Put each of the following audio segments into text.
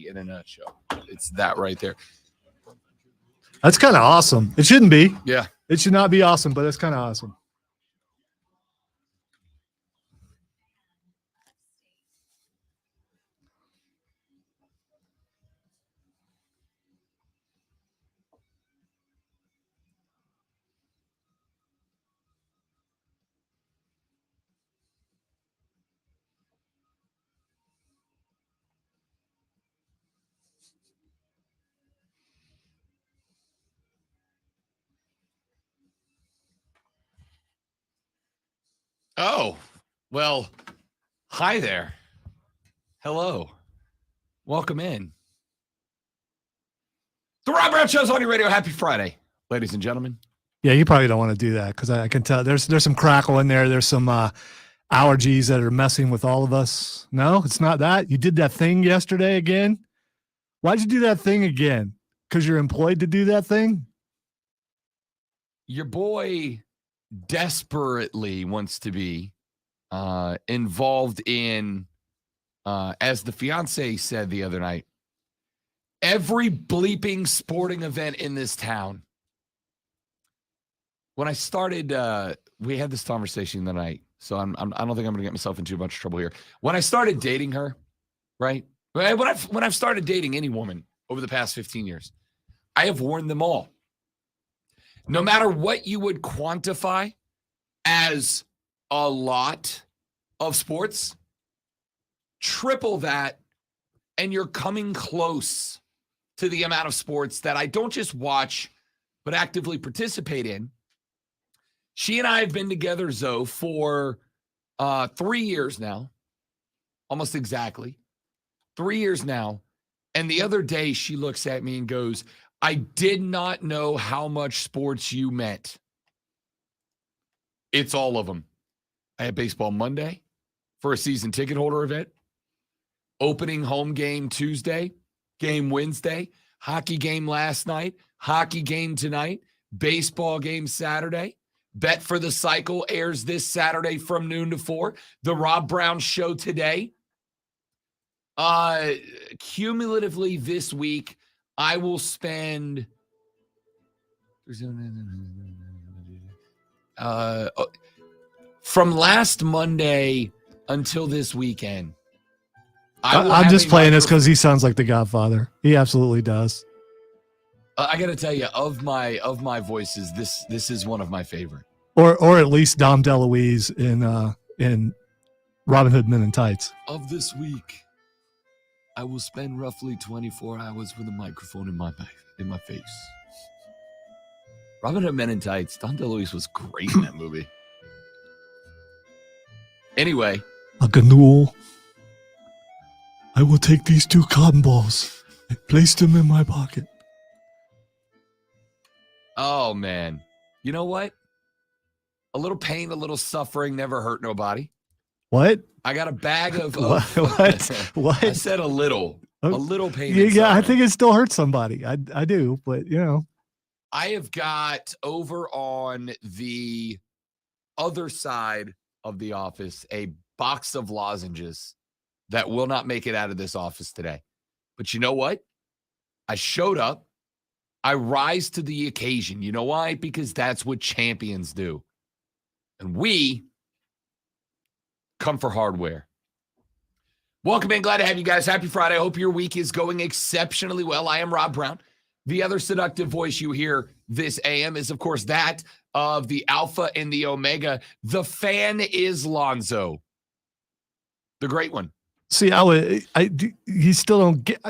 hockey in a nutshell. It's that right there. That's kind of awesome. It shouldn't be. Yeah. It should not be awesome, but it's kind of awesome. Oh, well, hi there. Hello. Welcome in. The Rob Brown Show's on your radio. Happy Friday, ladies and gentlemen. Yeah, you probably don't want to do that because I can tell there's some crackle in there. There's some allergies that are messing with all of us. No, it's not that. You did that thing yesterday again. Why'd you do that thing again? Because you're employed to do that thing? Your boy desperately wants to be involved in, as the fiance said the other night, every bleeping sporting event in this town. When I started, we had this conversation the night, so I don't think I'm going to get myself in too much trouble here. When I started dating her, right? When I've started dating any woman over the past 15 years, I have warned them all. No matter what you would quantify as a lot of sports, triple that, and you're coming close to the amount of sports that I don't just watch, but actively participate in. She and I have been together, Zoe, for 3 years now, almost exactly 3 years now. And the other day she looks at me and goes, I did not know how much sports you meant. It's all of them. I had baseball Monday for a season ticket holder event, opening home game Tuesday, game Wednesday, hockey game last night, hockey game tonight, baseball game Saturday. Bet for the Cycle airs this Saturday from noon to 4. The Rob Brown Show today. Cumulatively this week, I will spend from last Monday until this weekend. I'm just playing this because he sounds like the Godfather. He absolutely does. I got to tell you, of my voices, this is one of my favorite. Or at least Dom DeLuise in Robin Hood Men in Tights. Of this week, I will spend roughly 24 hours with a microphone in my face. Robin Hood Men in Tights. Dom DeLuise was great in that movie. Anyway, a Ganul. I will take these 2 cotton balls and place them in my pocket. Oh, man. You know what? A little pain, a little suffering never hurt nobody. What? I got a bag of what? I said a little pain. Yeah, I think it still hurts somebody. I do, but you know. I have got over on the other side of the office a box of lozenges that will not make it out of this office today. But you know what? I showed up. I rise to the occasion. You know why? Because that's what champions do. And we come for hardware. Welcome in. Glad to have you guys. Happy Friday. I hope your week is going exceptionally well. I am Rob Brown. The other seductive voice you hear this AM is, of course, that of the Alpha and the Omega. The fan is Lonzo, the great one. See, you still don't get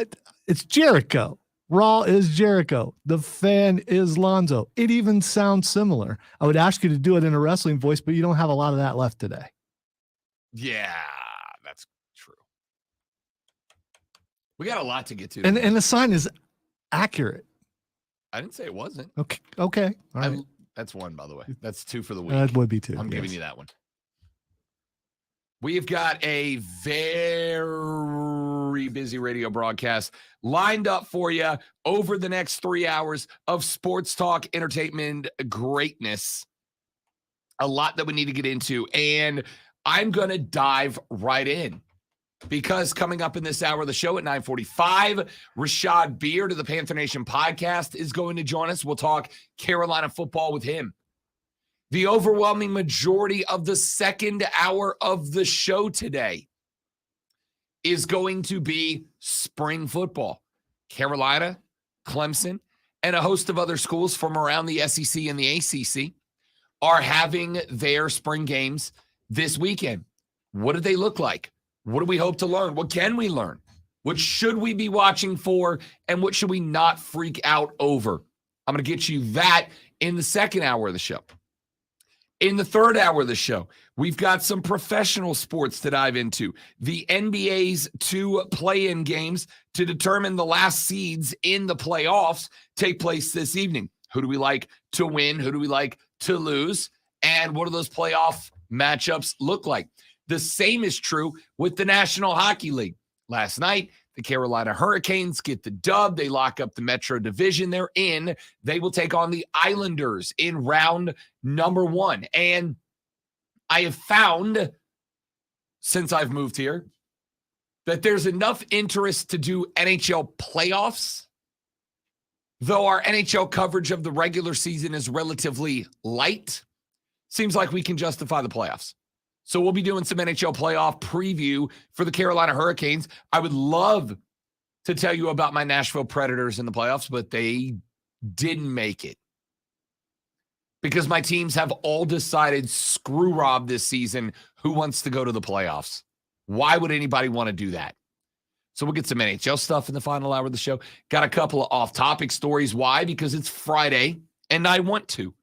it's Jericho. Raw is Jericho. The fan is Lonzo. It even sounds similar. I would ask you to do it in a wrestling voice, but you don't have a lot of that left today. Yeah, that's true. We got a lot to get to. And the sign is accurate. I didn't say it wasn't. Okay. All right. That's 1, by the way. That's 2 for the week. That would be 2. I'm giving you that one. We've got a very busy radio broadcast lined up for you over the next 3 hours of sports talk, entertainment, greatness. A lot that we need to get into. And I'm going to dive right in because coming up in this hour of the show at 9:45, Rashad Beard of the Panther Nation podcast is going to join us. We'll talk Carolina football with him. The overwhelming majority of the second hour of the show today is going to be spring football. Carolina, Clemson, and a host of other schools from around the SEC and the ACC are having their spring games this weekend. What do they look like? What do we hope to learn? What can we learn? What should we be watching for? And what should we not freak out over? I'm going to get you that in the second hour of the show. In the third hour of the show, we've got some professional sports to dive into. The NBA's 2 play-in games to determine the last seeds in the playoffs take place this evening. Who do we like to win? Who do we like to lose? And what do those playoff matchups look like? The same is true with the National Hockey League. Last night, the Carolina Hurricanes get the dub. They lock up the Metro Division they're in. They will take on the Islanders in round number 1. And I have found, since I've moved here, that there's enough interest to do NHL playoffs, though our NHL coverage of the regular season is relatively light. Seems like we can justify the playoffs. So we'll be doing some NHL playoff preview for the Carolina Hurricanes. I would love to tell you about my Nashville Predators in the playoffs, but they didn't make it because my teams have all decided screw Rob this season. Who wants to go to the playoffs? Why would anybody want to do that? So we'll get some NHL stuff in the final hour of the show. Got a couple of off-topic stories. Why? Because it's Friday and I want to.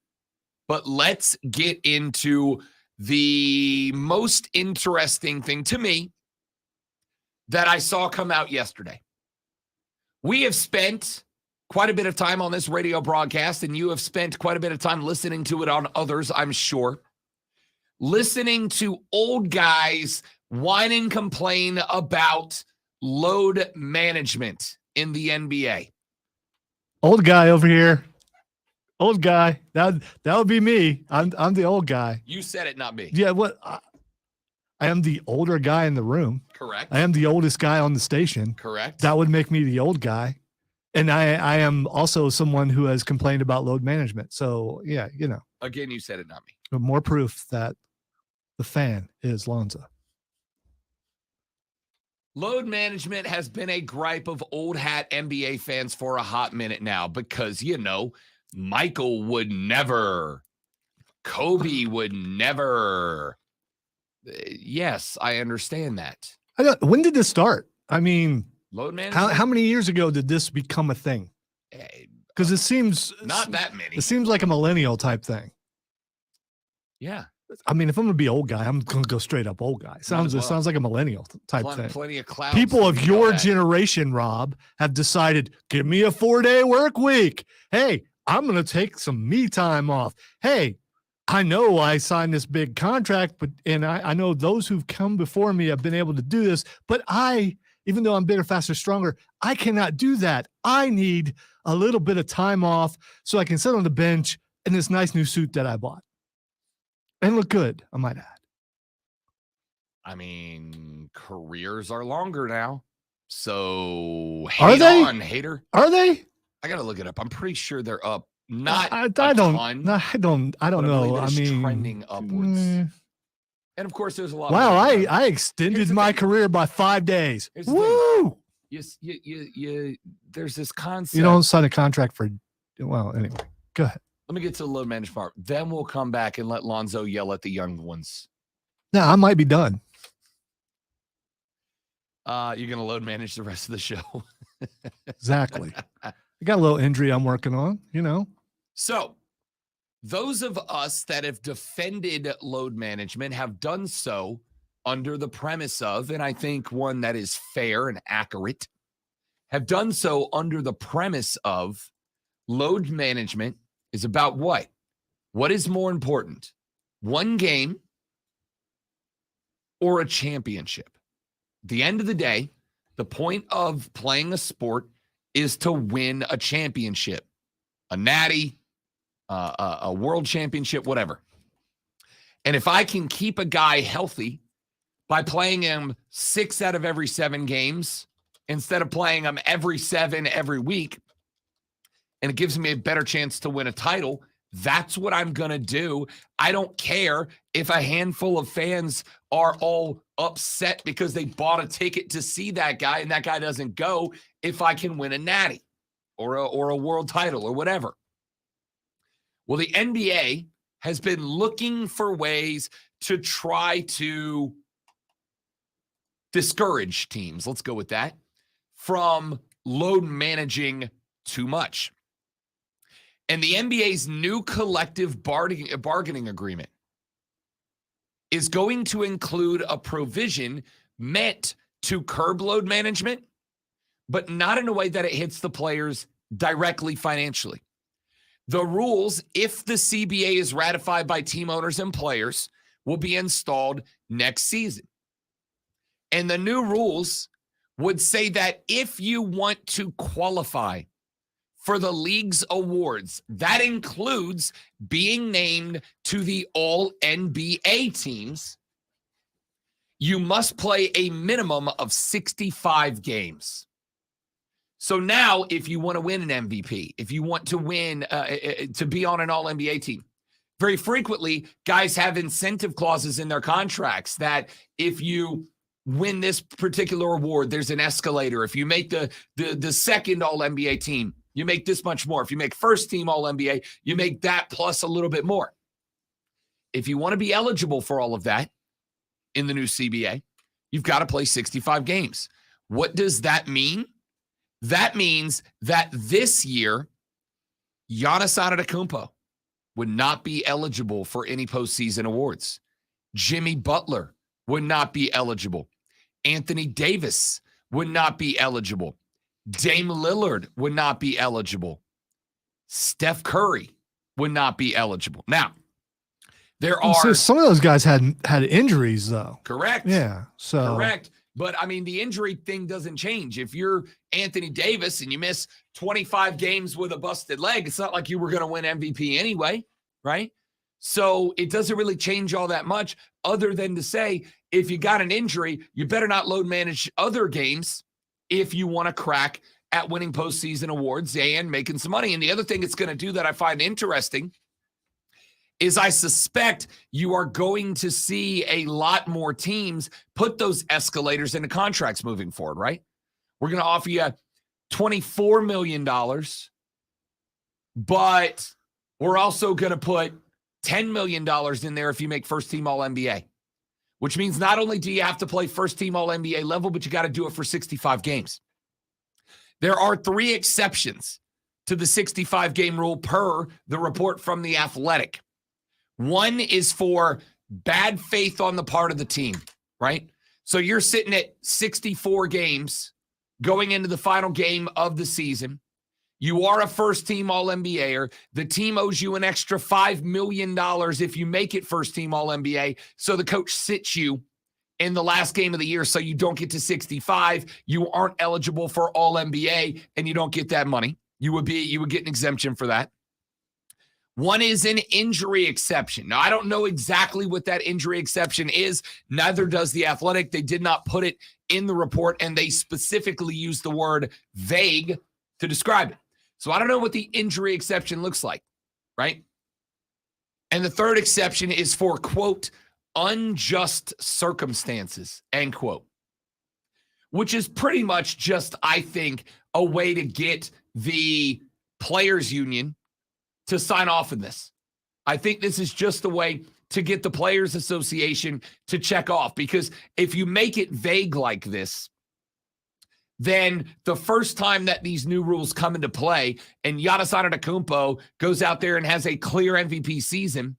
But let's get into the most interesting thing to me that I saw come out yesterday. We have spent quite a bit of time on this radio broadcast, and you have spent quite a bit of time listening to it on others, I'm sure. Listening to old guys whine and complain about load management in the NBA. Old guy over here. Old guy. That would be me. I'm the old guy. You said it, not me. Yeah, what? I am the older guy in the room. Correct. I am the oldest guy on the station. Correct. That would make me the old guy. And I am also someone who has complained about load management. So, yeah, you know. Again, you said it, not me. But more proof that the fan is Lonzo. Load management has been a gripe of old hat NBA fans for a hot minute now because, you know, Michael would never. Kobe would never. Yes, I understand that. When did this start? I mean, load management. How many years ago did this become a thing? Because it seems not that many. It seems like a millennial type thing. Yeah. I mean, if I'm gonna be old guy, I'm gonna go straight up old guy. It sounds like a millennial type thing. Plenty of clouds. People of your generation, Rob, have decided, give me a 4-day work week. Hey, I'm gonna take some me time off. Hey, I know I signed this big contract, and I know those who've come before me have been able to do this, but even though I'm bigger, faster, stronger, I cannot do that. I need a little bit of time off so I can sit on the bench in this nice new suit that I bought. And look good, I might add. I mean, careers are longer now. So are they? Hater. Are they? I gotta look it up. I'm pretty sure they're up. I don't know. I mean, trending upwards. And of course, there's a lot. Wow, I extended my career by 5 days. Woo! You there's this concept. You don't sign a contract for. Well, anyway, go ahead. Let me get to the load management part. Then we'll come back and let Lonzo yell at the young ones. No, I might be done. You're gonna load manage the rest of the show. Exactly. I got a little injury I'm working on, you know. So those of us that have defended load management have done so under the premise of, and I think one that is fair and accurate, have done so under the premise of load management is about what? What is more important? One game or a championship? At the end of the day, the point of playing a sport is to win a championship, a natty, a world championship, whatever. And if I can keep a guy healthy by playing him 6 out of every 7 games instead of playing him every 7 every week, and it gives me a better chance to win a title, that's what I'm going to do. I don't care if a handful of fans are all upset because they bought a ticket to see that guy and that guy doesn't go, if I can win a natty or a world title or whatever. Well, the NBA has been looking for ways to try to discourage teams, let's go with that, from load managing too much. And the NBA's new collective bargaining agreement is going to include a provision meant to curb load management, but not in a way that it hits the players directly financially. The rules, if the CBA is ratified by team owners and players, will be installed next season. And the new rules would say that if you want to qualify for the league's awards, that includes being named to the All-NBA teams, you must play a minimum of 65 games. So now, if you want to win an MVP, if you want to win, to be on an All-NBA team, very frequently, guys have incentive clauses in their contracts that if you win this particular award, there's an escalator. If you make the second All-NBA team, you make this much more. If you make first team All-NBA, you make that plus a little bit more. If you want to be eligible for all of that in the new CBA, you've got to play 65 games. What does that mean? That means that this year, Giannis Antetokounmpo would not be eligible for any postseason awards. Jimmy Butler would not be eligible. Anthony Davis would not be eligible. Dame Lillard would not be eligible. Steph Curry would not be eligible. Now, there are... So some of those guys had injuries, though. Correct. Yeah. So correct. But, I mean, the injury thing doesn't change. If you're Anthony Davis and you miss 25 games with a busted leg, it's not like you were going to win MVP anyway, right? So it doesn't really change all that much other than to say, if you got an injury, you better not load manage other games if you want to crack at winning postseason awards and making some money. And the other thing it's going to do that I find interesting is I suspect you are going to see a lot more teams put those escalators into contracts moving forward, right? We're going to offer you $24 million, but we're also going to put $10 million in there if you make first team All-NBA, which means not only do you have to play first team All-NBA level, but you got to do it for 65 games. There are 3 exceptions to the 65-game rule per the report from The Athletic. One is for bad faith on the part of the team, right? So you're sitting at 64 games going into the final game of the season. You are a first-team All-NBAer. The team owes you an extra $5 million if you make it first-team All-NBA. So the coach sits you in the last game of the year so you don't get to 65. You aren't eligible for All-NBA, and you don't get that money. You would get an exemption for that. One is an injury exception. Now, I don't know exactly what that injury exception is. Neither does The Athletic. They did not put it in the report, and they specifically used the word vague to describe it. So I don't know what the injury exception looks like, right? And the third exception is for, quote, unjust circumstances, end quote, which is pretty much just, I think, a way to get the players union to sign off on this. I think this is just a way to get the Players Association to check off, because if you make it vague like this, then the first time that these new rules come into play and Giannis Antetokounmpo goes out there and has a clear MVP season,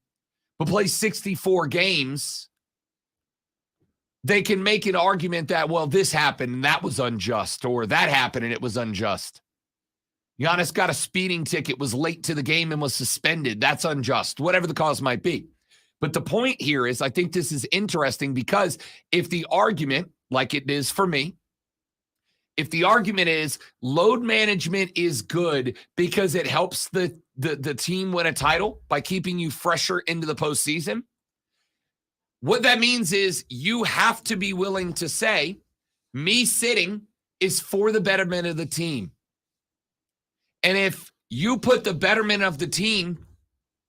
but plays 64 games, they can make an argument that, well, this happened and that was unjust, or that happened and it was unjust. Giannis got a speeding ticket, was late to the game and was suspended. That's unjust, whatever the cause might be. But the point here is, I think this is interesting, because if the argument, like it is for me, if the argument is load management is good because it helps the team win a title by keeping you fresher into the postseason, What that means is you have to be willing to say, me sitting is for the betterment of the team. And if you put the betterment of the team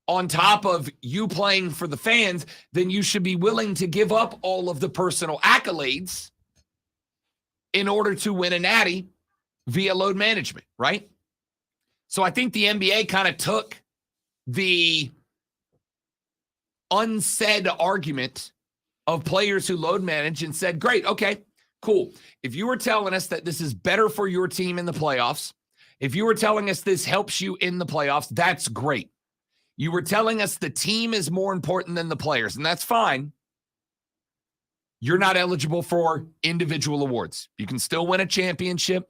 on top of you playing for the fans, then you should be willing to give up all of the personal accolades in order to win a natty via load management, right? So I think the NBA kind of took the unsaid argument of players who load manage and said, great, okay, cool. If you were telling us that this is better for your team in the playoffs, if you were telling us this helps you in the playoffs, that's great. You were telling us the team is more important than the players, and that's fine. You're not eligible for individual awards. You can still win a championship.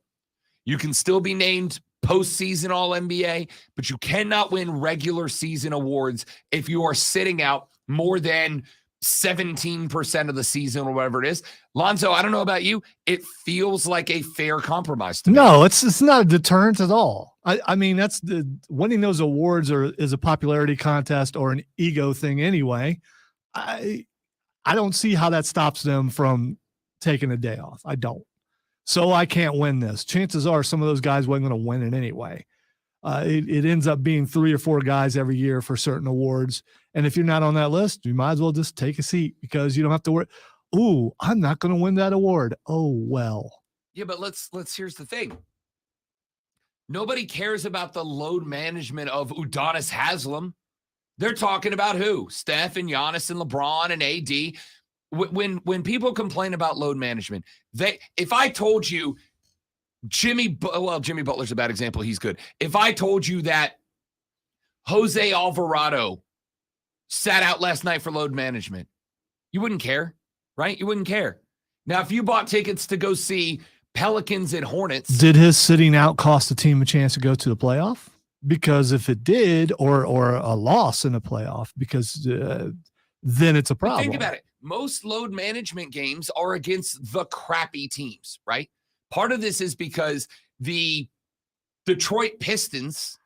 You can still be named postseason All-NBA, but you cannot win regular season awards if you are sitting out more than 17% of the season or whatever it is. Lonzo, I don't know about you. It feels like a fair compromise to me. No, it's not a deterrent at all. I mean, that's the winning those awards is a popularity contest or an ego thing anyway. I don't see how that stops them from taking a day off. I don't. So I can't win this. Chances are some of those guys weren't going to win it anyway. It ends up being 3 or 4 guys every year for certain awards. And if you're not on that list, you might as well just take a seat because you don't have to worry. Ooh, I'm not going to win that award. Oh, well. Yeah, but let's here's the thing. Nobody cares about the load management of Udonis Haslem. They're talking about who? Steph and Giannis and LeBron and AD. When people complain about load management, if I told you Jimmy Butler's a bad example. He's good. If I told you that Jose Alvarado sat out last night for load management, you wouldn't care, right? You wouldn't care. Now, if you bought tickets to go see Pelicans and Hornets. Did his sitting out cost the team a chance to go to the playoff? Because if it did, or a loss in the playoff, because then it's a problem. But think about it. Most load management games are against the crappy teams, right? Part of this is because the Detroit Pistons,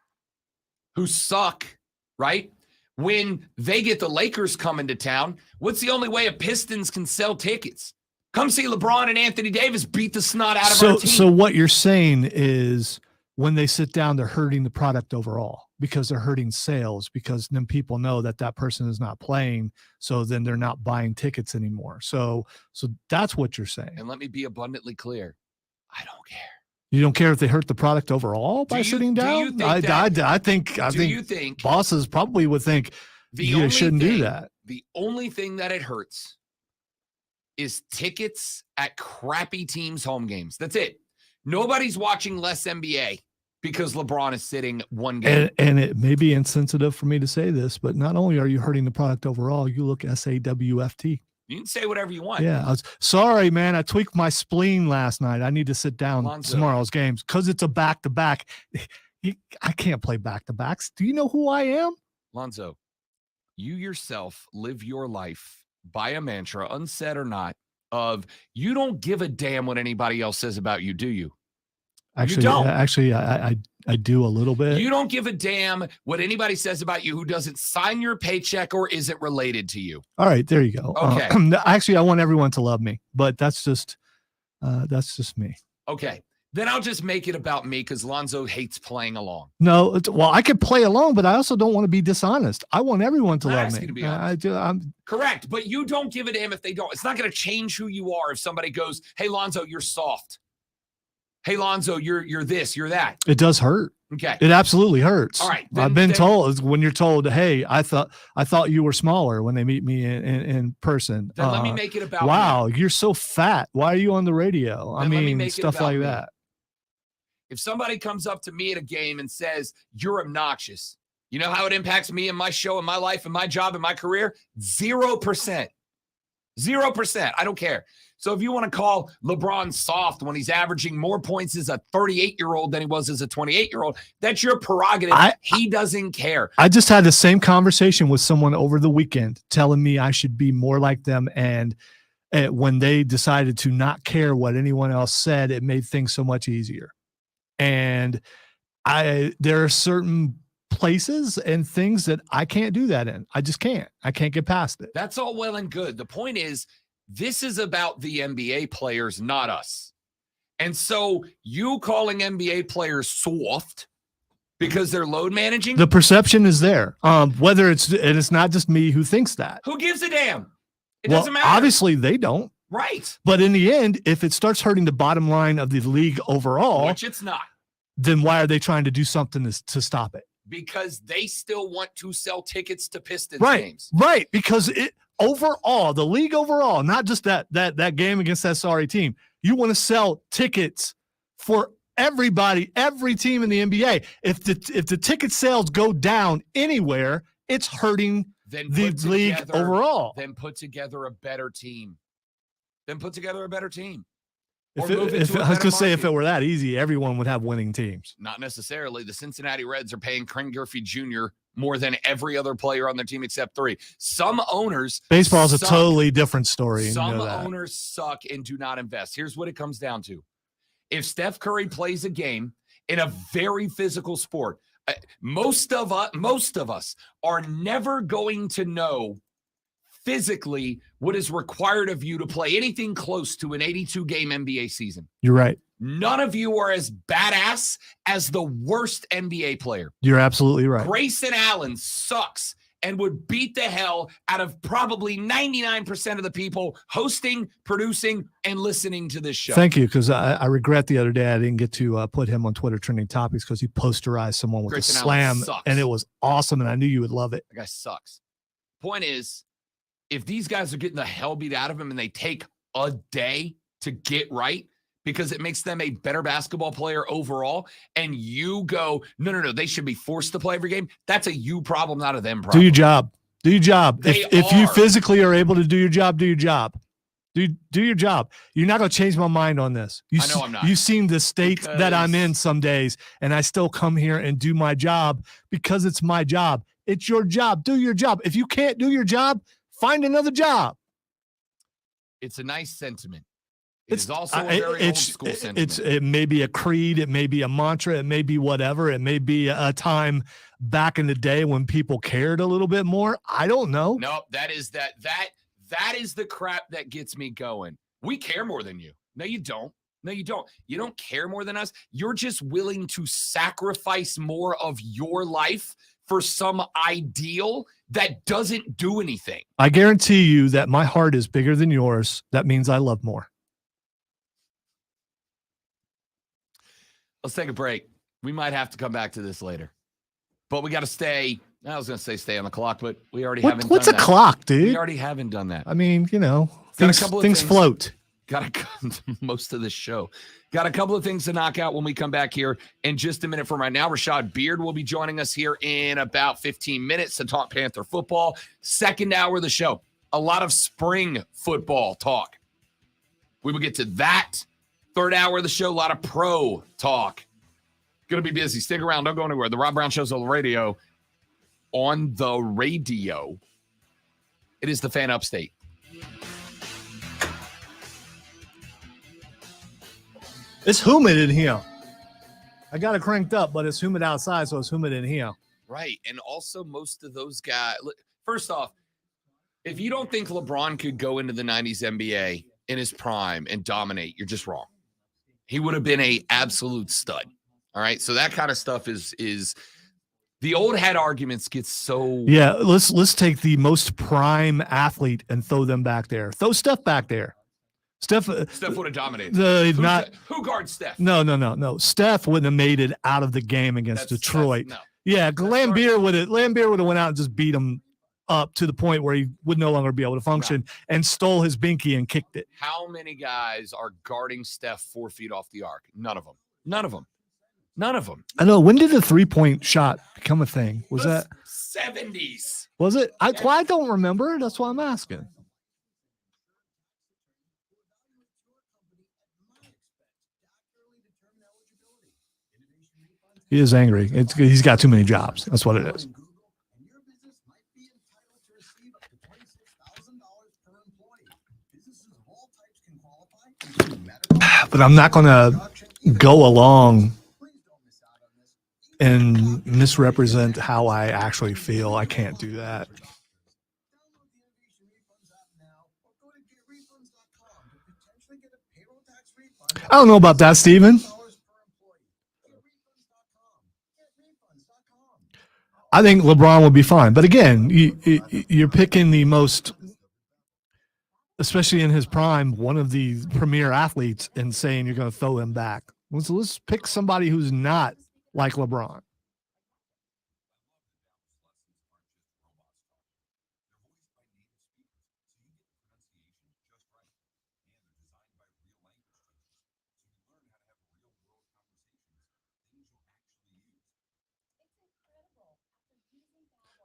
who suck, right? When they get the Lakers coming to town, what's the only way a Pistons can sell tickets? Come see LeBron and Anthony Davis beat the snot out of our team. So what you're saying is when they sit down, they're hurting the product overall because they're hurting sales, because then people know that person is not playing. So then they're not buying tickets anymore. So that's what you're saying. And let me be abundantly clear. I don't care. You don't care if they hurt the product overall by sitting down? I think bosses probably would think you shouldn't do that. The only thing that it hurts is tickets at crappy teams' home games. That's it. Nobody's watching less NBA because LeBron is sitting one game. And it may be insensitive for me to say this, but not only are you hurting the product overall, you look SAWFT. You can say whatever you want. Yeah, I was sorry, man. I tweaked my spleen last night. I need to sit down tomorrow's games because it's a back-to-back. I can't play back-to-backs. Do you know who I am? Lonzo, you yourself live your life by a mantra, unsaid or not, of you don't give a damn what anybody else says about you, do you? Actually, you don't. I do a little bit. You don't give a damn what anybody says about you who doesn't sign your paycheck or isn't related to you. All right, there you go. Okay. Actually, I want everyone to love me, but that's just me. Okay. Then I'll just make it about me because Lonzo hates playing along. No, well, I could play along, but I also don't want to be dishonest. I want everyone to love me. To be honest. Correct, but you don't give a damn if they don't. It's not going to change who you are if somebody goes, "Hey, Lonzo, you're soft. Hey, Lonzo, you're this, you're that." It does hurt. Okay. It absolutely hurts. All right. I've been told when you're told, "Hey, I thought you were smaller," when they meet me in person. Then let me make it about wow, me. You're so fat. Why are you on the radio? Then I mean, stuff like that. If somebody comes up to me at a game and says, "You're obnoxious," you know how it impacts me and my show and my life and my job and my career? 0%. 0%. I don't care. So if you want to call LeBron soft when he's averaging more points as a 38-year-old than he was as a 28-year-old, that's your prerogative. He doesn't care. I just had the same conversation with someone over the weekend telling me I should be more like them. And when they decided to not care what anyone else said, it made things so much easier. And there are certain places and things that I can't do that in. I just can't. I can't get past it. That's all well and good. The point is, this is about the NBA players, not us. And so you calling NBA players soft because they're load managing? The perception is there. Whether it's not just me who thinks that. Who gives a damn? It doesn't matter. Obviously they don't. Right. But in the end, if it starts hurting the bottom line of the league overall, which it's not, then why are they trying to do something to stop it? Because they still want to sell tickets to Pistons games. Right. Because overall, the league overall, not just that game against that sorry team, you want to sell tickets for everybody, every team in the NBA. If the ticket sales go down anywhere, it's hurting the league overall. Then put together a better team. If I was going to say, if it were that easy, everyone would have winning teams. Not necessarily. The Cincinnati Reds are paying Ken Griffey Jr. more than every other player on their team except 3. Some owners baseball is a totally different story. Some owners suck and do not invest. Here's what it comes down to. If Steph Curry plays a game in a very physical sport, most of us are never going to know physically what is required of you to play anything close to an 82-game NBA season. You're right. None of you are as badass as the worst NBA player. You're absolutely right. Grayson Allen sucks and would beat the hell out of probably 99% of the people hosting, producing, and listening to this show. Thank you, because I regret the other day I didn't get to put him on Twitter trending topics because he posterized someone with Grayson a slam, Allen and it was awesome, and I knew you would love it. That guy sucks. Point is, if these guys are getting the hell beat out of them and they take a day to get right because it makes them a better basketball player overall, and you go, no, they should be forced to play every game, that's a you problem, not a them problem. Do your job. Do your job. If you are. physically are able to do your job, do your job. Do your job. You're not going to change my mind on this. I know I'm not. You've seen the state that I'm in some days, and I still come here and do my job because it's my job. It's your job. Do your job. If you can't do your job, find another job. It's a nice sentiment. It's also a very old school sentiment. It may be a creed. It may be a mantra. It may be whatever. It may be a time back in the day when people cared a little bit more. I don't know. No, that is the crap that gets me going. We care more than you. No, you don't. No, you don't. You don't care more than us. You're just willing to sacrifice more of your life for some ideal that doesn't do anything. I guarantee you that my heart is bigger than yours. That means I love more. Let's take a break. We might have to come back to this later. But we got to stay. I was going to say stay on the clock, but we already haven't done that. What's a clock, dude? We already haven't done that. I mean, things float. Most of the show. Got a couple of things to knock out when we come back here in just a minute from right now. Rashad Beard will be joining us here in about 15 minutes to talk Panther football. Second hour of the show, a lot of spring football talk. We will get to that. Third hour of the show, a lot of pro talk. Going to be busy. Stick around. Don't go anywhere. The Rob Brown Show's on the radio. On the radio. It is the Fan Upstate. It's humid in here. I got it cranked up, but it's humid outside, so it's humid in here. Right. And also most of those guys, first off, if you don't think LeBron could go into the 90s NBA in his prime and dominate, you're just wrong. He would have been an absolute stud. All right. So that kind of stuff is the old head arguments get so. Yeah. Let's take the most prime athlete and throw them back there. Throw Steph back there. Steph would have dominated. Who guards Steph? No. Steph wouldn't have made it out of the game against Detroit. No. Yeah, Lambeer would have went out and just beat him up to the point where he would no longer be able to function and stole his binky and kicked it. How many guys are guarding Steph 4 feet off the arc? None of them. I know. When did the 3-point shot become a thing? Was that 70s? Was it? I don't remember. That's why I'm asking. He is angry. He's got too many jobs. That's what it is. But I'm not going to go along and misrepresent how I actually feel. I can't do that. I don't know about that, Steven. I think LeBron will be fine. But again, you're picking the most, especially in his prime, one of the premier athletes and saying you're going to throw him back. Let's pick somebody who's not like LeBron.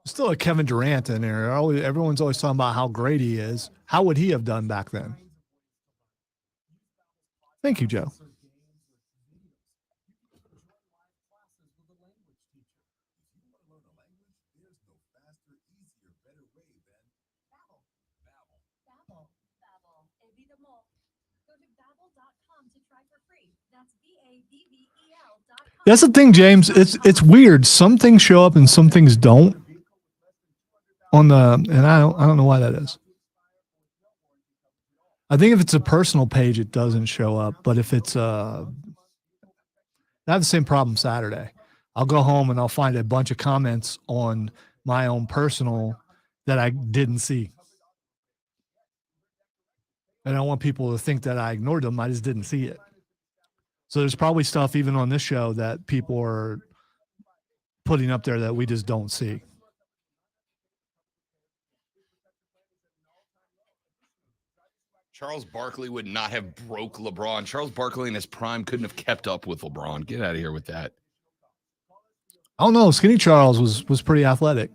Still a Kevin Durant in there. Everyone's always talking about how great he is. How would he have done back then? Thank you, Joe. That's the thing, James. It's weird. Some things show up and some things don't. And I don't know why that is. I think if it's a personal page, it doesn't show up. But if it's I have the same problem Saturday. I'll go home and I'll find a bunch of comments on my own personal that I didn't see. And I don't want people to think that I ignored them. I just didn't see it. So there's probably stuff even on this show that people are putting up there that we just don't see. Charles Barkley would not have broke LeBron. Charles Barkley in his prime couldn't have kept up with LeBron. Get out of here with that. I don't know. Skinny Charles was pretty athletic.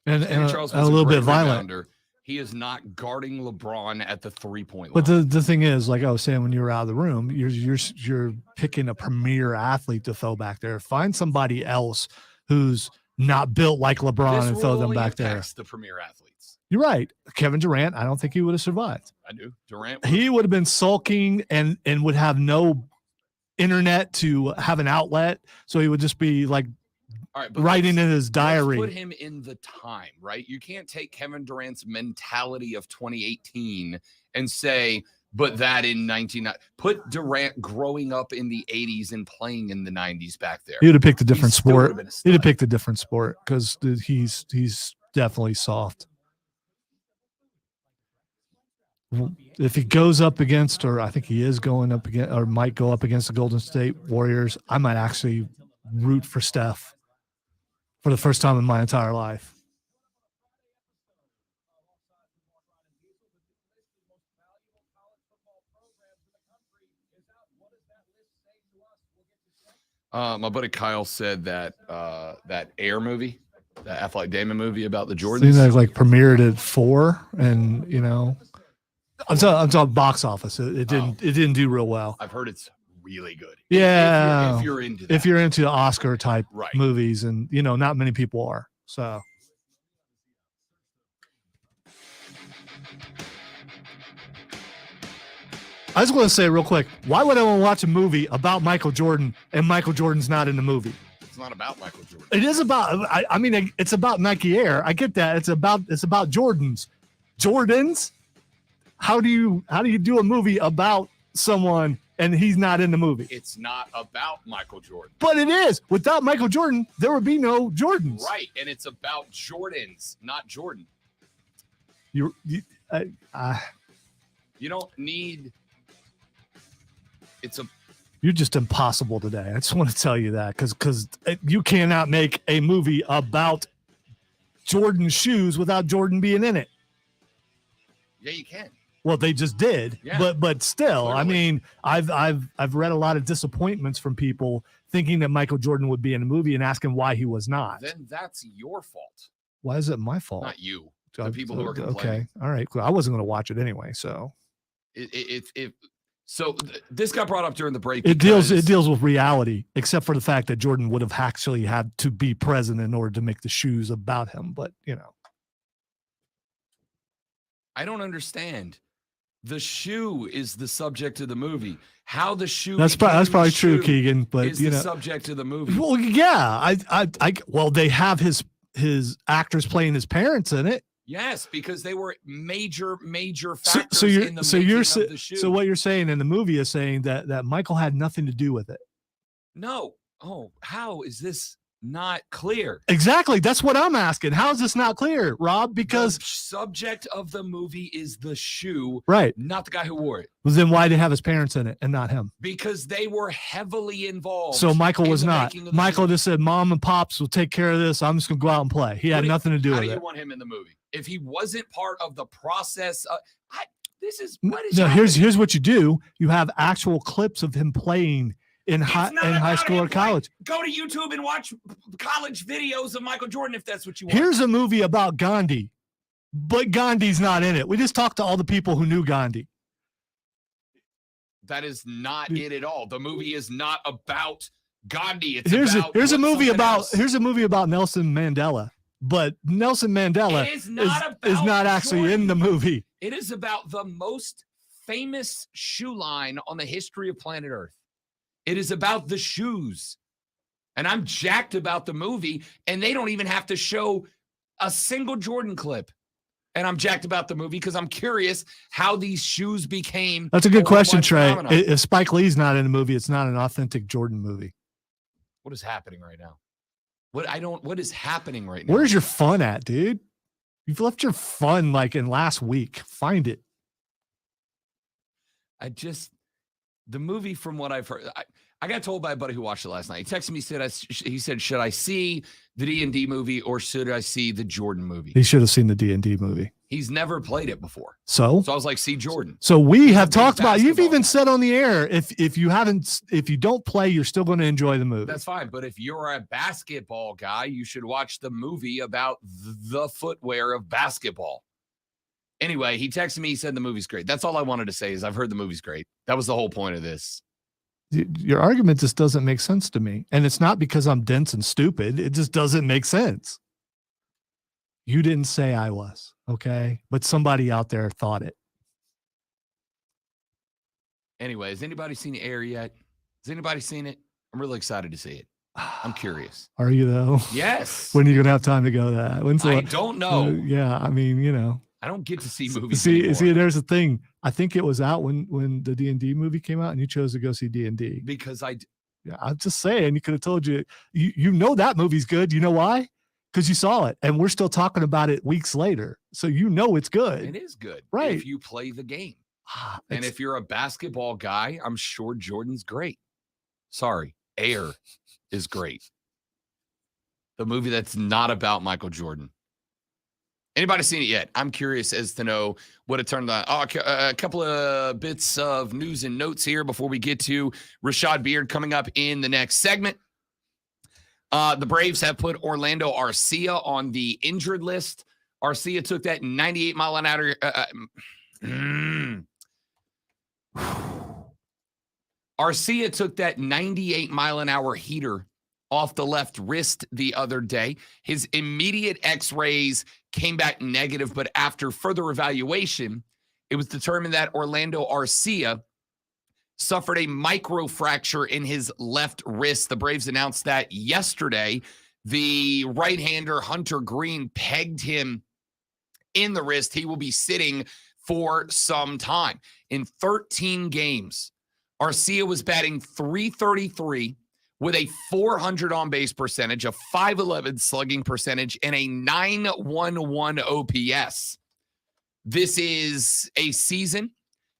And Charles a little bit violent. Rebounder. He is not guarding LeBron at the 3-point line. But the thing is, like I was saying when you were out of the room, you're picking a premier athlete to throw back there. Find somebody else who's not built like LeBron and throw them back there. The premier athletes. You're right. Kevin Durant, I don't think he would have survived. I do. Durant. He would have been sulking and would have no internet to have an outlet. So he would just be like, all right, writing in his diary. Let's put him in the time, right? You can't take Kevin Durant's mentality of 2018 and say, but that in 1990. Put Durant growing up in the 80s and playing in the 90s back there. He would have picked a different sport. He'd have picked a different sport because he's definitely soft. If he goes up against, or I think he is going up against, or might go up against the Golden State Warriors, I might actually root for Steph. For the first time in my entire life. My buddy Kyle said that that Air movie, the Affleck Damon movie about the Jordans. Seems like premiered at 4, and I'm talking box office. It didn't do real well. I've heard it's really good. Yeah, if you're into that. If you're into Oscar type movies, and not many people are. So I just want to say real quick, why would I want to watch a movie about Michael Jordan and Michael Jordan's not in the movie? It's not about Michael Jordan. It is about. I mean, it's about Nike Air. I get that. It's about Jordans. How do you do a movie about someone and he's not in the movie? It's not about Michael Jordan. But it is. Without Michael Jordan, there would be no Jordans. Right, and it's about Jordans, not Jordan. You don't need. You're just impossible today. I just want to tell you that because you cannot make a movie about Jordan shoes without Jordan being in it. Yeah, you can. Well, they just did, yeah. but still, Clearly. I mean, I've read a lot of disappointments from people thinking that Michael Jordan would be in a movie and asking why he was not. Then that's your fault. Why is it my fault? Not you. The people who are complaining. Okay, all right. Cool. I wasn't going to watch it anyway, so. So this got brought up during the break. It deals with reality, except for the fact that Jordan would have actually had to be present in order to make the shoes about him. But I don't understand. The shoe is the subject of the movie. How the shoe That's became the probably true, shoe Keegan. But is you the know, subject of the movie. well, yeah, well, they have his actors playing his parents in it. Yes, because they were major So, factors so you're in the so making you're of the shoe. so what you're saying in the movie is saying that Michael had nothing to do with it. No. Oh, how is this not clear? Exactly. That's what I'm asking. How is this not clear, Rob? Because the subject of the movie is the shoe, right, not the guy who wore it. Well, then why did they have his parents in it and not him? Because they were heavily involved. So Michael in was the not. making of the Michael shoe. just said, "Mom and Pops will take care of this. I'm just gonna go out and play." He had nothing to do How with do it. you want him in the movie if he wasn't part of the process? This is No, here's what you do. You have actual clips of him playing in high school or college. Go to YouTube and watch college videos of Michael Jordan if that's what you want. Here's a movie about Gandhi, but Gandhi's not in it. We just talked to all the people who knew Gandhi. That is not it at all. The movie is not about Gandhi. It's here's a movie about else. Here's a movie about Nelson Mandela, but Nelson Mandela is not actually in the movie. It is about the most famous shoe line on the history of planet Earth. It is about the shoes. And I'm jacked about the movie, and they don't even have to show a single Jordan clip. And I'm jacked about the movie because I'm curious how these shoes became. That's a good question, Trey. If Spike Lee's not in the movie, it's not an authentic Jordan movie. What is happening right now? What is happening right now? Where's your fun at, dude? You've left your fun like in last week. Find it. The movie, from what I've heard, I got told by a buddy who watched it last night. He texted me, he said, should I see the D&D movie or should I see the Jordan movie? He should have seen the D&D movie. He's never played it before. So I was like, see Jordan. So we have talked about, you've even said on the air, if you don't play, you're still going to enjoy the movie. That's fine. But if you're a basketball guy, you should watch the movie about the footwear of basketball. Anyway, he texted me. He said the movie's great. That's all I wanted to say is I've heard the movie's great. That was the whole point of this. Your argument just doesn't make sense to me. And it's not because I'm dense and stupid. It just doesn't make sense. You didn't say I was, okay? But somebody out there thought it. Anyway, has anybody seen Air yet? Has anybody seen it? I'm really excited to see it. I'm curious. Are you, though? Yes. When are you going to have time to go to that? I don't know. Yeah, I mean, you know. I don't get to see movies anymore. See, there's the thing. I think it was out when the D&D movie came out, and you chose to go see D&D. Because yeah, I'm just saying, you could have told you know that movie's good. You know why? Because you saw it, and we're still talking about it weeks later. So you know it's good. It is good. Right. If you play the game. And if you're a basketball guy, I'm sure Jordan's great. Sorry, Air is great. The movie that's not about Michael Jordan. Anybody seen it yet? I'm curious as to know what it turned on. A couple of bits of news and notes here before we get to Rashad Beard coming up in the next segment. The Braves have put Orlando Arcia on the injured list. Arcia took that 98 mile an hour. Arcia took that 98 mile an hour heater off the left wrist the other day. His immediate x-rays came back negative, but after further evaluation, it was determined that Orlando Arcia suffered a microfracture in his left wrist. The Braves announced that yesterday. The right-hander Hunter Green pegged him in the wrist. He will be sitting for some time. In 13 games, Arcia was batting .333 with a .400 on-base percentage, a .511 slugging percentage, and a .911 OPS. This is a season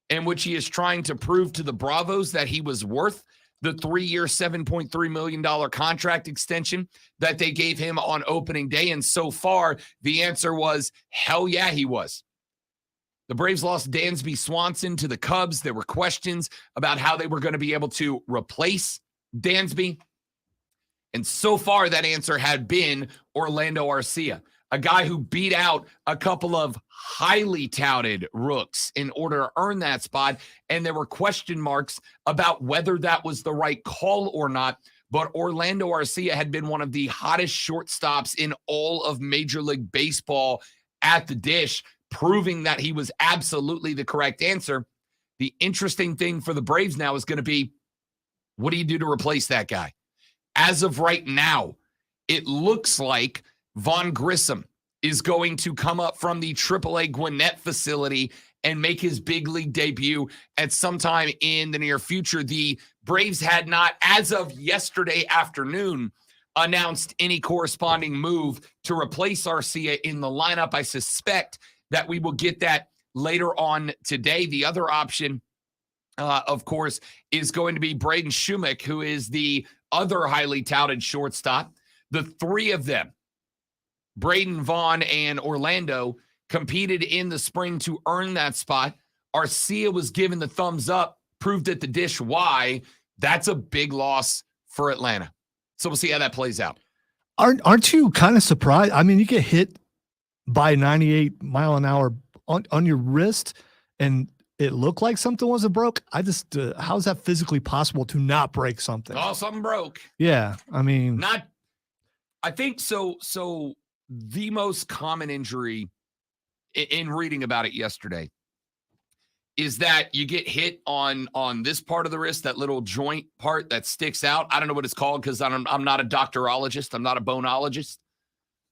in which he is trying to prove to the Bravos that he was worth the 3-year, $7.3 million contract extension that they gave him on opening day. And so far, the answer was, hell yeah, he was. The Braves lost Dansby Swanson to the Cubs. There were questions about how they were going to be able to replace Dansby. And so far, that answer had been Orlando Arcia, a guy who beat out a couple of highly touted rooks in order to earn that spot. And there were question marks about whether that was the right call or not. But Orlando Arcia had been one of the hottest shortstops in all of Major League Baseball at the dish proving that he was absolutely the correct answer. The interesting thing for the Braves now is going to be, what do you do to replace that guy? As of right now, it looks like Vaughn Grissom is going to come up from the AAA Gwinnett facility and make his big league debut at some time in the near future. The Braves had not, as of yesterday afternoon, announced any corresponding move to replace Arcia in the lineup. I suspect that we will get that later on today. The other option, of course, is going to be Braden Shumick, who is the other highly touted shortstop. The three of them, Braden, Vaughn, and Orlando, competed in the spring to earn that spot. Arcia was given the thumbs up, proved at the dish why. That's a big loss for Atlanta. So we'll see how that plays out. Aren't you kind of surprised? I mean, you get hit by 98 mile an hour on your wrist and it looked like something wasn't broke. I just, how's that physically possible to not break something? Oh, something broke. Yeah. I mean, I think so. So the most common injury in reading about it yesterday is that you get hit on this part of the wrist, that little joint part that sticks out. I don't know what it's called because I'm not a doctorologist. I'm not a boneologist.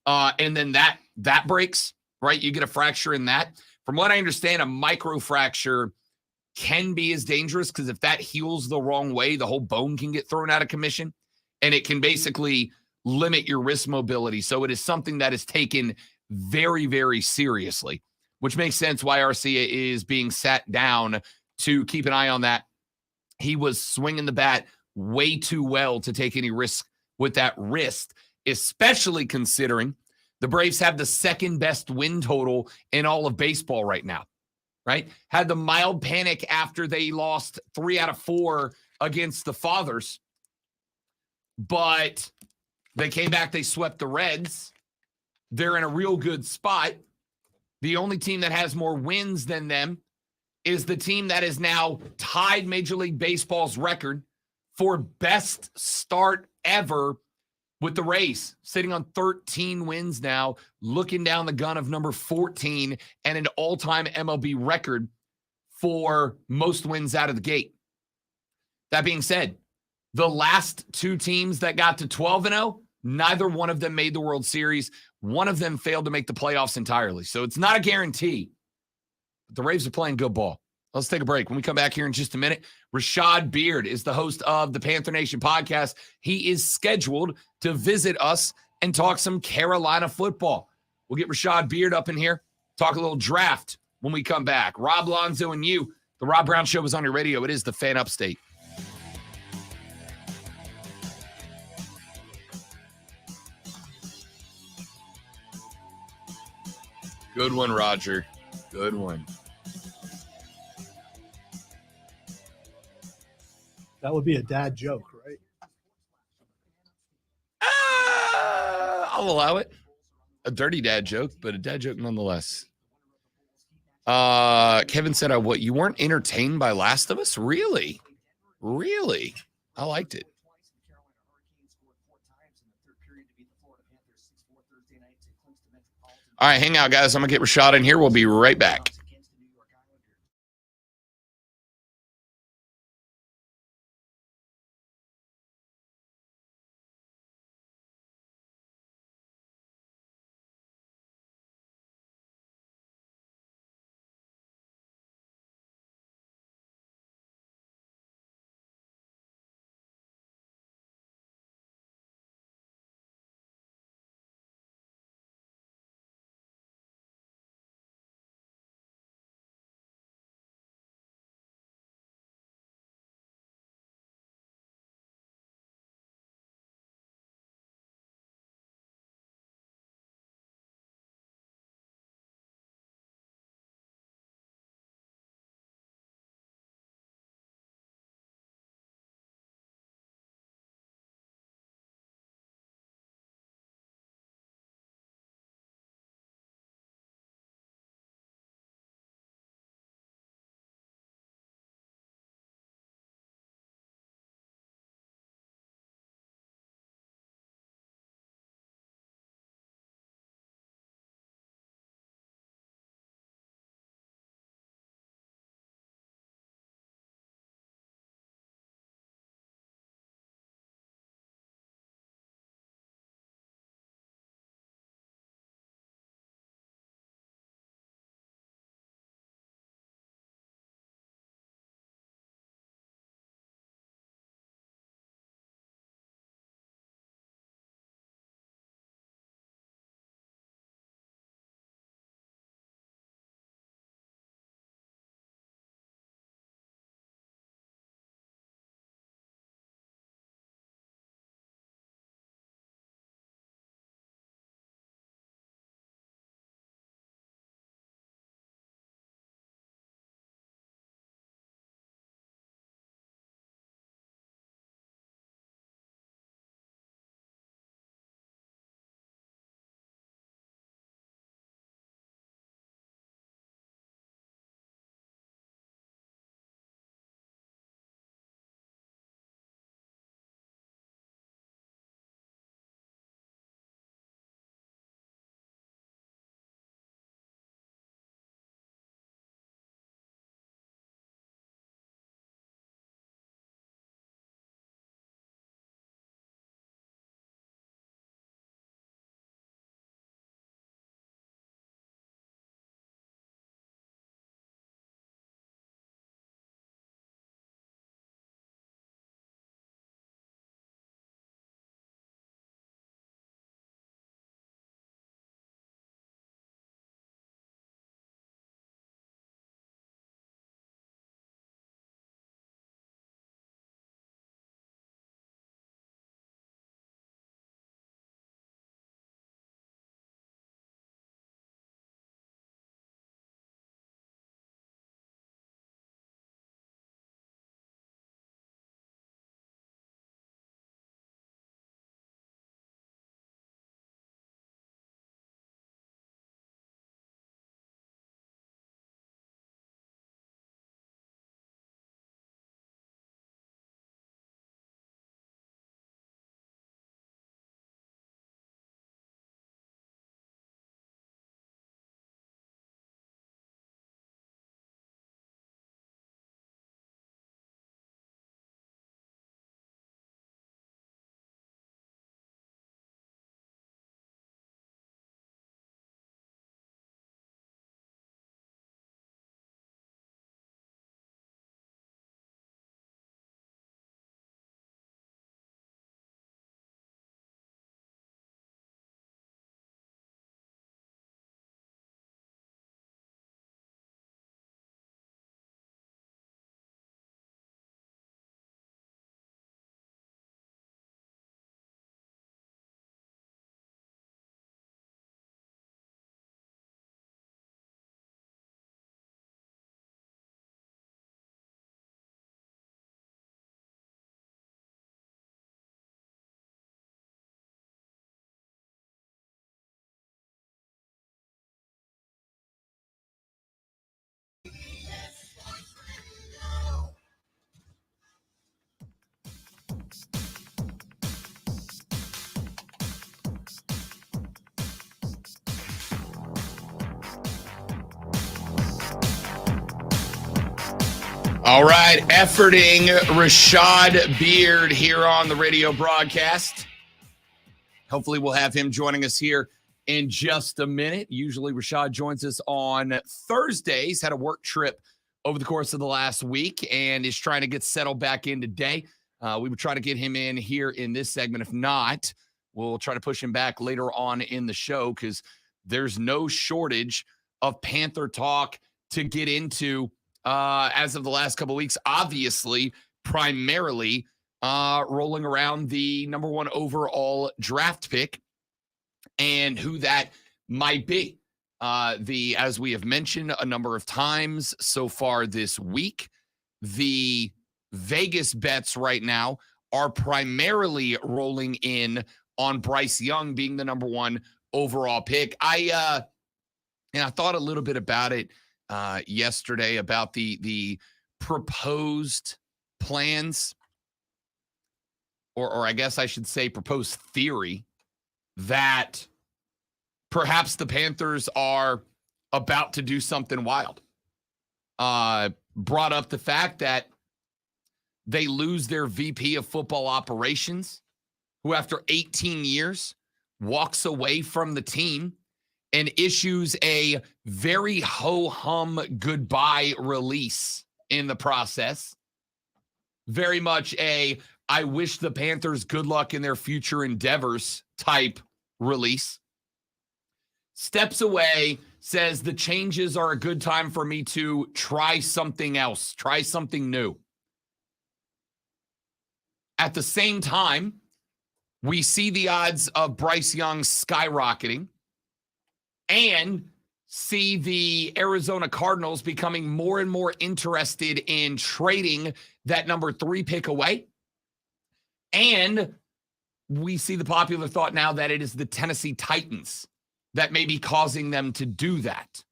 And then that breaks, right? You get a fracture in that. From what I understand, a microfracture can be as dangerous because if that heals the wrong way, the whole bone can get thrown out of commission and it can basically limit your wrist mobility. So it is something that is taken very, very seriously, which makes sense why Arcia is being sat down to keep an eye on that. He was swinging the bat way too well to take any risk with that wrist, especially considering the Braves have the second best win total in all of baseball right now, right? Had the mild panic after they lost 3 out of 4 against the Fathers, but they came back, they swept the Reds. They're in a real good spot. The only team that has more wins than them is the team that is now tied Major League Baseball's record for best start ever with the Rays, sitting on 13 wins now, looking down the gun of number 14 and an all-time MLB record for most wins out of the gate. That being said, the last 2 teams that got to 12-0, neither one of them made the World Series. One of them failed to make the playoffs entirely. So it's not a guarantee. But the Braves are playing good ball. Let's take a break. When we come back here in just a minute, Rashad Beard is the host of the Panther Nation podcast. He is scheduled to visit us and talk some Carolina football. We'll get Rashad Beard up in here, talk a little draft when we come back. Rob Lonzo and you. The Rob Brown Show is on your radio. It is the Fan Upstate. Good one, Roger. Good one. that would be a dad joke, right? I'll allow it. A dirty dad joke, but a dad joke nonetheless. Kevin said, "What, you weren't entertained by Last of Us? Really? Really? I liked it." All right, hang out, guys. I'm going to get Rashad in here. We'll be right back. All right, efforting Rashad Beard here on the radio broadcast. Hopefully we'll have him joining us here in just a minute. Usually Rashad joins us on Thursdays, had a work trip over the course of the last week and is trying to get settled back in today. We would try to get him in here in this segment. If not, we'll try to push him back later on in the show because there's no shortage of Panther talk to get into as of the last couple of weeks. Obviously, primarily rolling around the number one overall draft pick and who that might be. As we have mentioned a number of times so far this week, the Vegas bets right now are primarily rolling in on Bryce Young being the number one overall pick. I thought a little bit about it yesterday about the proposed plans, or I guess I should say proposed theory that perhaps the Panthers are about to do something wild. Brought up the fact that they lose their VP of football operations, who after 18 years walks away from the team and issues a very ho-hum goodbye release in the process. Very much a, I wish the Panthers good luck in their future endeavors type release. Steps away, says the changes are a good time for me to try something else, try something new. At the same time, we see the odds of Bryce Young skyrocketing and see the Arizona Cardinals becoming more and more interested in trading that number 3 pick away. And we see the popular thought now that it is the Tennessee Titans that may be causing them to do that.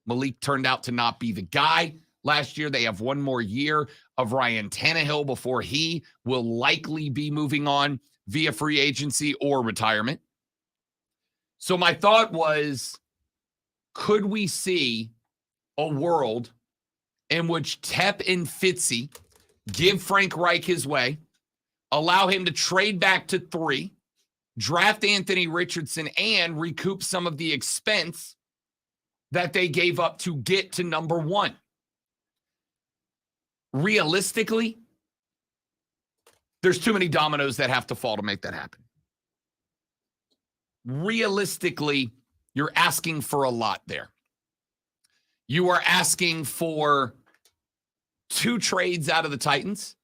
Malik turned out to not be the guy. Last year, they have one more year of Ryan Tannehill before he will likely be moving on via free agency or retirement. So my thought was, could we see a world in which Tep and Fitzy give Frank Reich his way, allow him to trade back to 3, draft Anthony Richardson, and recoup some of the expense that they gave up to get to number 1? Realistically, there's too many dominoes that have to fall to make that happen. Realistically, you're asking for a lot there. You are asking for 2 trades out of the Titans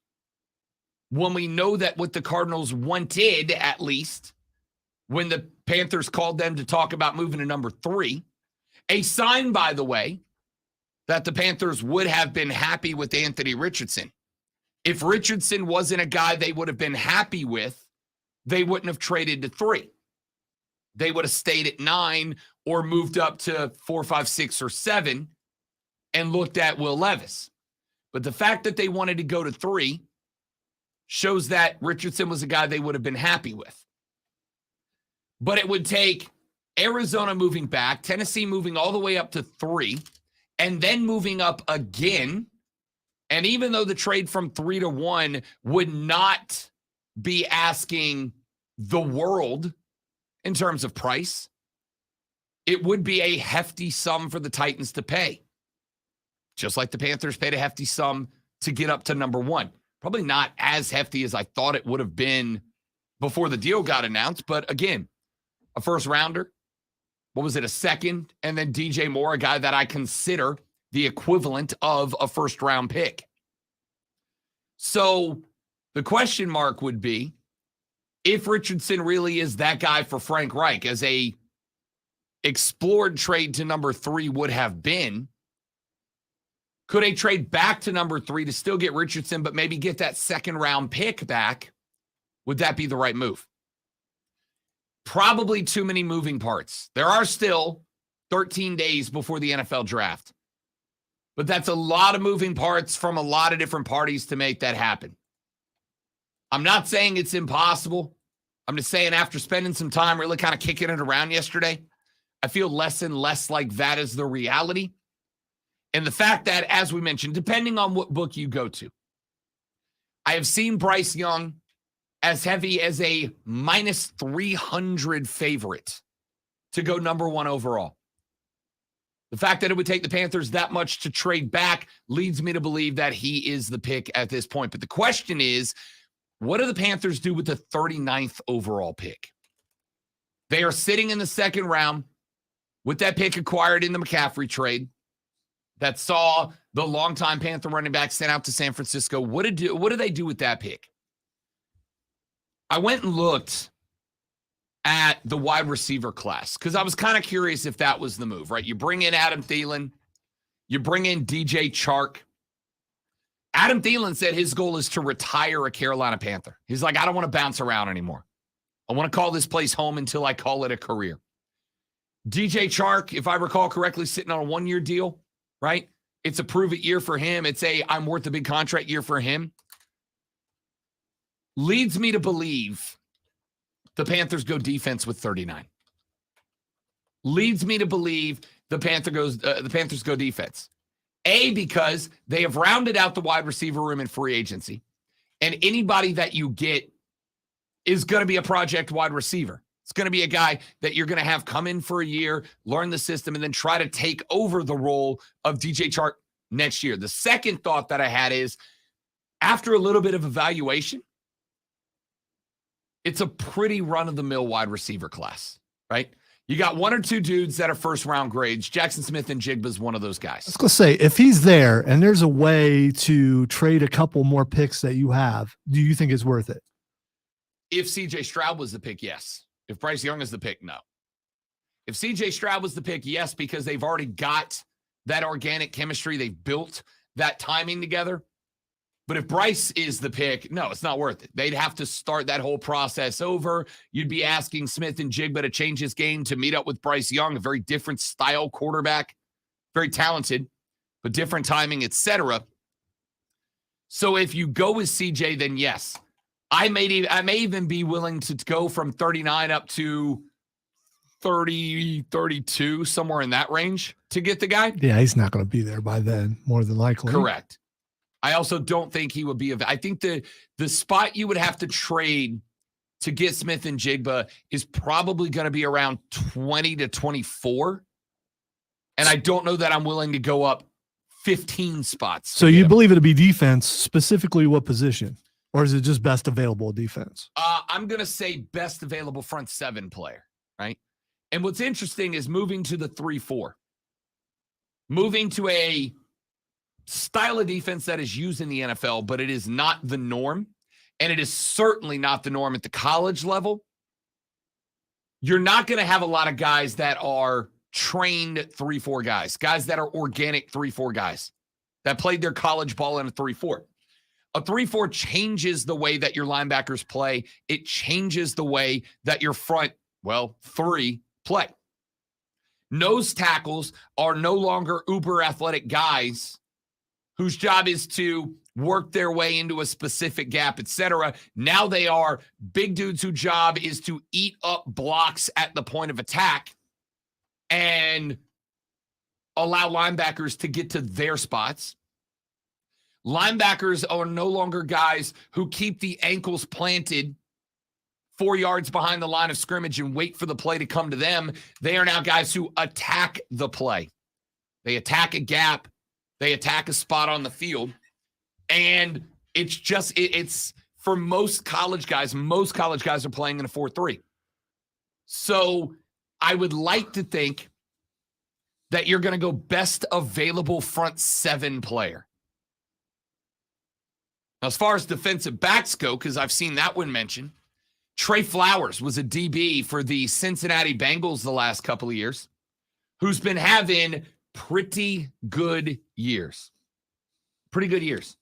when we know that what the Cardinals wanted, at least, when the Panthers called them to talk about moving to number 3. A sign, by the way, that the Panthers would have been happy with Anthony Richardson. If Richardson wasn't a guy they would have been happy with, they wouldn't have traded to 3. They would have stayed at 9 or moved up to 4, 5, 6, or 7 and looked at Will Levis. But the fact that they wanted to go to 3 shows that Richardson was a guy they would have been happy with. But it would take Arizona moving back, Tennessee moving all the way up to 3, and then moving up again. And even though the trade from 3 to 1 would not be asking the world in terms of price, it would be a hefty sum for the Titans to pay. Just like the Panthers paid a hefty sum to get up to number 1. Probably not as hefty as I thought it would have been before the deal got announced. But again, a first rounder. What was it? A second? And then DJ Moore, a guy that I consider the equivalent of a first round pick. So the question mark would be, if Richardson really is that guy for Frank Reich, as a explored trade to number 3 would have been, could a trade back to number 3 to still get Richardson, but maybe get that second round pick back? Would that be the right move? Probably too many moving parts. There are still 13 days before the NFL draft, but that's a lot of moving parts from a lot of different parties to make that happen. I'm not saying it's impossible. I'm just saying, after spending some time really kind of kicking it around yesterday, I feel less and less like that is the reality. And the fact that, as we mentioned, depending on what book you go to, I have seen Bryce Young as heavy as a minus 300 favorite to go number one overall. The fact that it would take the Panthers that much to trade back leads me to believe that he is the pick at this point. But the question is, what do the Panthers do with the 39th overall pick? They are sitting in the second round with that pick acquired in the McCaffrey trade that saw the longtime Panther running back sent out to San Francisco. What do they do with that pick? I went and looked at the wide receiver class because I was kind of curious if that was the move, right? You bring in Adam Thielen, you bring in DJ Chark. Adam Thielen said his goal is to retire a Carolina Panther. He's like, I don't want to bounce around anymore. I want to call this place home until I call it a career. DJ Chark, if I recall correctly, sitting on a one-year deal, right? It's a prove-it year for him. It's a I'm worth a big contract year for him. Leads me to believe the Panthers go defense with 39. Leads me to believe the Panthers go defense. A, because they have rounded out the wide receiver room in free agency, and anybody that you get is going to be a project wide receiver. It's going to be a guy that you're going to have come in for a year, learn the system, and then try to take over the role of DJ Chark next year. The second thought that I had is, after a little bit of evaluation, it's a pretty run-of-the-mill wide receiver class, right? You got one or two dudes that are first-round grades. Jackson Smith and Jigba is one of those guys. I was going to say, if he's there and there's a way to trade a couple more picks that you have, do you think it's worth it? If CJ Stroud was the pick, yes. If Bryce Young is the pick, no. If CJ Stroud was the pick, yes, because they've already got that organic chemistry. They've built that timing together. But if Bryce is the pick, no, it's not worth it. They'd have to start that whole process over. You'd be asking Smith and Jigba to change his game to meet up with Bryce Young, a very different style quarterback, very talented, but different timing, etc. So if you go with CJ, then yes. I may even be willing to go from 39 up to 30, 32, somewhere in that range to get the guy. Yeah, he's not going to be there by then, more than likely. Correct. I also don't think he would be. I think the spot you would have to trade to get Smith and Jigba is probably going to be around 20 to 24. And I don't know that I'm willing to go up 15 spots. So you believe it'll be defense, specifically what position? Or is it just best available defense? I'm going to say best available front seven player, right? And what's interesting is moving to the 3-4. Moving to a style of defense that is used in the NFL, but it is not the norm. And it is certainly not the norm at the college level. You're not going to have a lot of guys that are trained 3-4 guys that are organic 3-4 guys that played their college ball in a 3-4. A 3-4 changes the way that your linebackers play. It changes the way that your front, three play. Nose tackles are no longer uber athletic guys whose job is to work their way into a specific gap, etc. Now they are big dudes whose job is to eat up blocks at the point of attack and allow linebackers to get to their spots. Linebackers are no longer guys who keep the ankles planted 4 yards behind the line of scrimmage and wait for the play to come to them. They are now guys who attack the play. They attack a gap. They attack a spot on the field. And it's just, it's for most college guys are playing in a 4-3. So I would like to think that you're going to go best available front seven player. Now, as far as defensive backs go, because I've seen that one mentioned, Trey Flowers was a DB for the Cincinnati Bengals the last couple of years, who's been having pretty good years. Pretty good years.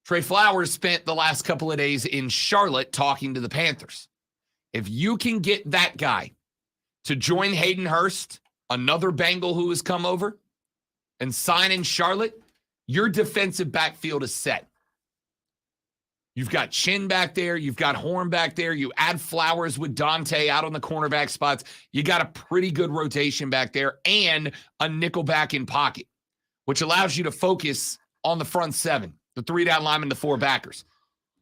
Trey Flowers spent the last couple of days in Charlotte talking to the Panthers. If you can get that guy to join Hayden Hurst, another Bengal who has come over, and sign in Charlotte, your defensive backfield is set. You've got Chin back there. You've got Horn back there. You add Flowers with Dante out on the cornerback spots. You got a pretty good rotation back there and a nickel back in pocket. which allows you to focus on the front seven, the 3 down linemen, the 4 backers.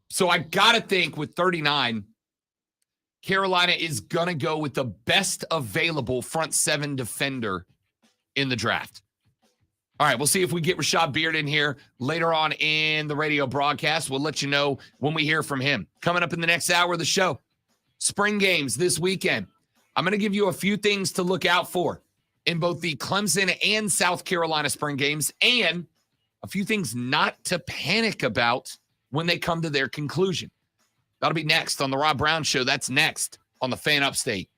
So I got to think with 39, Carolina is going to go with the best available front 7 defender in the draft. All right, we'll see if we get Rashad Beard in here later on in the radio broadcast. We'll let you know when we hear from him. Coming up in the next hour of the show, spring games this weekend. I'm going to give you a few things to look out for in both the Clemson and South Carolina spring games, and a few things not to panic about when they come to their conclusion. That'll be next on the Rob Brown Show. That's next on the Fan Upstate.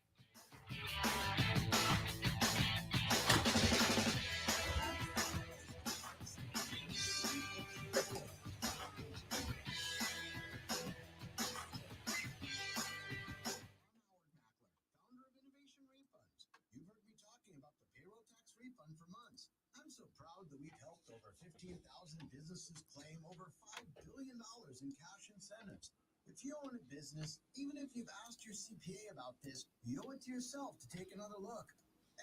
Businesses claim over $5 billion in cash incentives. If you own a business, even if you've asked your CPA about this, you owe it to yourself to take another look.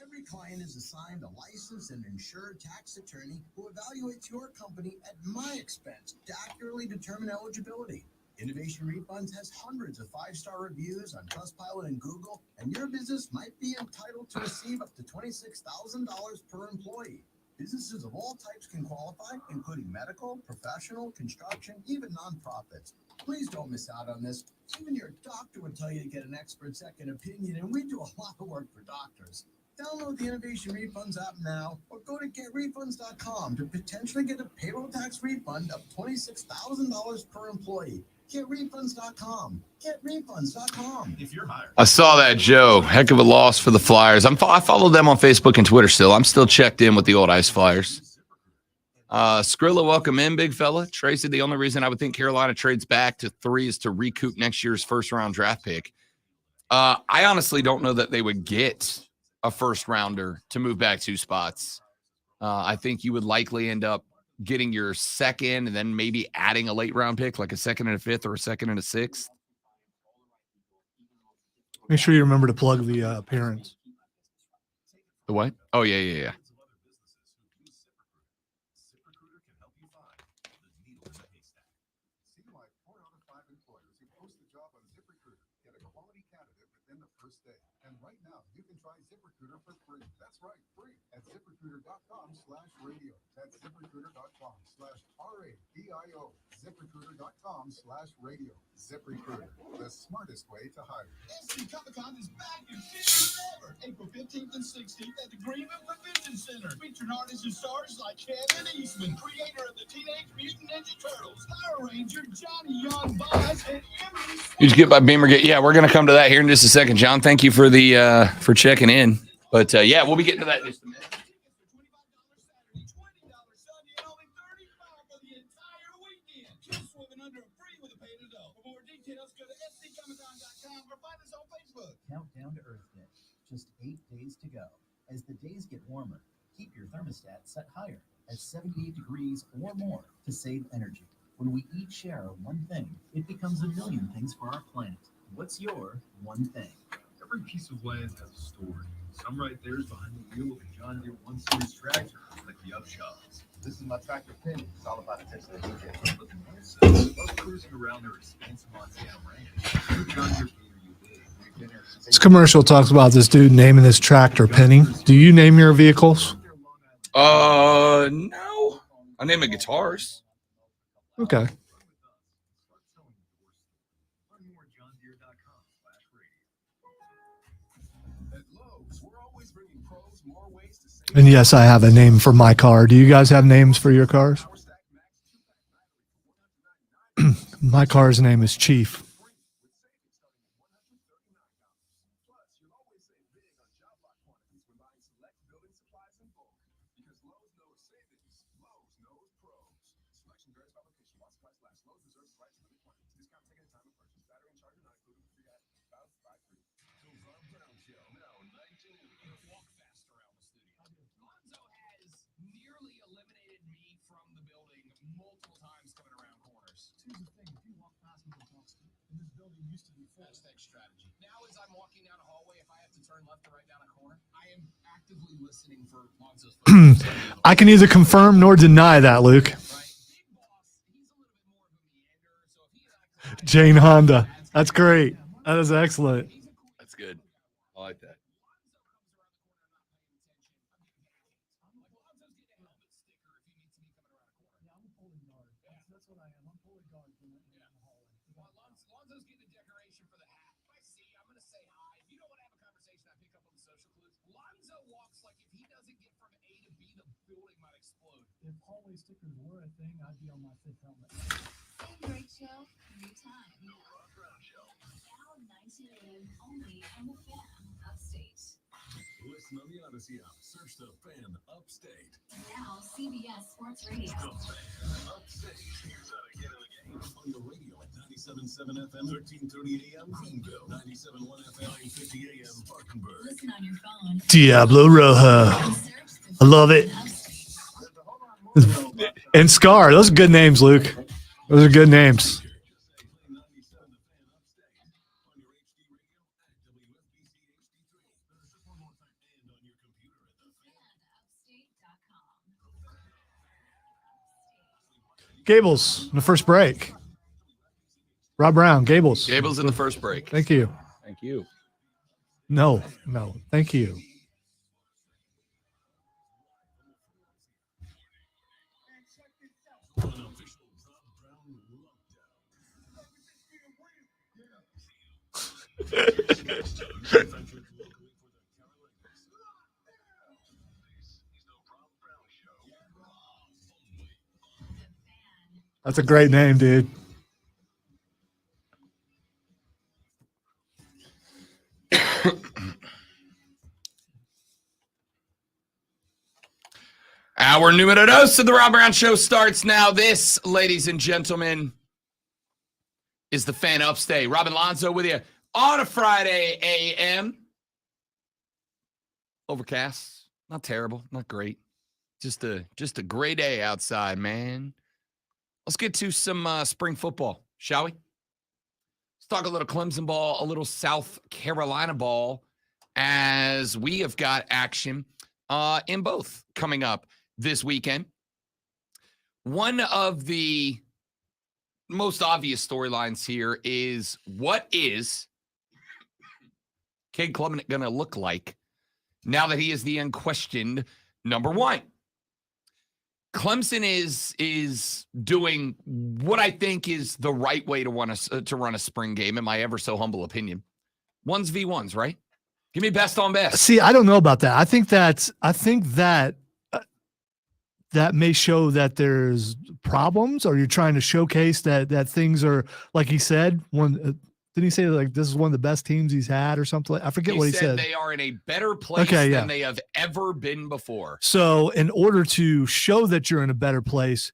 Every client is assigned a licensed and insured tax attorney who evaluates your company at my expense to accurately determine eligibility. Innovation Refunds has hundreds of 5-star reviews on Trustpilot and Google, and your business might be entitled to receive up to $26,000 per employee. Businesses of all types can qualify, including medical, professional, construction, even nonprofits. Please don't miss out on this. Even your doctor would tell you to get an expert second opinion, and we do a lot of work for doctors. Download the Innovation Refunds app now or go to getrefunds.com to potentially get a payroll tax refund of $26,000 per employee. GetRefunds.com. GetRefunds.com. If you're hired. I saw that, Joe. Heck of a loss for the Flyers. I follow them on Facebook and Twitter still. I'm still checked in with the old Ice Flyers. Skrilla, welcome in, big fella. Tracy, the only reason I would think Carolina trades back to 3 is to recoup next year's first-round draft pick. I honestly don't know that they would get a first-rounder to move back 2 spots. I think you would likely end up getting your second and then maybe adding a late-round pick, like a second and a 5th or a second and a 6th. Make sure you remember to plug the appearance. The what? Oh, yeah. And right now, you can try ZipRecruiter for free. That's right, free at ZipRecruiter.com/radio. That's ZipRecruiter.com/RADIO. ZipRecruiter.com/radio. ZipRecruiter, the smartest way to hire. SC Comic-Con is back and bigger than ever. April 15th and 16th at the Greenville Convention Center. Featuring artists and stars like Kevin Eastman, creator of the Teenage Mutant Ninja Turtles, Power Ranger, Johnny Young Boz, and Emily. You just get by Beamergate. Yeah, we're going to come to that here in just a second, John. Thank you for the for checking in. But yeah, we'll be getting to that in just a minute. Countdown to Earth Day. Just 8 days to go. As the days get warmer, keep your thermostat set higher at 78 degrees or more to save energy. When we each share one thing, it becomes a million things for our planet. What's your one thing? Every piece of land has a story. Some right there is behind the wheel of a John Deere 1 Series tractor, like the upshots. This is my tractor Penny. It's all about attention to detail. But the North says, love cruising around their expansive Montana ranch. Who John Deere dealer you with? We've been here since This commercial talks about this dude naming his tractor Penny. Do you name your vehicles? No. I name it guitars. Okay. Learn more at johndeere.com/radio. At Lowe's, we're always bringing pros more ways to save. And yes, I have a name for my car. Do you guys have names for your cars? My car's name is Chief. Here's the thing, if you walk past me and talk to me, and this building used to be full. Next strategy. Now, as I'm walking down a hallway, if I have to turn left or right down a corner, I am actively listening for Lonzo's footsteps. I can neither confirm nor deny that, Luke. Right? Big boss, he's a little bit more of a meander, so if he and I Jane Honda. That's great. That is excellent. That's good. I like that. Lonzo's getting a decoration for the hat. If I see, I'm going to say hi. If you don't want to have a conversation, I pick up on the social clues. Lonzo walks like if he doesn't get from A to B, the building might explode. If hallway stickers were a thing, I'd be on my fifth helmet. Same great show, new time. Now 19 a.m. only on the Fan Upstate. Listen on the Odyssey app. Search the Fan Upstate. Now CBS Sports Radio. The Fan Upstate. Here's how to get in the game. On your radio at 97.7 FM, 1330 AM, Greenville, 97.1 FM, 950 AM, Spartanburg. Listen on your phone. Diablo Roja. Search I love it. And Scar. Those are good names, Luke. Those are good names. Gables in the first break. Rob Brown, Gables. Gables in the first break. Thank you. Thank you. No. Thank you. That's a great name, dude. Our numero dos of the Rob Brown Show starts now. This, ladies and gentlemen, is the Fan Upstate. Robin Lonzo with you on a Friday a.m. Overcast. Not terrible. Not great. Just a gray day outside, man. Let's get to some spring football, shall we? Let's talk a little Clemson ball, a little South Carolina ball, as we have got action in both coming up this weekend. One of the most obvious storylines here is, what is Cade Klubnik going to look like now that he is the unquestioned number one? Clemson is doing what I think is the right way to run a spring game, in my ever so humble opinion. 1v1s, right? Give me best on best. See, I don't know about that. I think that that may show that there's problems, or you're trying to showcase that things are, like he said, didn't he say like this is one of the best teams he's had or something? I forget what he said. They are in a better place than they have ever been before. So in order to show that you're in a better place,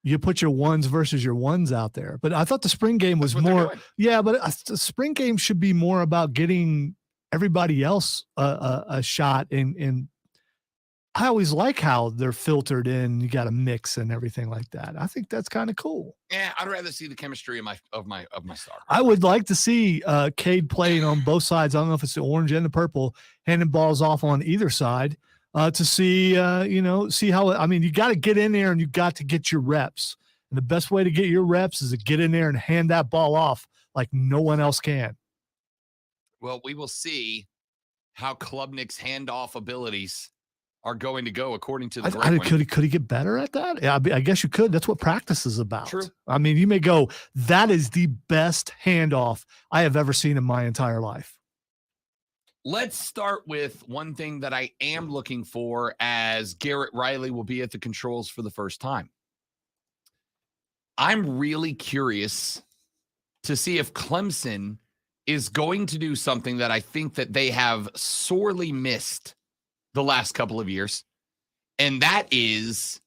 you put your ones versus your ones out there. But I thought the spring game was more, but the spring game should be more about getting everybody else a shot. And I always like how they're filtered in. You got a mix and everything like that. I think that's kind of cool. Yeah, I'd rather see the chemistry of my star. I would like to see Cade playing on both sides. I don't know if it's the orange and the purple, handing balls off on either side to see, see how. I mean, you got to get in there and you got to get your reps. And the best way to get your reps is to get in there and hand that ball off like no one else can. Well, we will see how Klubnik's handoff abilities are going to go according to the could he get better at that? Yeah, I guess you could. That's what practice is about. True. I mean, you may go, that is the best handoff I have ever seen in my entire life. Let's start with one thing that I am looking for, as Garrett Riley will be at the controls for the first time. I'm really curious to see if Clemson is going to do something that I think that they have sorely missed the last couple of years, and that is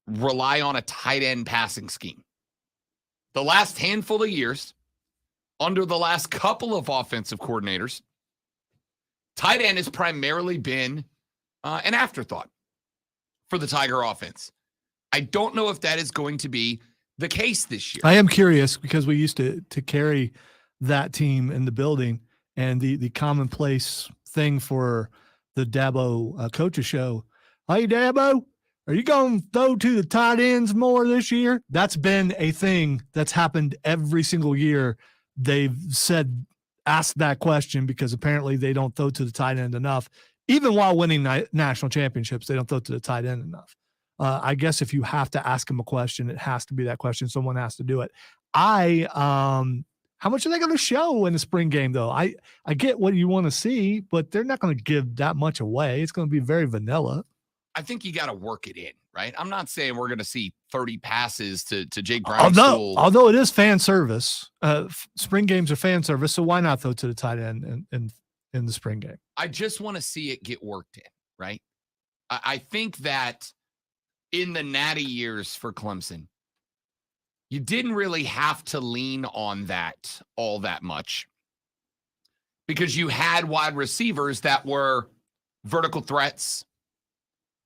rely on a tight end passing scheme. The last handful of years, under the last couple of offensive coordinators, tight end has primarily been an afterthought for the Tiger offense. I don't know if that is going to be the case this year. I am curious because we used to carry that team in the building. And the commonplace thing for the Dabo coaches show, hey, Dabo, are you going to throw to the tight ends more this year? That's been a thing that's happened every single year. They've said, ask that question because apparently they don't throw to the tight end enough. Even while winning national championships, they don't throw to the tight end enough. I guess if you have to ask them a question, it has to be that question. Someone has to do it. How much are they going to show in the spring game, though? I get what you want to see, but they're not going to give that much away. It's going to be very vanilla. I think you got to work it in, right? I'm not saying we're going to see 30 passes to Jake Brown. Although it is fan service, spring games are fan service, so why not throw to the tight end in the spring game? I just want to see it get worked in, right? I think that in the natty years for Clemson, you didn't really have to lean on that all that much because you had wide receivers that were vertical threats,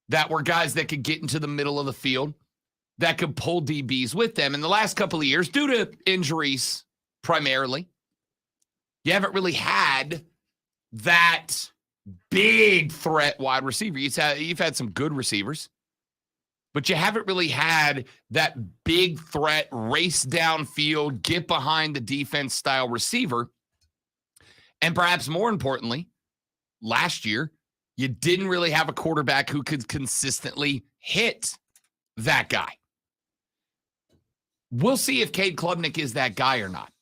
that were guys that could get into the middle of the field, that could pull DBs with them. In the last couple of years, due to injuries primarily, you haven't really had that big threat wide receiver. You've had some good receivers, but you haven't really had that big threat, race downfield, get behind the defense style receiver. And perhaps more importantly, last year, you didn't really have a quarterback who could consistently hit that guy. We'll see if Cade Klubnik is that guy or not.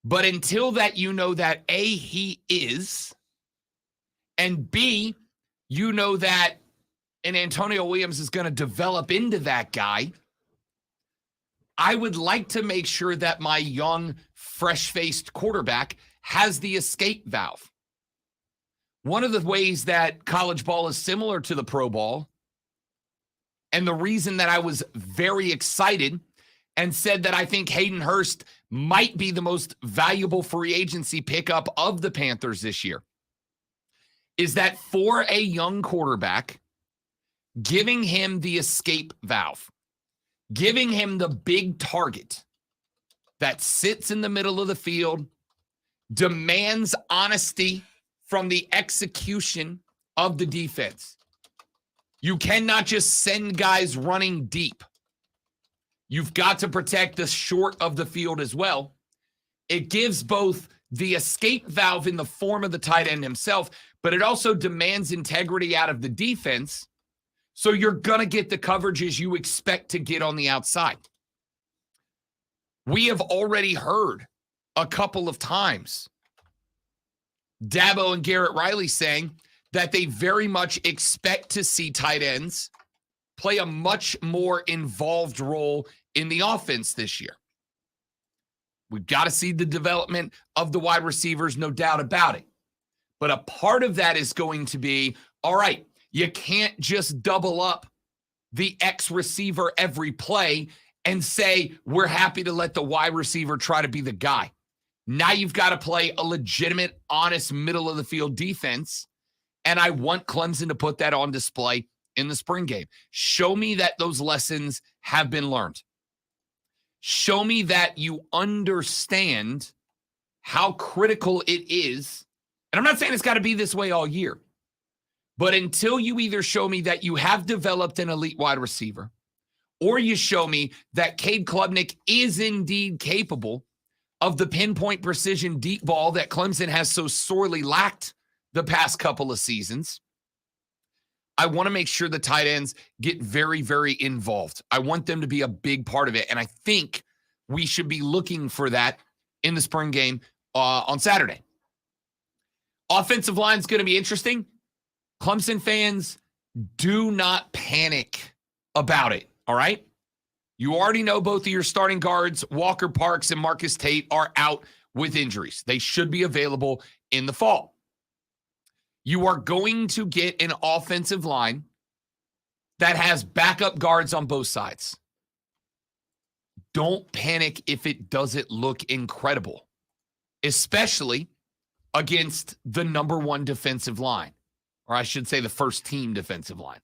But until that, you know that A, he is, and B, you know that and Antonio Williams is going to develop into that guy. I would like to make sure that my young, fresh-faced quarterback has the escape valve. One of the ways that college ball is similar to the pro ball, and the reason that I was very excited and said that I think Hayden Hurst might be the most valuable free agency pickup of the Panthers this year, is that for a young quarterback, giving him the escape valve, giving him the big target that sits in the middle of the field, demands honesty from the execution of the defense. You cannot just send guys running deep. You've got to protect the short of the field as well. It gives both the escape valve in the form of the tight end himself, but it also demands integrity out of the defense. So you're going to get the coverages you expect to get on the outside. We have already heard a couple of times Dabo and Garrett Riley saying that they very much expect to see tight ends play a much more involved role in the offense this year. We've got to see the development of the wide receivers, no doubt about it. But a part of that is going to be, all right, you can't just double up the X receiver every play and say, we're happy to let the wide receiver try to be the guy. Now you've got to play a legitimate, honest, middle-of-the-field defense, and I want Clemson to put that on display in the spring game. Show me that those lessons have been learned. Show me that you understand how critical it is. And I'm not saying it's got to be this way all year, but until you either show me that you have developed an elite wide receiver, or you show me that Cade Klubnik is indeed capable of the pinpoint precision deep ball that Clemson has so sorely lacked the past couple of seasons, I want to make sure the tight ends get very, very involved. I want them to be a big part of it, and I think we should be looking for that in the spring game on Saturday. Offensive line is going to be interesting. Clemson fans, do not panic about it, all right? You already know both of your starting guards, Walker Parks and Marcus Tate, are out with injuries. They should be available in the fall. You are going to get an offensive line that has backup guards on both sides. Don't panic if it doesn't look incredible, especially against the number one defensive line, or I should say the first team defensive line.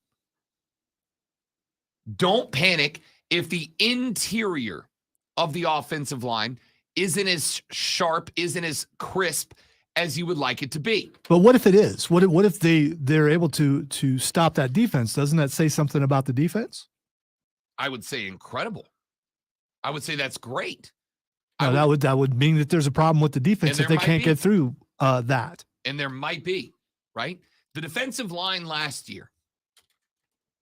Don't panic if the interior of the offensive line isn't as sharp, isn't as crisp as you would like it to be. But what if it is? What if they're able to stop that defense? Doesn't that say something about the defense? I would say incredible. I would say that's great. No, that would mean that there's a problem with the defense if they can't get through that. And there might be, right? The defensive line last year,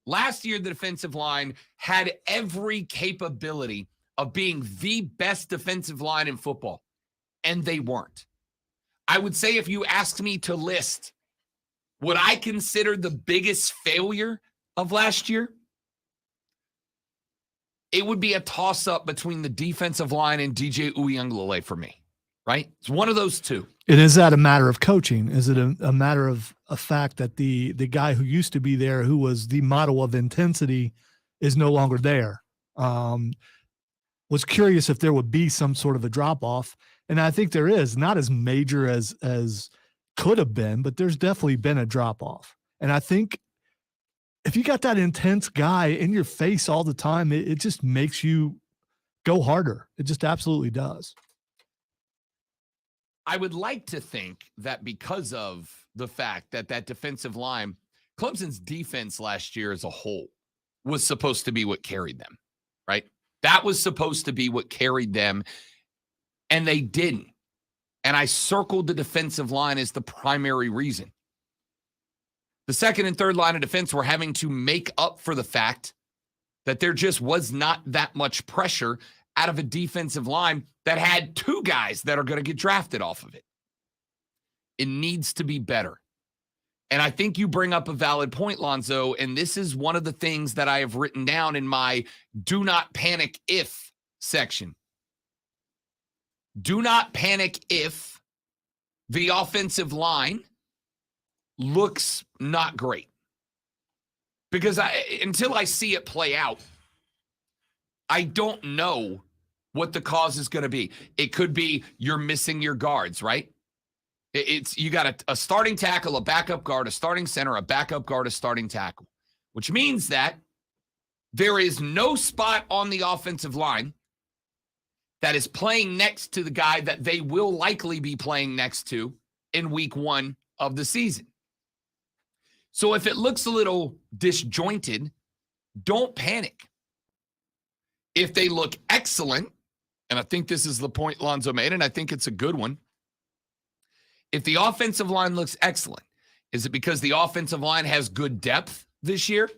the defensive line had every capability of being the best defensive line in football, and they weren't. I would say if you asked me to list what I consider the biggest failure of last year, it would be a toss-up between the defensive line and DJ Uiagalelei for me, right? It's one of those two. And is that a matter of coaching? Is it a matter of a fact that the guy who used to be there, who was the model of intensity, is no longer there? Was curious if there would be some sort of a drop-off, and I think there is, not as major as could have been, but there's definitely been a drop-off. And I think if you got that intense guy in your face all the time, it just makes you go harder. It just absolutely does. I would like to think that because of the fact that defensive line, Clemson's defense last year as a whole was supposed to be what carried them, right? That was supposed to be what carried them, and they didn't. And I circled the defensive line as the primary reason. The second and third line of defense were having to make up for the fact that there just was not that much pressure out of a defensive line that had two guys that are going to get drafted off of it. It needs to be better. And I think you bring up a valid point, Lonzo, and this is one of the things that I have written down in my do not panic if section. Do not panic if the offensive line looks not great. Because until I see it play out, I don't know what the cause is going to be. It could be you're missing your guards, right? It's you got a starting tackle, a backup guard, a starting center, a backup guard, a starting tackle, which means that there is no spot on the offensive line that is playing next to the guy that they will likely be playing next to in week 1 of the season. So if it looks a little disjointed, don't panic. If they look excellent, and I think this is the point Lonzo made, and I think it's a good one. If the offensive line looks excellent, is it because the offensive line has good depth this year?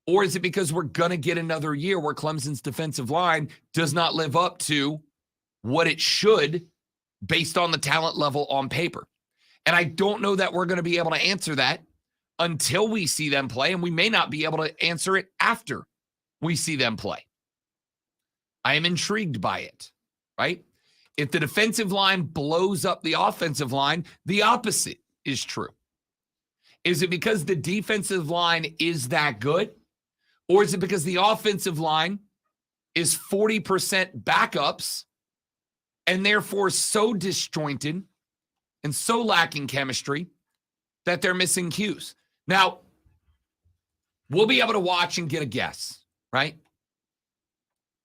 Or is it because we're going to get another year where Clemson's defensive line does not live up to what it should based on the talent level on paper? And I don't know that we're going to be able to answer that until we see them play, and we may not be able to answer it after we see them play. I am intrigued by it, right? If the defensive line blows up the offensive line, the opposite is true. Is it because the defensive line is that good? Or is it because the offensive line is 40% backups and therefore so disjointed and so lacking chemistry that they're missing cues? Now, we'll be able to watch and get a guess, right?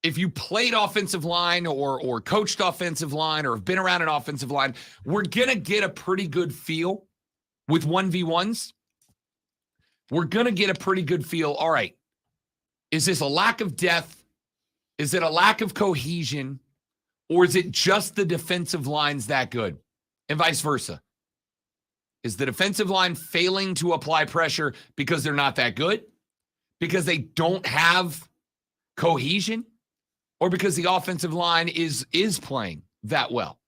If you played offensive line or coached offensive line or have been around an offensive line, we're going to get a pretty good feel with 1v1s. We're going to get a pretty good feel. All right, is this a lack of depth? Is it a lack of cohesion? Or is it just the defensive line's that good? And vice versa. Is the defensive line failing to apply pressure because they're not that good? Because they don't have cohesion? Or because the offensive line is playing that well?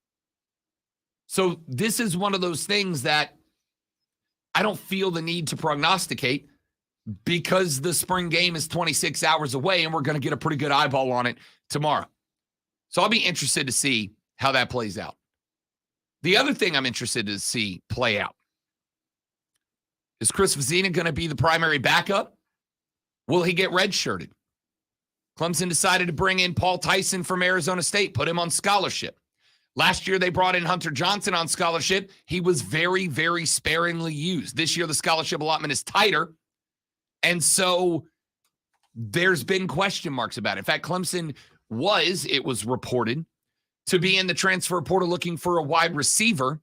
So this is one of those things that I don't feel the need to prognosticate because the spring game is 26 hours away and we're going to get a pretty good eyeball on it tomorrow. So I'll be interested to see how that plays out. The other thing I'm interested to see play out, is Chris Vizina going to be the primary backup? Will he get redshirted? Clemson decided to bring in Paul Tyson from Arizona State, put him on scholarship. Last year, they brought in Hunter Johnson on scholarship. He was very, very sparingly used. This year, the scholarship allotment is tighter. And so there's been question marks about it. In fact, Clemson it was reported, to be in the transfer portal looking for a wide receiver,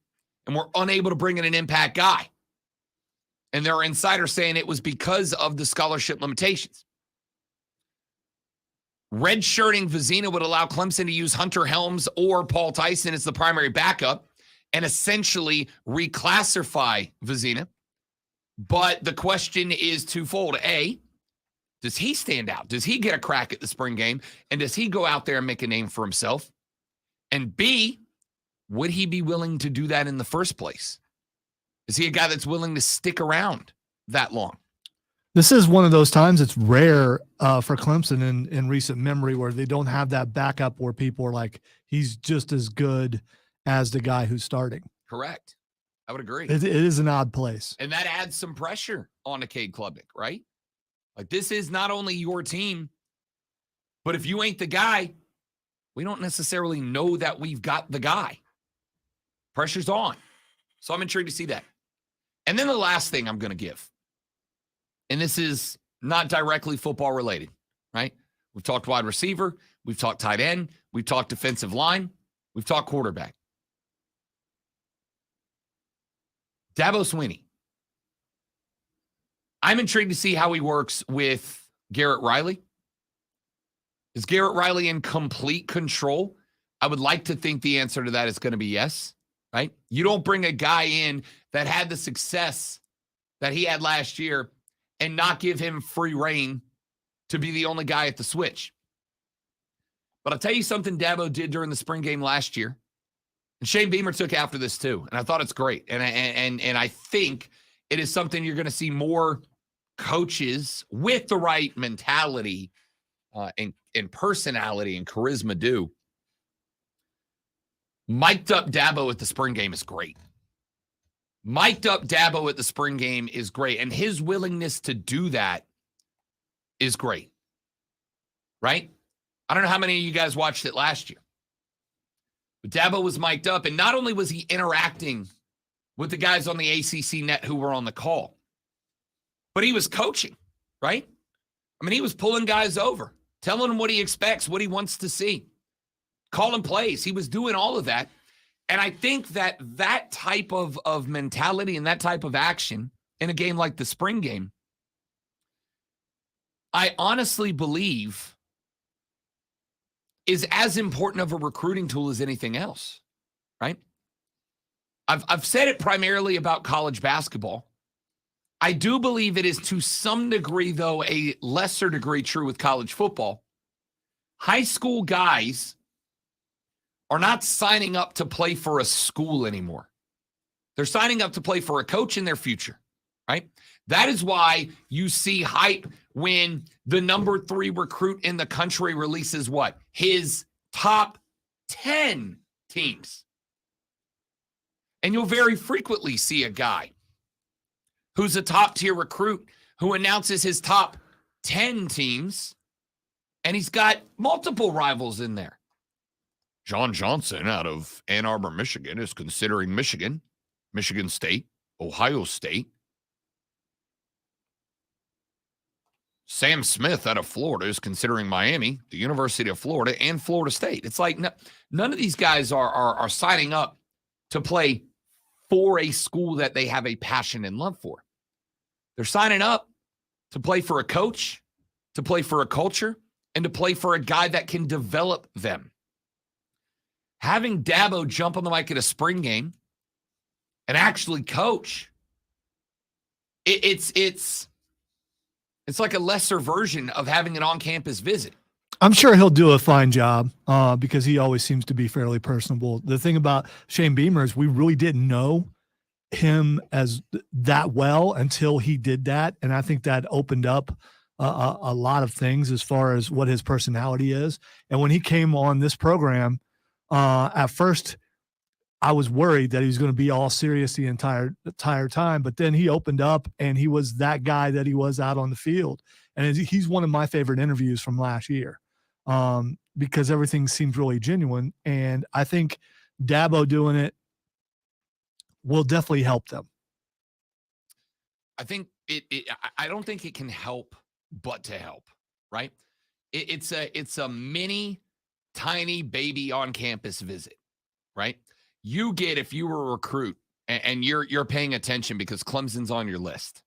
and we're unable to bring in an impact guy. And there are insiders saying it was because of the scholarship limitations. Redshirting Vizina would allow Clemson to use Hunter Helms or Paul Tyson as the primary backup and essentially reclassify Vizina. But the question is twofold. A, does he stand out? Does he get a crack at the spring game? And does he go out there and make a name for himself? And B, would he be willing to do that in the first place? Is he a guy that's willing to stick around that long? This is one of those times it's rare for Clemson in recent memory where they don't have that backup where people are like, he's just as good as the guy who's starting. Correct. I would agree. It is an odd place. And that adds some pressure on a Cade Klubnik, right? Like, this is not only your team, but if you ain't the guy, we don't necessarily know that we've got the guy. Pressure's on. So I'm intrigued to see that. And then the last thing I'm going to give, and this is not directly football related, right? We've talked wide receiver. We've talked tight end. We've talked defensive line. We've talked quarterback. Dabo Swinney. I'm intrigued to see how he works with Garrett Riley. Is Garrett Riley in complete control? I would like to think the answer to that is going to be yes, right? You don't bring a guy in that had the success that he had last year and not give him free reign to be the only guy at the switch. But I'll tell you something Dabo did during the spring game last year. And Shane Beamer took after this too. And I thought it's great. And I think it is something you're going to see more coaches with the right mentality and personality and charisma do. Mic'd up Dabo at the spring game is great. Mic'd up Dabo at the spring game is great. And his willingness to do that is great. Right? I don't know how many of you guys watched it last year. But Dabo was mic'd up, and not only was he interacting with the guys on the ACC net who were on the call, but he was coaching, right? I mean, he was pulling guys over, telling them what he expects, what he wants to see, calling plays. He was doing all of that. And I think that that type of mentality and that type of action in a game like the spring game, I honestly believe is as important of a recruiting tool as anything else, right? I've said it primarily about college basketball. I do believe it is to some degree, though, a lesser degree true with college football. High school guys are not signing up to play for a school anymore. They're signing up to play for a coach in their future, right? That is why you see hype when the number 3 recruit in the country releases what? His top 10 teams. And you'll very frequently see a guy who's a top-tier recruit who announces his top 10 teams, and he's got multiple rivals in there. John Johnson out of Ann Arbor, Michigan, is considering Michigan, Michigan State, Ohio State. Sam Smith out of Florida is considering Miami, the University of Florida, and Florida State. It's like none of these guys are signing up to play for a school that they have a passion and love for. They're signing up to play for a coach, to play for a culture, and to play for a guy that can develop them. Having Dabo jump on the mic at a spring game and actually coach, it's like a lesser version of having an on-campus visit. I'm sure he'll do a fine job because he always seems to be fairly personable. The thing about Shane Beamer is we really didn't know him as that well until he did that. And I think that opened up a lot of things as far as what his personality is. And when he came on this program, at first I was worried that he was going to be all serious the entire time, but then he opened up and he was that guy that he was out on the field. And he's one of my favorite interviews from last year because everything seems really genuine. And I think Dabo doing it will definitely help them. I think I don't think it can help but to help, right? It's a mini tiny baby on campus visit, right? You get, if you were a recruit and you're paying attention because Clemson's on your list,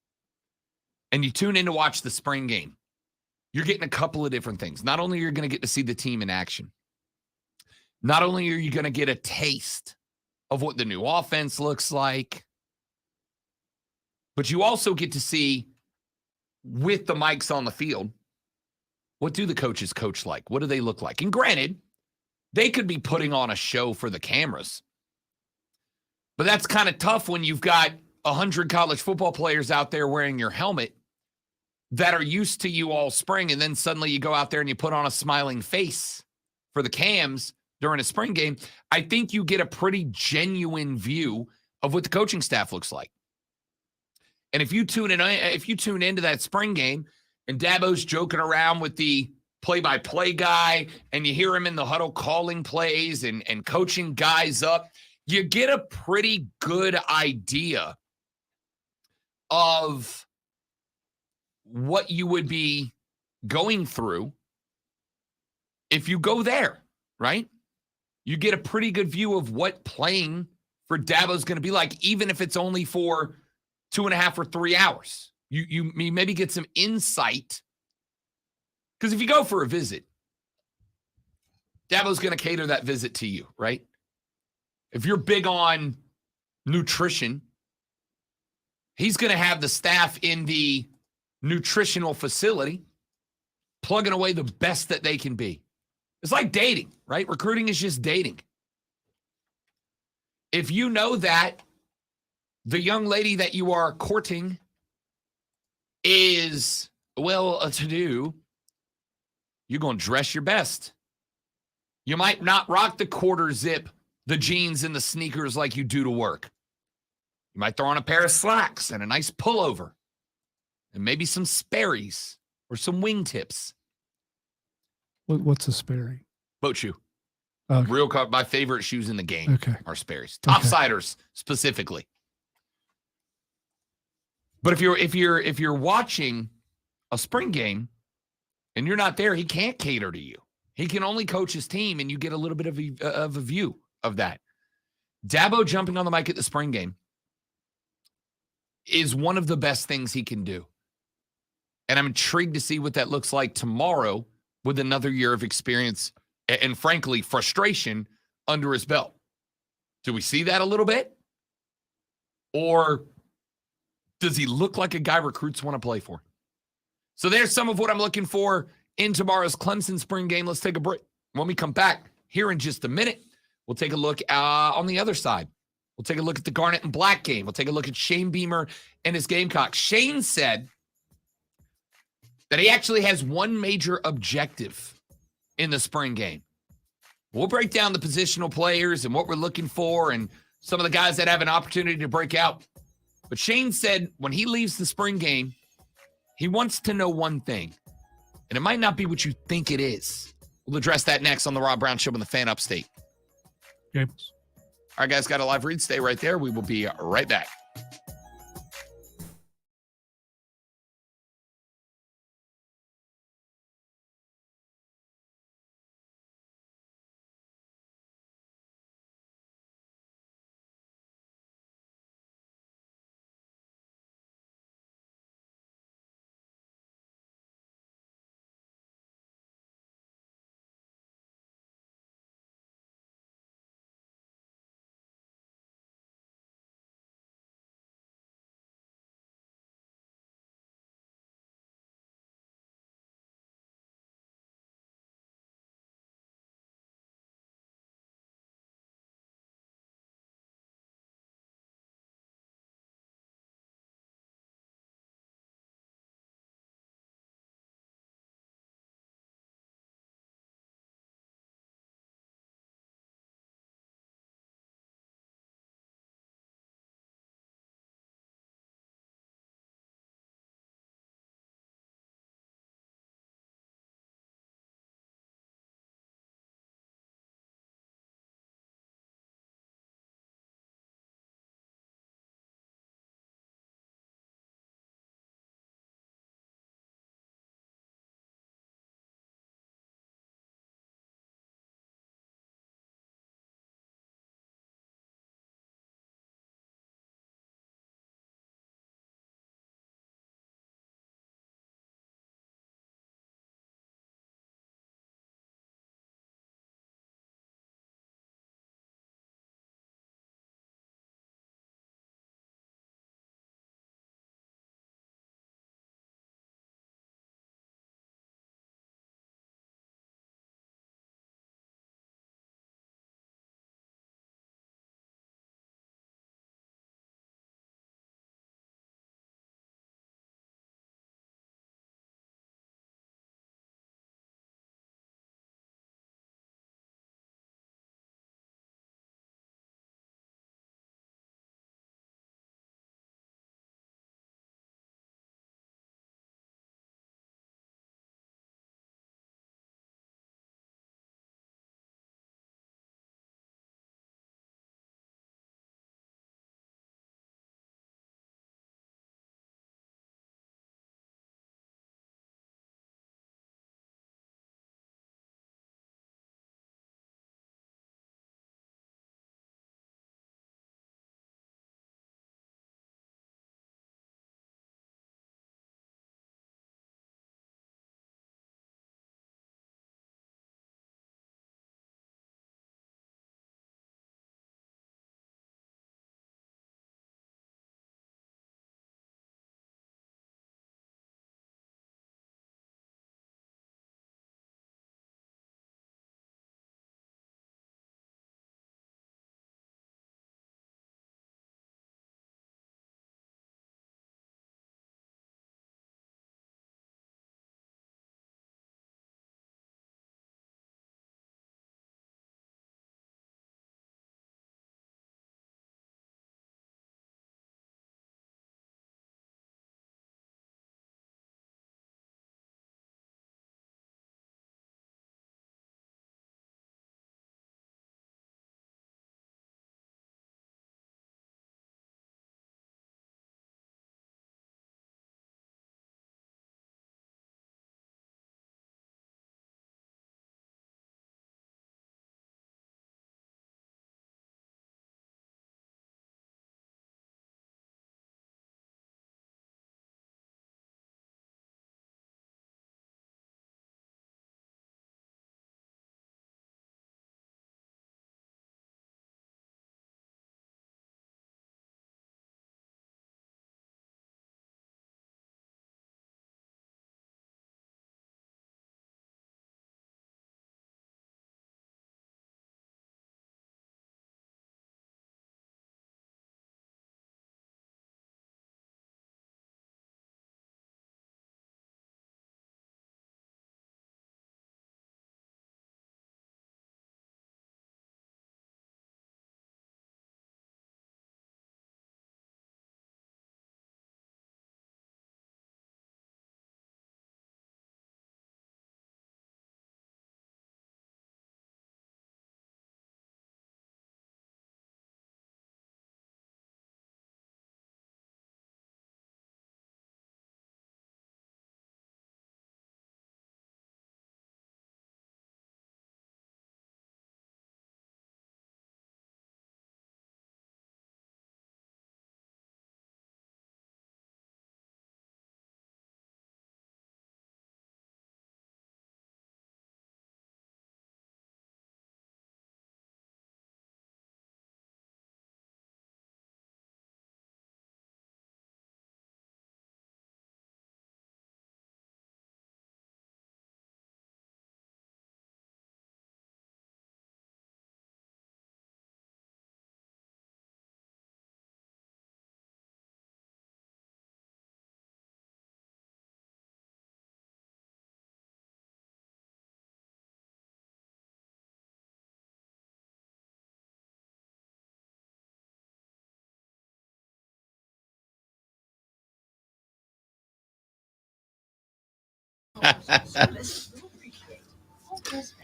and you tune in to watch the spring game, you're getting a couple of different things. Not only are you going to get to see the team in action, not only are you going to get a taste of what the new offense looks like, but you also get to see, with the mics on the field, what do the coaches coach like? What do they look like? And granted, they could be putting on a show for the cameras, but that's kind of tough when you've got 100 college football players out there wearing your helmet that are used to you all spring, and then suddenly you go out there and you put on a smiling face for the cams during a spring game. I think you get a pretty genuine view of what the coaching staff looks like. And if you tune into that spring game and Dabo's joking around with the play-by-play guy and you hear him in the huddle calling plays and coaching guys up, you get a pretty good idea of what you would be going through if you go there, right? You get a pretty good view of what playing for Dabo's going to be like, even if it's only for 2.5 or 3 hours. You maybe get some insight, because if you go for a visit, Dabo's going to cater that visit to you, right? If you're big on nutrition, he's going to have the staff in the nutritional facility plugging away the best that they can be. It's like dating, right? Recruiting is just dating. If you know that the young lady that you are courting is well-to-do, you're going to dress your best. You might not rock the quarter zip, the jeans and the sneakers like you do to work. You might throw on a pair of slacks and a nice pullover and maybe some Sperry's or some wingtips. What's a Sperry? Boat shoe. Okay. My favorite shoes in the game are Sperry's. Topsiders specifically. But if you're watching a spring game and you're not there, he can't cater to you. He can only coach his team, and you get a little bit of a view of that. Dabo jumping on the mic at the spring game is one of the best things he can do. And I'm intrigued to see what that looks like tomorrow with another year of experience and frankly, frustration under his belt. Do we see that a little bit? Or does he look like a guy recruits want to play for? So there's some of what I'm looking for in tomorrow's Clemson spring game. Let's take a break. When we come back here in just a minute, we'll take a look on the other side. We'll take a look at the Garnet and Black game. We'll take a look at Shane Beamer and his Gamecocks. Shane said that he actually has one major objective in the spring game. We'll break down the positional players and what we're looking for and some of the guys that have an opportunity to break out. But Shane said when he leaves the spring game, he wants to know one thing, and it might not be what you think it is. We'll address that next on the Rob Brown Show on the Fan Upstate. Okay. All right, guys, got a live read. Stay right there. We will be right back.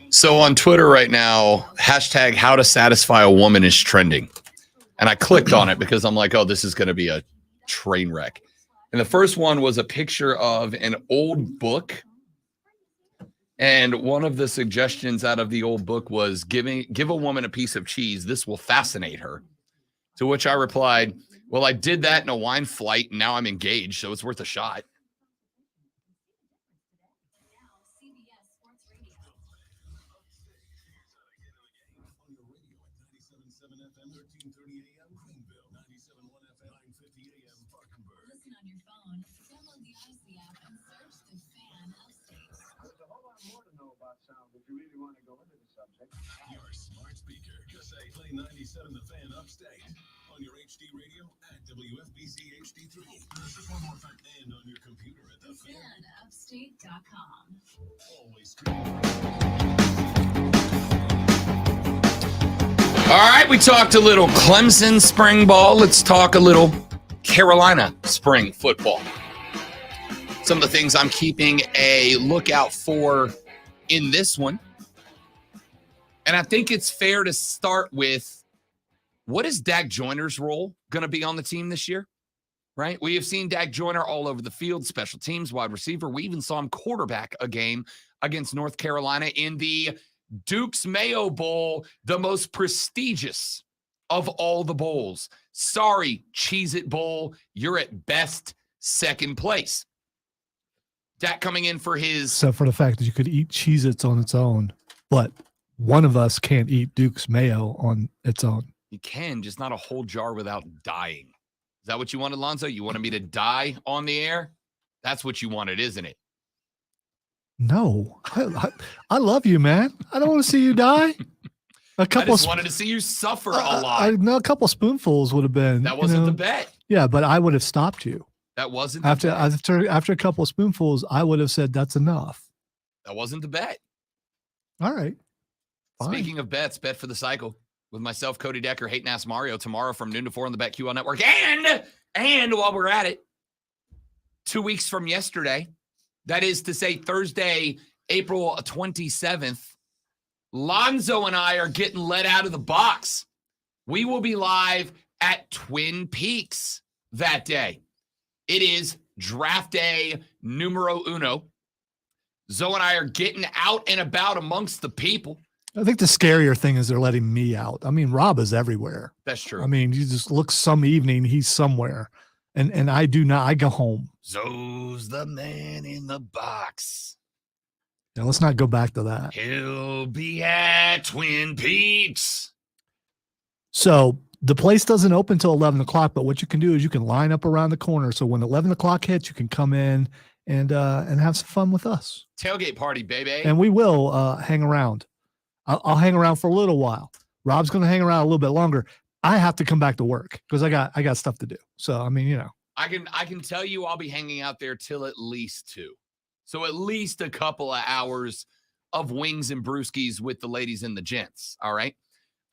So on Twitter right now, hashtag how to satisfy a woman is trending. And I clicked on it because I'm like, oh, this is going to be a train wreck. And the first one was a picture of an old book. And one of the suggestions out of the old book was give a woman a piece of cheese. This will fascinate her. To which I replied, well, I did that in a wine flight, and now I'm engaged, so it's worth a shot. Listen on your phone. Download the Odyssey app and search the Fan Upstate. There's a whole lot more to know about sound if you really want to go into the subject. Your smart speaker. Just say play 97 The Fan Upstate on your HD radio at WFBC HD3. This is one more time. And on your computer at TheFanUpstate.com. always streaming. All right, we talked a little Clemson spring ball. Let's talk a little Carolina spring football. Some of the things I'm keeping a lookout for in this one. And I think it's fair to start with, what is Dak Joyner's role going to be on the team this year? Right? We have seen Dak Joyner all over the field, special teams, wide receiver. We even saw him quarterback a game against North Carolina in the Duke's Mayo Bowl, the most prestigious of all the bowls. Sorry, Cheez-It Bowl, you're at best second place. Dak coming in for his... Except for the fact that you could eat Cheez-Its on its own, but one of us can't eat Duke's Mayo on its own. You can, just not a whole jar without dying. Is that what you wanted, Lonzo? You wanted me to die on the air? That's what you wanted, isn't it? No, I love you, man. I don't want to see you die. A couple. I just wanted to see you suffer a lot. I know a couple spoonfuls would have been. That wasn't the bet. Yeah, but I would have stopped you. That wasn't after a couple of spoonfuls. I would have said that's enough. That wasn't the bet. All right. Fine. Speaking of bets, bet for the cycle with myself, Cody Decker, Hayden Ask Mario tomorrow from noon to 4 on the BetQL Network. And while we're at it, 2 weeks from yesterday, that is to say Thursday, April 27th, Lonzo and I are getting let out of the box. We will be live at Twin Peaks that day. It is draft day numero uno. Zoe and I are getting out and about amongst the people. I think the scarier thing is they're letting me out. I mean, Rob is everywhere. That's true. I mean, you just look some evening, he's somewhere. And I do not, I go home. Zoe's the man in the box. Yeah, let's not go back to that. He'll be at Twin Peaks. So the place doesn't open till 11 o'clock, but what you can do is you can line up around the corner. So when 11 o'clock hits, you can come in and have some fun with us. Tailgate party, baby. And we will hang around. I'll hang around for a little while. Rob's going to hang around a little bit longer. I have to come back to work because I got stuff to do. So, I mean, you know. I can tell you I'll be hanging out there till at least 2. So at least a couple of hours of wings and brewskis with the ladies and the gents. All right.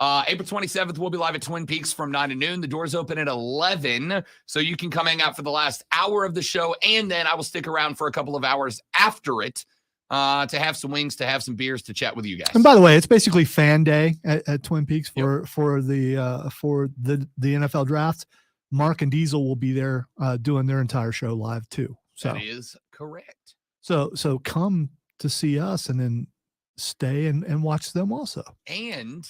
April 27th, we'll be live at Twin Peaks from 9 to noon. The doors open at 11. So you can come hang out for the last hour of the show. And then I will stick around for a couple of hours after it to have some wings, to have some beers, to chat with you guys. And by the way, it's basically fan day at Twin Peaks for the NFL draft. Mark and Diesel will be there doing their entire show live too. So that is correct. So come to see us and then stay and watch them also. And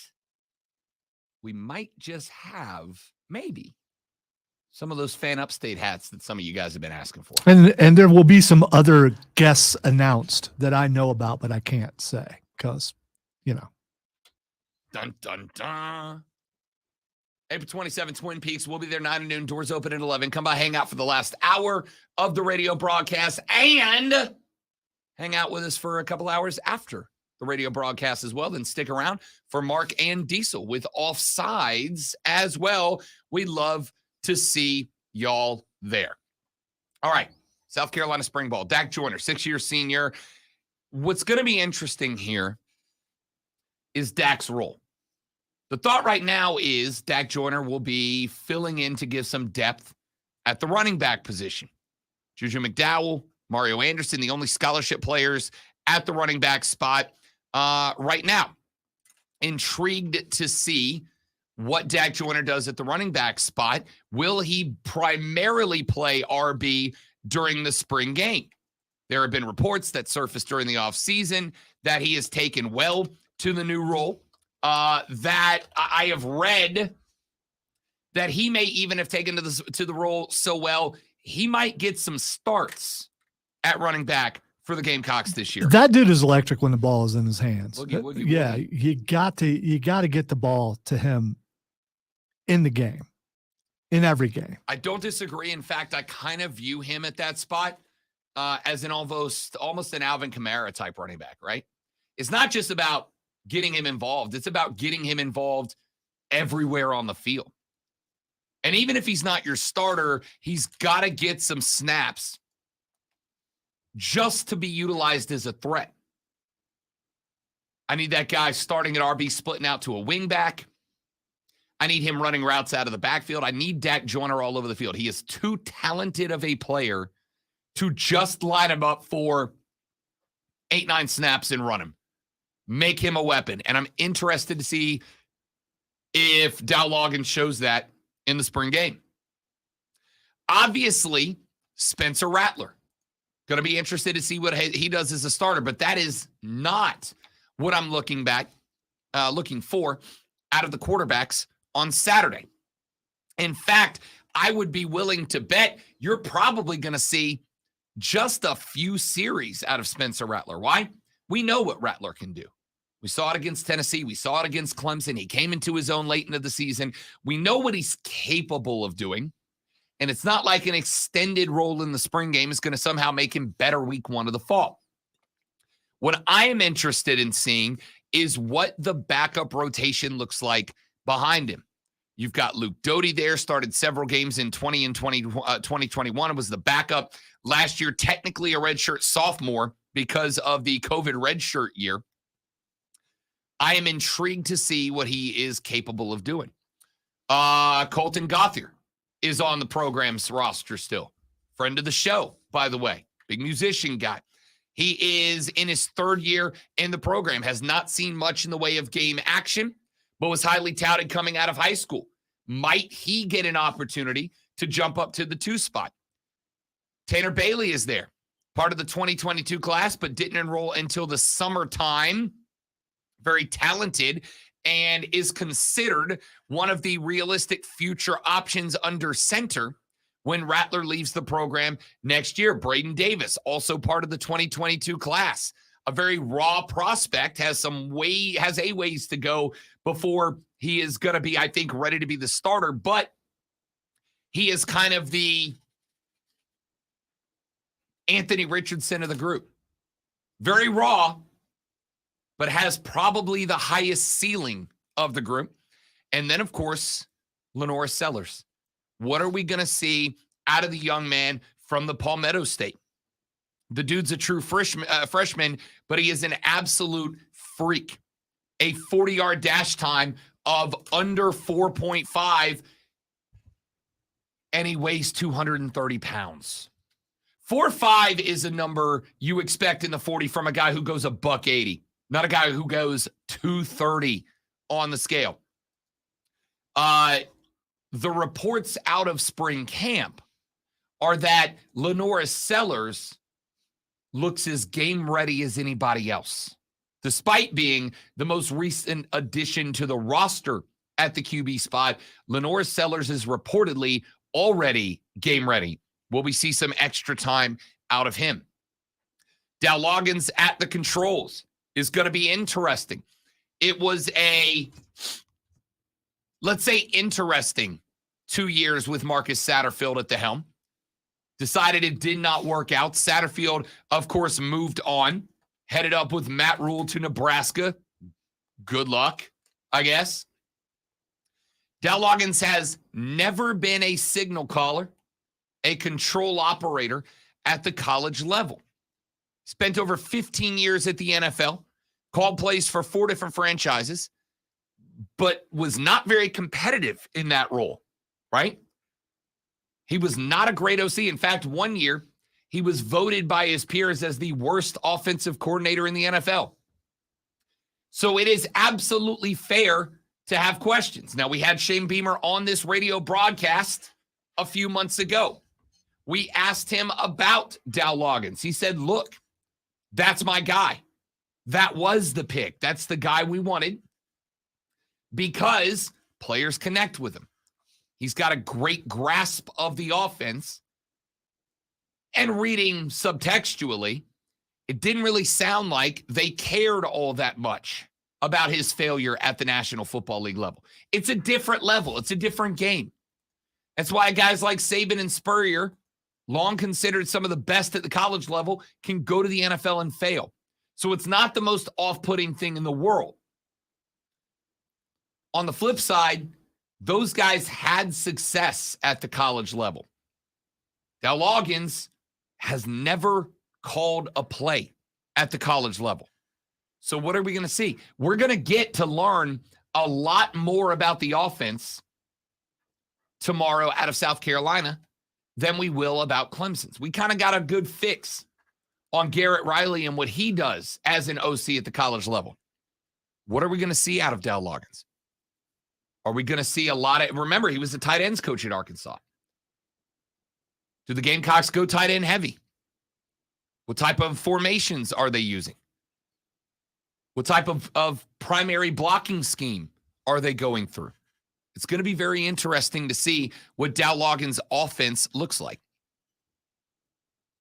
we might just have maybe some of those fan upstate hats that some of you guys have been asking for. And there will be some other guests announced that I know about, but I can't say because, you know. Dun, dun, dun. April 27th, Twin Peaks. We'll be there 9 to noon. Doors open at 11. Come by, hang out for the last hour of the radio broadcast, and hang out with us for a couple hours after the radio broadcast as well. Then stick around for Mark and Diesel with Offsides as well. We'd love to see y'all there. All right. South Carolina spring ball. Dak Joyner, 6-year senior. What's going to be interesting here is Dak's role. The thought right now is Dak Joyner will be filling in to give some depth at the running back position. Juju McDowell, Mario Anderson, the only scholarship players at the running back spot right now. Intrigued to see what Dak Joyner does at the running back spot. Will he primarily play RB during the spring game? There have been reports that surfaced during the offseason that he has taken well to the new role. That I have read that he may even have taken to the role so well, he might get some starts at running back for the Gamecocks this year. That dude is electric when the ball is in his hands. Woogie. You got to get the ball to him in the game, in every game. I don't disagree. In fact, I kind of view him at that spot as an almost an Alvin Kamara type running back, right? It's not just about getting him involved. It's about getting him involved everywhere on the field. And even if he's not your starter, he's got to get some snaps just to be utilized as a threat. I need that guy starting at RB, splitting out to a wing back. I need him running routes out of the backfield. I need Dak Joyner all over the field. He is too talented of a player to just line him up for 8-9 snaps and run him. Make him a weapon. And I'm interested to see if Dow Loggins shows that in the spring game. Obviously, Spencer Rattler. Going to be interested to see what he does as a starter, but that is not what I'm looking for out of the quarterbacks on Saturday. In fact, I would be willing to bet you're probably going to see just a few series out of Spencer Rattler. Why? We know what Rattler can do. We saw it against Tennessee. We saw it against Clemson. He came into his own late into the season. We know what he's capable of doing. And it's not like an extended role in the spring game is going to somehow make him better week one of the fall. What I am interested in seeing is what the backup rotation looks like behind him. You've got Luke Doty there, started several games in 2021. It was the backup last year, technically a redshirt sophomore because of the COVID redshirt year. I am intrigued to see what he is capable of doing. Colton Gothier is on the program's roster still. Friend of the show, by the way. Big musician guy. He is in his third year in the program, has not seen much in the way of game action, but was highly touted coming out of high school. Might he get an opportunity to jump up to the 2 spot? Tanner Bailey is there, part of the 2022 class, but didn't enroll until the summertime. Very talented and is considered one of the realistic future options under center when Rattler leaves the program next year. Braden Davis, also part of the 2022 class. A very raw prospect, has a ways to go before he is going to be, I think, ready to be the starter, but he is kind of the Anthony Richardson of the group. Very raw, but has probably the highest ceiling of the group. And then, of course, Lenora Sellers. What are we going to see out of the young man from the Palmetto State? The dude's a true freshman, but he is an absolute freak. A 40-yard dash time of under 4.5, and he weighs 230 pounds. 4.5 is a number you expect in the 40 from a guy who goes $180. Not a guy who goes 230 on the scale. The reports out of spring camp are that Lenora Sellers looks as game ready as anybody else, despite being the most recent addition to the roster at the QB spot. Lenora Sellers is reportedly already game ready. Will we see some extra time out of him? Dow Loggins at the controls is going to be interesting. It was let's say, interesting 2 years with Marcus Satterfield at the helm. Decided it did not work out. Satterfield, of course, moved on, headed up with Matt Rule to Nebraska. Good luck, I guess. Dow Loggins has never been a signal caller, a control operator at the college level. Spent over 15 years at the NFL, called plays for 4 different franchises, but was not very competitive in that role, right? He was not a great OC. In fact, one year, He was voted by his peers as the worst offensive coordinator in the NFL. So it is absolutely fair to have questions. Now, we had Shane Beamer on this radio broadcast a few months ago. We asked him about Dow Loggins. He said, look, that's my guy. That was the pick. That's the guy we wanted because players connect with him. He's got a great grasp of the offense. And reading subtextually, it didn't really sound like they cared all that much about his failure at the National Football League level. It's a different level. It's a different game. That's why guys like Saban and Spurrier, long considered some of the best at the college level, can go to the NFL and fail. So it's not the most off-putting thing in the world. On the flip side, those guys had success at the college level. Dow Loggins has never called a play at the college level. So what are we going to see? We're going to get to learn a lot more about the offense tomorrow out of South Carolina than we will about Clemson's. We kind of got a good fix on Garrett Riley and what he does as an OC at the college level. What are we going to see out of Dow Loggins? Are we going to see a lot of, remember, he was the tight ends coach at Arkansas. Do the Gamecocks go tight end heavy? What type of formations are they using? What type of primary blocking scheme are they going through? It's going to be very interesting to see what Dow Loggins' offense looks like.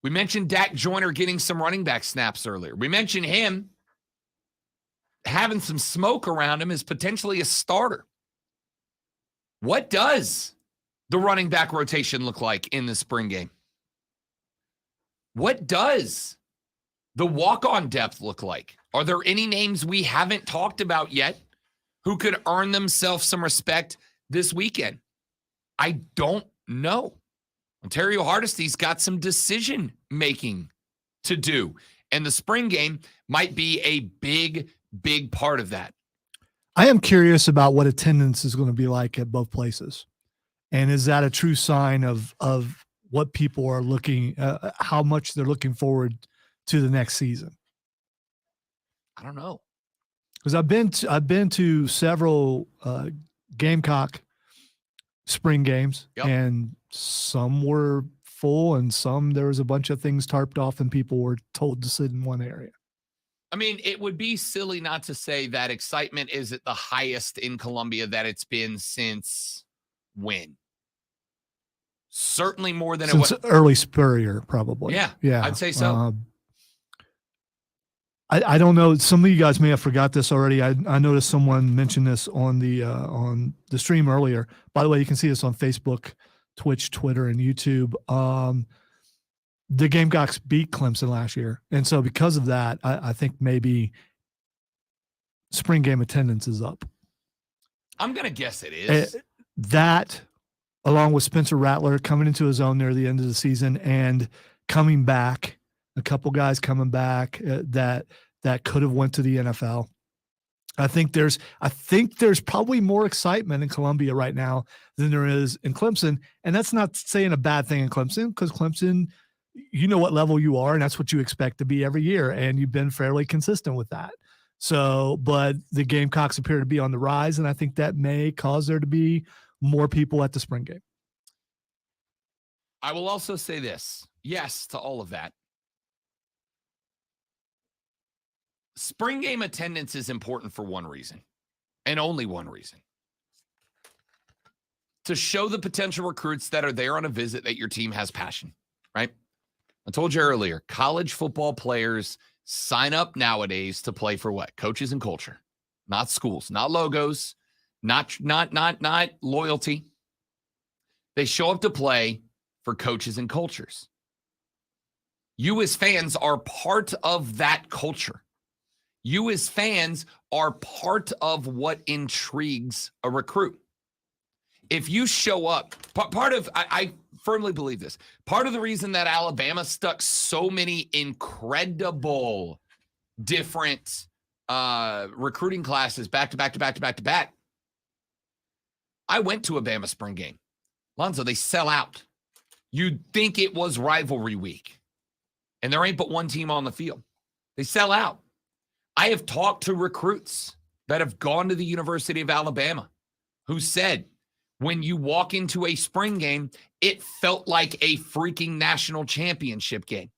We mentioned Dak Joyner getting some running back snaps earlier. We mentioned him having some smoke around him as potentially a starter. What does the running back rotation look like in the spring game? What does the walk-on depth look like? Are there any names we haven't talked about yet who could earn themselves some respect this weekend? I don't know. Ontario Hardesty's got some decision-making to do, and the spring game might be a big, big part of that. I am curious about what attendance is going to be like at both places. And is that a true sign of what people are looking, how much they're looking forward to the next season? I don't know. Because I've been to several Gamecock spring games, Yep. and some were full, and some there was a bunch of things tarped off, and people were told to sit in one area. I mean, it would be silly not to say that excitement is at the highest in Columbia that it's been since when? Certainly more than Since it was. early Spurrier, probably. Yeah, I'd say so. I don't know. Some of you guys may have forgot this already. I noticed someone mentioned this on the stream earlier. By the way, you can see this on Facebook, Twitch, Twitter, and YouTube. The Gamecocks beat Clemson last year, and so because of that, I think maybe spring game attendance is up. I'm gonna guess it is. That, along with Spencer Rattler coming into his own near the end of the season and coming back. A couple guys coming back that could have went to the NFL. I think there's probably more excitement in Columbia right now than there is in Clemson, and that's not saying a bad thing in Clemson, because Clemson, you know what level you are, and that's what you expect to be every year, and you've been fairly consistent with that. So, but the Gamecocks appear to be on the rise, and I think that may cause there to be more people at the spring game. I will also say this: yes to all of that. Spring game attendance is important for one reason, and only one reason. To show the potential recruits that are there on a visit that your team has passion, right? I told you earlier, college football players sign up nowadays to play for what? Coaches and culture, not schools, not logos, not loyalty. They show up to play for coaches and cultures. You as fans are part of that culture. You as fans are part of what intrigues a recruit. If you show up, I firmly believe this, part of the reason that Alabama stuck so many incredible different recruiting classes back to back. I went to a Bama spring game. Lonzo, they sell out. You'd think it was rivalry week. and there ain't but one team on the field. They sell out. I have talked to recruits that have gone to the University of Alabama who said when you walk into a spring game, it felt like a freaking national championship game.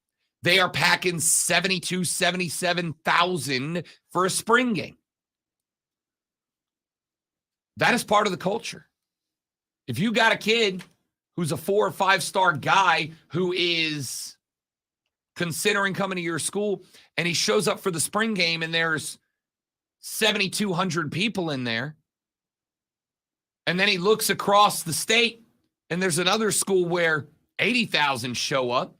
They are packing 72, 77,000 for a spring game. That is part of the culture. If you got a kid who's a 4 or 5-star guy who is considering coming to your school and he shows up for the spring game and there's 7,200 people in there, and then he looks across the state and there's another school where 80,000 show up,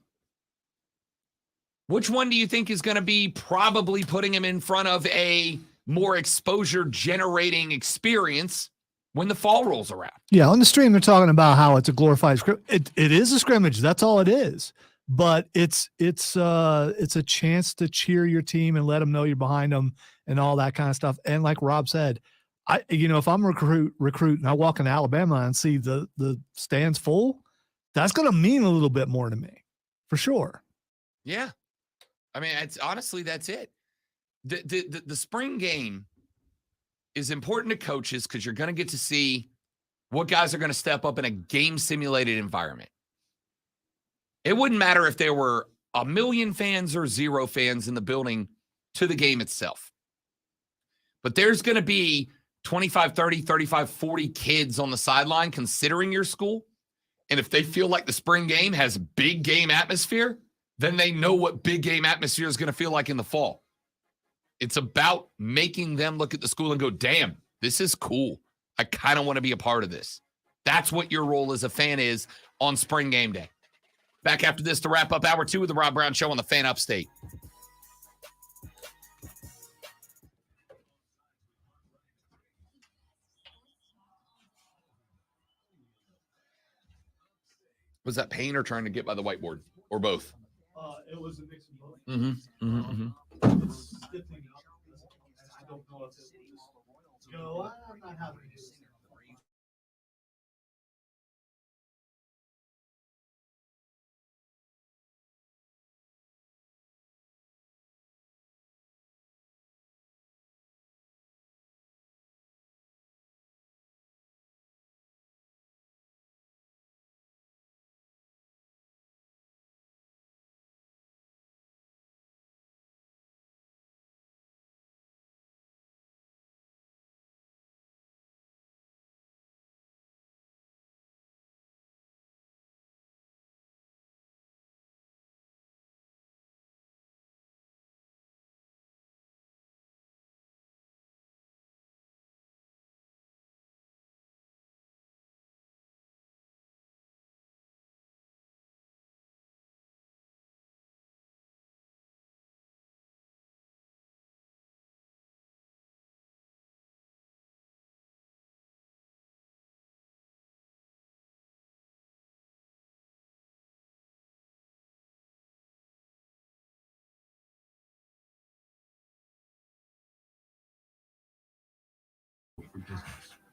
which one do you think is going to be probably putting him in front of a more exposure generating experience when the fall rolls around? Yeah, on the stream they're talking about how it's a glorified scrimmage. It is a scrimmage. That's all it is. But it's a chance to cheer your team and let them know you're behind them and all that kind of stuff. And like Rob said, if I'm a recruit and I walk into Alabama and see the stands full, that's going to mean a little bit more to me, for sure. Yeah, I mean, it's honestly that's it. The spring game is important to coaches because you're going to get to see what guys are going to step up in a game simulated environment. It wouldn't matter if there were 1 million fans or 0 fans in the building to the game itself. But there's going to be 25, 30, 35, 40 kids on the sideline considering your school. And if they feel like the spring game has big game atmosphere, then they know what big game atmosphere is going to feel like in the fall. It's about making them look at the school and go, damn, this is cool. I kind of want to be a part of this. That's what your role as a fan is on spring game day. Back after this to wrap up hour 2 of the Rob Brown Show on the Fan Upstate. Was that pain or trying to get by the whiteboard? Or both? It was a mix of both. It's stiffening up. I don't know if it will just go. I'm not having to do this.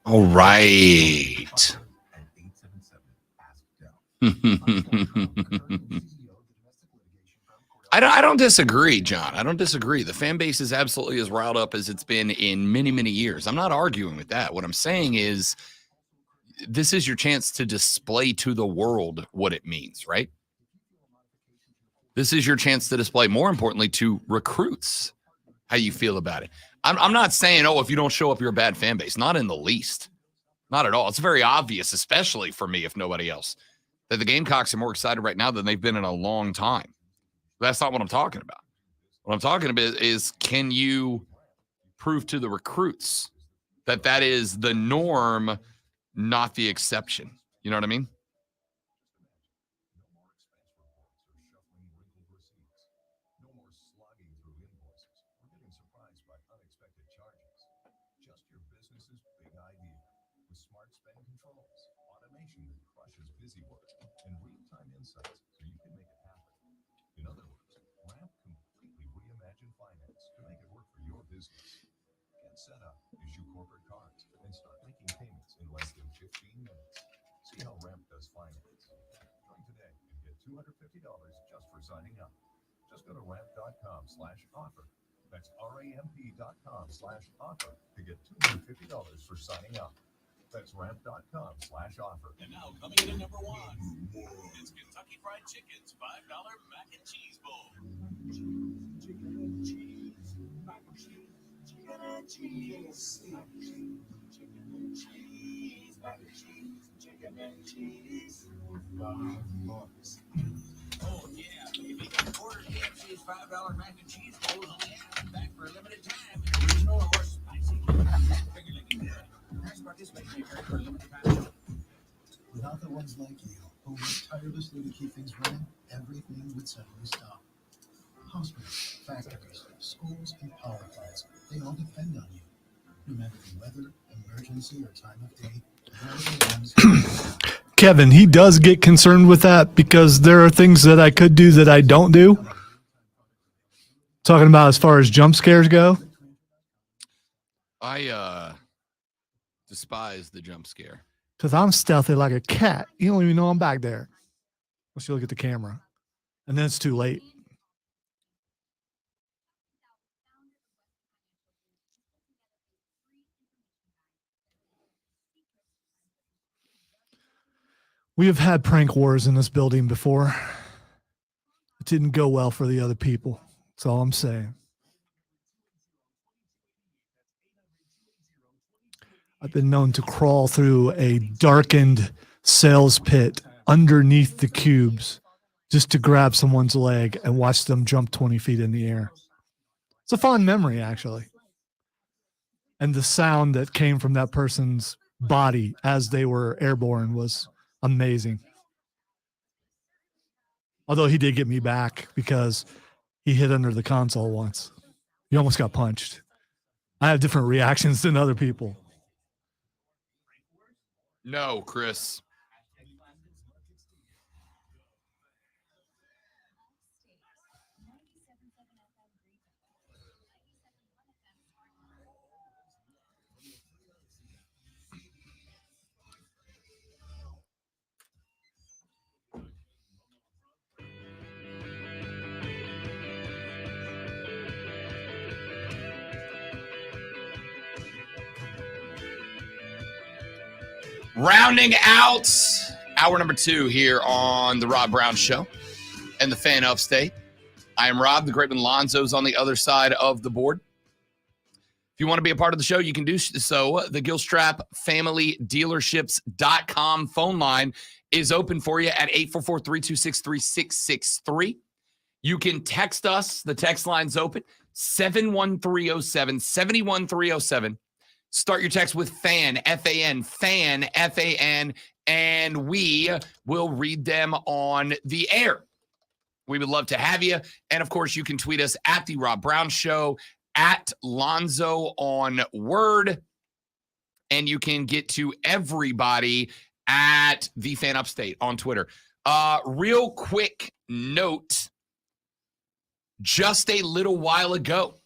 All right. I don't disagree, John. I don't disagree. The fan base is absolutely as riled up as it's been in many, many years. I'm not arguing with that. What I'm saying is this is your chance to display to the world what it means, right? This is your chance to display, more importantly, to recruits how you feel about it. I'm not saying, if you don't show up, you're a bad fan base. Not in the least. Not at all. It's very obvious, especially for me, if nobody else, that the Gamecocks are more excited right now than they've been in a long time. That's not what I'm talking about. What I'm talking about is, can you prove to the recruits that that is the norm, not the exception? You know what I mean? $250 just for signing up. Just go to ramp.com/offer. That's ramp.com/offer to get $250 for signing up. That's ramp.com/offer. And now coming in at number one, it's Kentucky Fried Chicken's $5 mac and cheese bowl. Chicken and cheese, mac and cheese, chicken and cheese, mac and cheese, chicken and cheese, mac and cheese, chicken and cheese. $5. Oh, yeah. If you can order KFC's $5 mac and cheese bowls on the app, back for a limited time. Original or spicy. Figure looking good. Price participation occurs for a limited time. Without the ones like you, who work tirelessly to keep things running, everything would suddenly stop. Hospitals, factories, schools, and power plants, they all depend on you. No matter the weather, emergency, or time of day, they're the ones Kevin, he does get concerned with that because there are things that I could do that I don't do. Talking about as far as jump scares go. I despise the jump scare. Because I'm stealthy like a cat. You don't even know I'm back there. Let's look at the camera. And then it's too late. We have had prank wars in this building before. It didn't go well for the other people. That's all I'm saying. I've been known to crawl through a darkened sales pit underneath the cubes just to grab someone's leg and watch them jump 20 feet in the air. It's a fond memory, actually. And the sound that came from that person's body as they were airborne was amazing. Although he did get me back because he hit under the console once. He almost got punched. I have different reactions than other people. No, Chris. Rounding out hour number 2 here on the Rob Brown Show and the Fan Upstate. I am Rob. The great one Lonzo's on the other side of the board. If you want to be a part of the show, you can do so. The Gilstrap Family Dealerships.com phone line is open for you at 844-326-3663. You can text us. The text line's open, 71307, 71307. Start your text with FAN, F-A-N, FAN, F-A-N, and we will read them on the air. We would love to have you. And, of course, you can tweet us at The Rob Brown Show, at Lonzo on Word, and you can get to everybody at The Fan Upstate on Twitter. Real quick note, just a little while ago,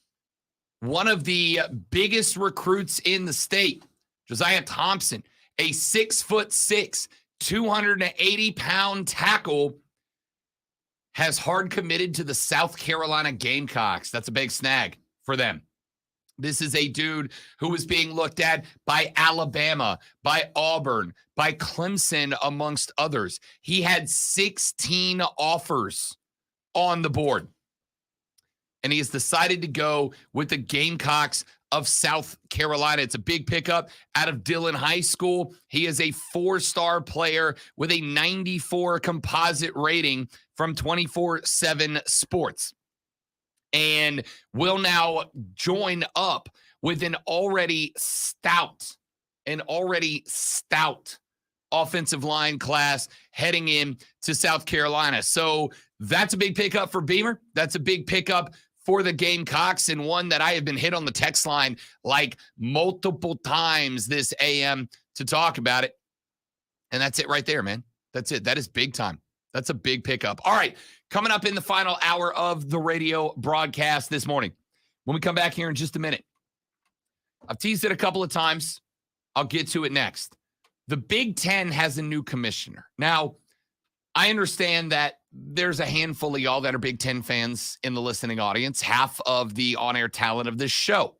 one of the biggest recruits in the state, Josiah Thompson, a 6'6", 280-pound tackle, has hard committed to the South Carolina Gamecocks. That's a big snag for them. This is a dude who is being looked at by Alabama, by Auburn, by Clemson, amongst others. He had 16 offers on the board. And he has decided to go with the Gamecocks of South Carolina. It's a big pickup out of Dillon High School. He is a 4-star player with a 94 composite rating from 24/7 Sports. And will now join up with an already stout offensive line class heading in to South Carolina. So that's a big pickup for Beamer. That's a big pickup for the Gamecocks, and one that I have been hit on the text line like multiple times this AM to talk about it. And that's it right there, man. That's it. That is big time. That's a big pickup. All right, coming up in the final hour of the radio broadcast this morning. When we come back here in just a minute, I've teased it a couple of times. I'll get to it next. The Big Ten has a new commissioner. Now, I understand that there's a handful of y'all that are Big Ten fans in the listening audience. Half of the on-air talent of this show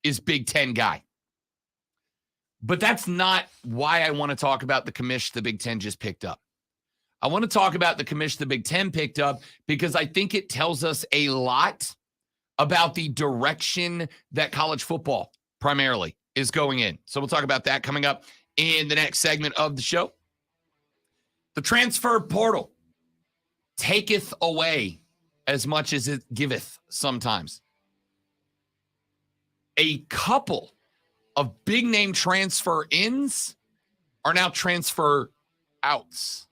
is Big Ten guy. But that's not why I want to talk about the commish the Big Ten just picked up. I want to talk about the commish the Big Ten picked up because I think it tells us a lot about the direction that college football primarily is going in. So we'll talk about that coming up in the next segment of the show. The transfer portal taketh away as much as it giveth sometimes. A couple of big name transfer ins are now transfer outs.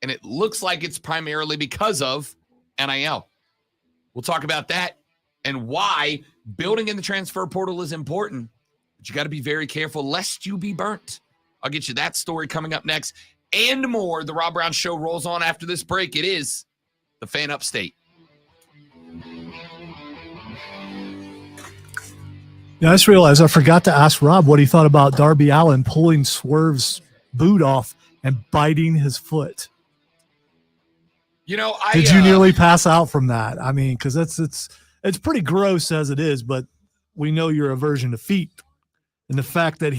And it looks like it's primarily because of NIL. We'll talk about that and why building in the transfer portal is important. But you got to be very careful lest you be burnt. I'll get you that story coming up next and more. The Rob Brown Show rolls on after this break. It is the Fan Upstate. Yeah, I just realized I forgot to ask Rob what he thought about Darby Allin pulling Swerve's boot off and biting his foot. You know, did you nearly pass out from that? I mean, because it's pretty gross as it is, but we know your aversion to feet, and the fact that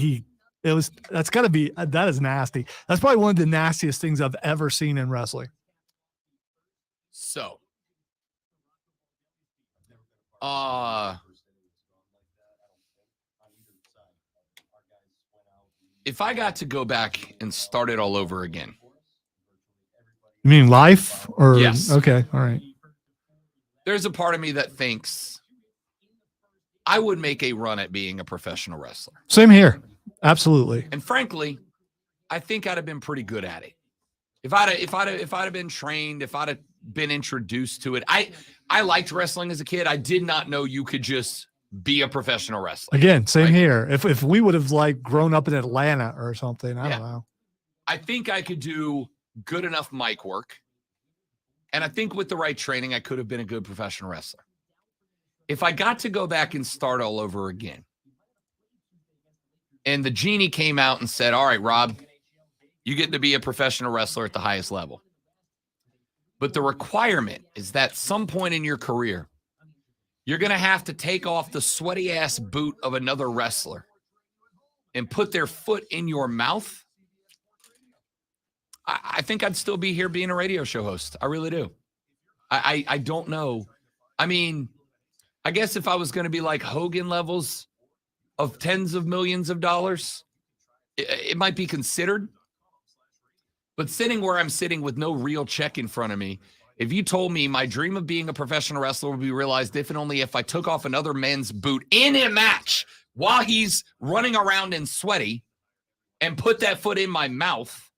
that is nasty. That's probably one of the nastiest things I've ever seen in wrestling. So, if I got to go back and start it all over again. You mean life or? Yes. Okay. All right. There's a part of me that thinks I would make a run at being a professional wrestler. Same here. Absolutely. And frankly, I think I'd have been pretty good at it. If I'd have been trained, if I'd have been introduced to it. I liked wrestling as a kid. I did not know you could just be a professional wrestler. Again, same here. If we would have like grown up in Atlanta or something, I don't know. I think I could do good enough mic work. And I think with the right training, I could have been a good professional wrestler. If I got to go back and start all over again, and the genie came out and said, all right, Rob, you get to be a professional wrestler at the highest level. But the requirement is that some point in your career, you're going to have to take off the sweaty ass boot of another wrestler and put their foot in your mouth. I think I'd still be here being a radio show host. I really do. I don't know. I mean, I guess if I was going to be like Hogan levels of tens of millions of dollars, it might be considered. But sitting where I'm sitting with no real check in front of me, if you told me my dream of being a professional wrestler would be realized if and only if I took off another man's boot in a match while he's running around and sweaty and put that foot in my mouth,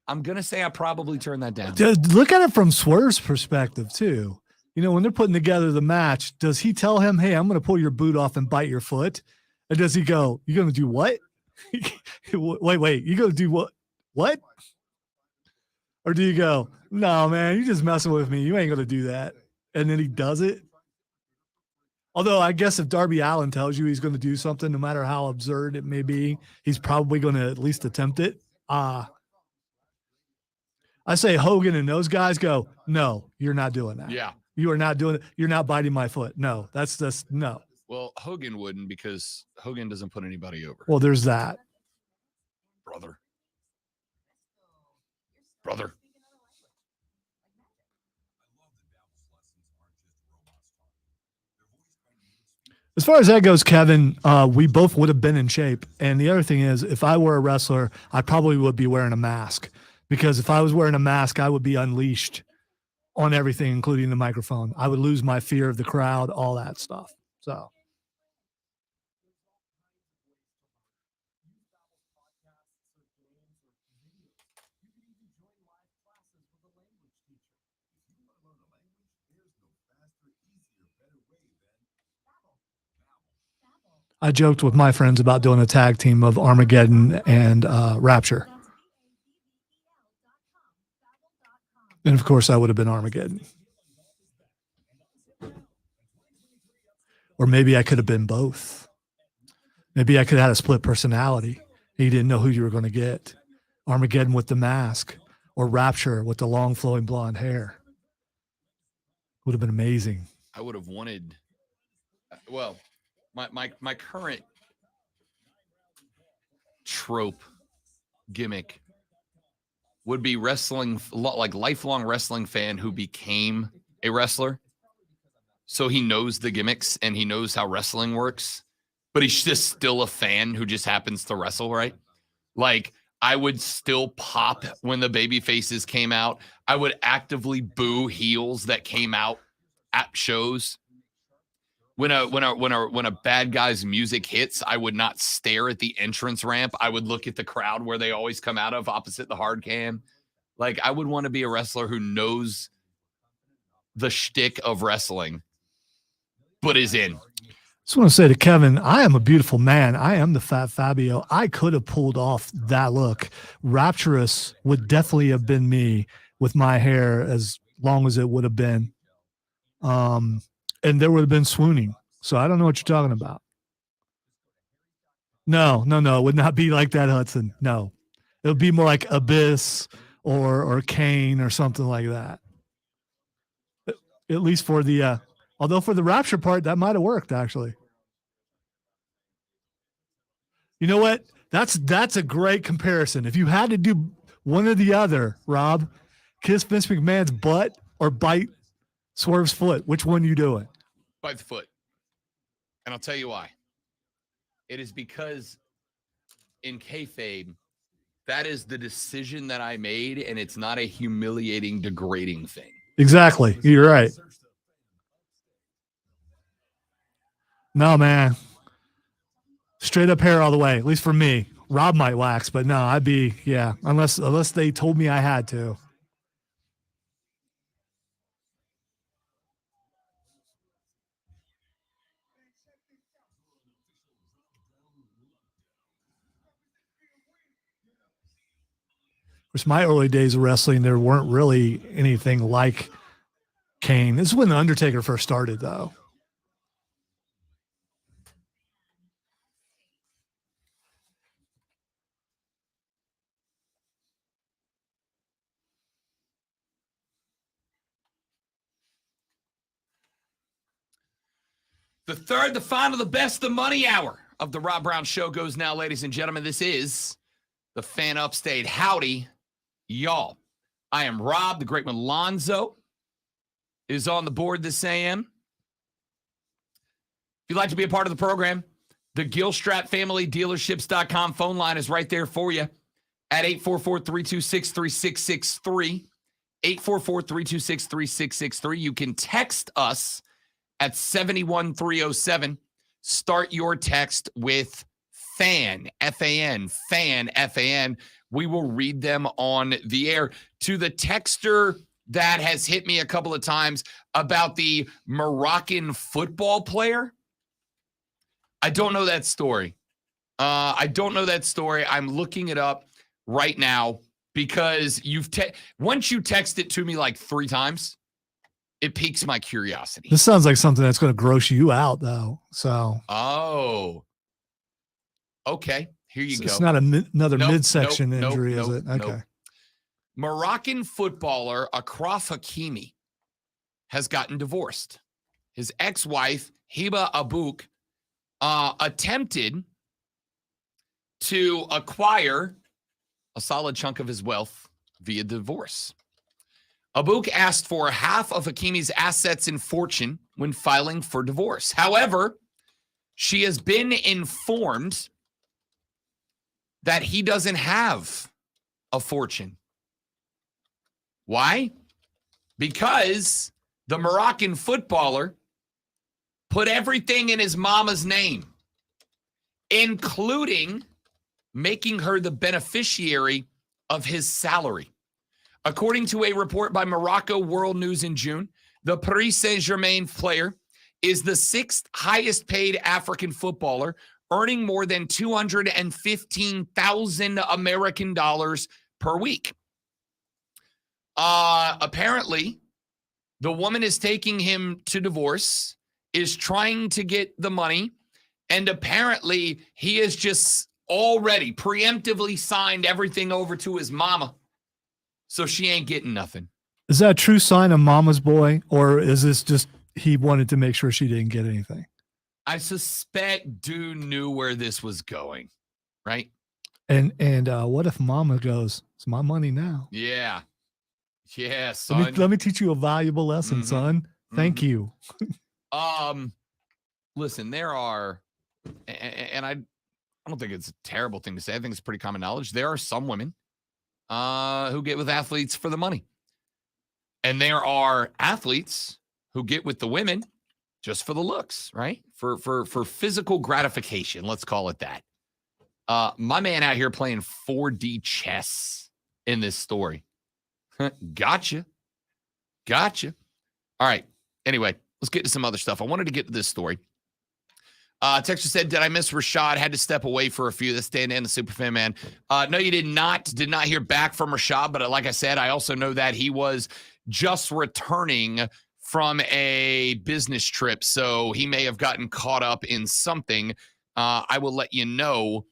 I'm going to say I probably turn that down. Look at it from Swerve's perspective, too. You know, when they're putting together the match, does he tell him, hey, I'm going to pull your boot off and bite your foot? And does he go, you're going to do what? wait, you're going to do what? What? Or do you go, no, man, you're just messing with me. You ain't going to do that. And then he does it. Although I guess if Darby Allin tells you he's going to do something, no matter how absurd it may be, he's probably going to at least attempt it. I say Hogan and those guys go, no, you're not doing that. Yeah. You are not doing it. You're not biting my foot. No, that's no. Well, Hogan wouldn't because Hogan doesn't put anybody over. Well, there's that. Brother. As far as that goes, Kevin, we both would have been in shape. And the other thing is, if I were a wrestler, I probably would be wearing a mask. Because if I was wearing a mask, I would be unleashed on everything, including the microphone. I would lose my fear of the crowd, all that stuff. So. I joked with my friends about doing a tag team of Armageddon and Rapture. And of course, I would have been Armageddon. Or maybe I could have been both. Maybe I could have had a split personality. You didn't know who you were going to get. Armageddon with the mask. or Rapture with the long flowing blonde hair. Would have been amazing. I would have wanted. Well, my current trope gimmick would be wrestling, like lifelong wrestling fan who became a wrestler. So he knows the gimmicks and he knows how wrestling works, but he's just still a fan who just happens to wrestle, right? Like, I would still pop when the baby faces came out. I would actively boo heels that came out at shows. When a bad guy's music hits, I would not stare at the entrance ramp. I would look at the crowd where they always come out of, opposite the hard cam. Like, I would want to be a wrestler who knows the shtick of wrestling, but is in. Just want to say to Kevin, I am a beautiful man. I am the Fat Fabio. I could have pulled off that look. Rapturous would definitely have been me with my hair as long as it would have been. And there would have been swooning. So I don't know what you're talking about. No. It would not be like that, Hudson. No. It would be more like Abyss or Kane or something like that. At least for the although for the Rapture part, that might have worked, actually. You know what? That's a great comparison. If you had to do one or the other, Rob, kiss Vince McMahon's butt or bite Swerve's foot, which one you doing? Bite the foot. And I'll tell you why. It is because in kayfabe, that is the decision that I made, and it's not a humiliating, degrading thing. Exactly. You're right. No, man. Straight up hair all the way, at least for me. Rob might wax, but no, I'd be, yeah, unless they told me I had to. Of course, my early days of wrestling, there weren't really anything like Kane. This is when The Undertaker first started, though. The final, the best, the money hour of the Rob Brown Show goes now, ladies and gentlemen. This is the Fan Upstate. Howdy, y'all. I am Rob. The great Lonzo is on the board this AM. If you'd like to be a part of the program, the Gilstrap Family Dealerships.com phone line is right there for you at 844-326-3663. 844-326-3663. You can text us at 71307. Start your text with FAN, F-A-N, FAN, F-A-N. We will read them on the air. To the texter that has hit me a couple of times about the Moroccan football player, I don't know that story. I'm looking it up right now because once you text it to me like 3 times, it piques my curiosity. This sounds like something that's going to gross you out, though. So. Oh. Okay. Here you go. It's not another midsection injury, is it? Okay. Moroccan footballer Akraf Hakimi has gotten divorced. His ex-wife, Hiba Abouk, attempted to acquire a solid chunk of his wealth via divorce. Abouk asked for half of Hakimi's assets and fortune when filing for divorce. However, she has been informed that he doesn't have a fortune. Why? Because the Moroccan footballer put everything in his mama's name, including making her the beneficiary of his salary. According to a report by Morocco World News in June, the Paris Saint-Germain player is the 6th highest paid African footballer, earning more than $215,000 American dollars per week. Apparently, the woman is taking him to divorce, is trying to get the money, and apparently he has just already preemptively signed everything over to his mama So she ain't getting nothing. Is that a true sign of mama's boy, or is this just he wanted to make sure she didn't get anything? I suspect dude knew where this was going, right? And what if mama goes, it's my money now? Yeah. Yeah, son. Let me teach you a valuable lesson, Mhm. son. Thank you. Listen, there are, and I don't think it's a terrible thing to say. I think it's pretty common knowledge. There are some women who get with athletes for the money. And there are athletes who get with the women just for the looks, right? For physical gratification, let's call it that. My man out here playing 4D chess in this story. Gotcha. All right. Anyway, let's get to some other stuff. I wanted to get to this story. Texas said, did I miss Rashad? Had to step away for a few. That's Dan and the Superfan man. No, you did not. Did not hear back from Rashad. But like I said, I also know that he was just returning from a business trip. So he may have gotten caught up in something. I will let you know.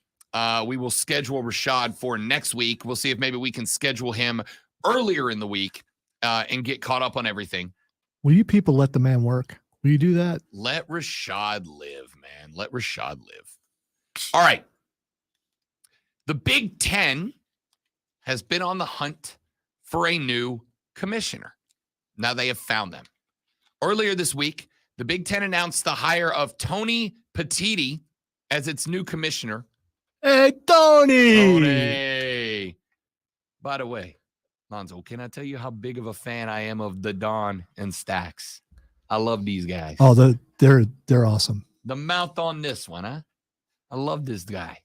We will schedule Rashad for next week. We'll see if maybe we can schedule him earlier in the week and get caught up on everything. Will you people let the man work? Will you do that? Let Rashad live, man. Let Rashad live. All right. The Big Ten has been on the hunt for a new commissioner. Now they have found them. Earlier this week, the Big Ten announced the hire of Tony Petitti as its new commissioner. Hey, Tony! Tony. By the way, Lonzo, can I tell you how big of a fan I am of the Don and Stacks? I love these guys. Oh, they're awesome. The mouth on this one, huh? I love this guy.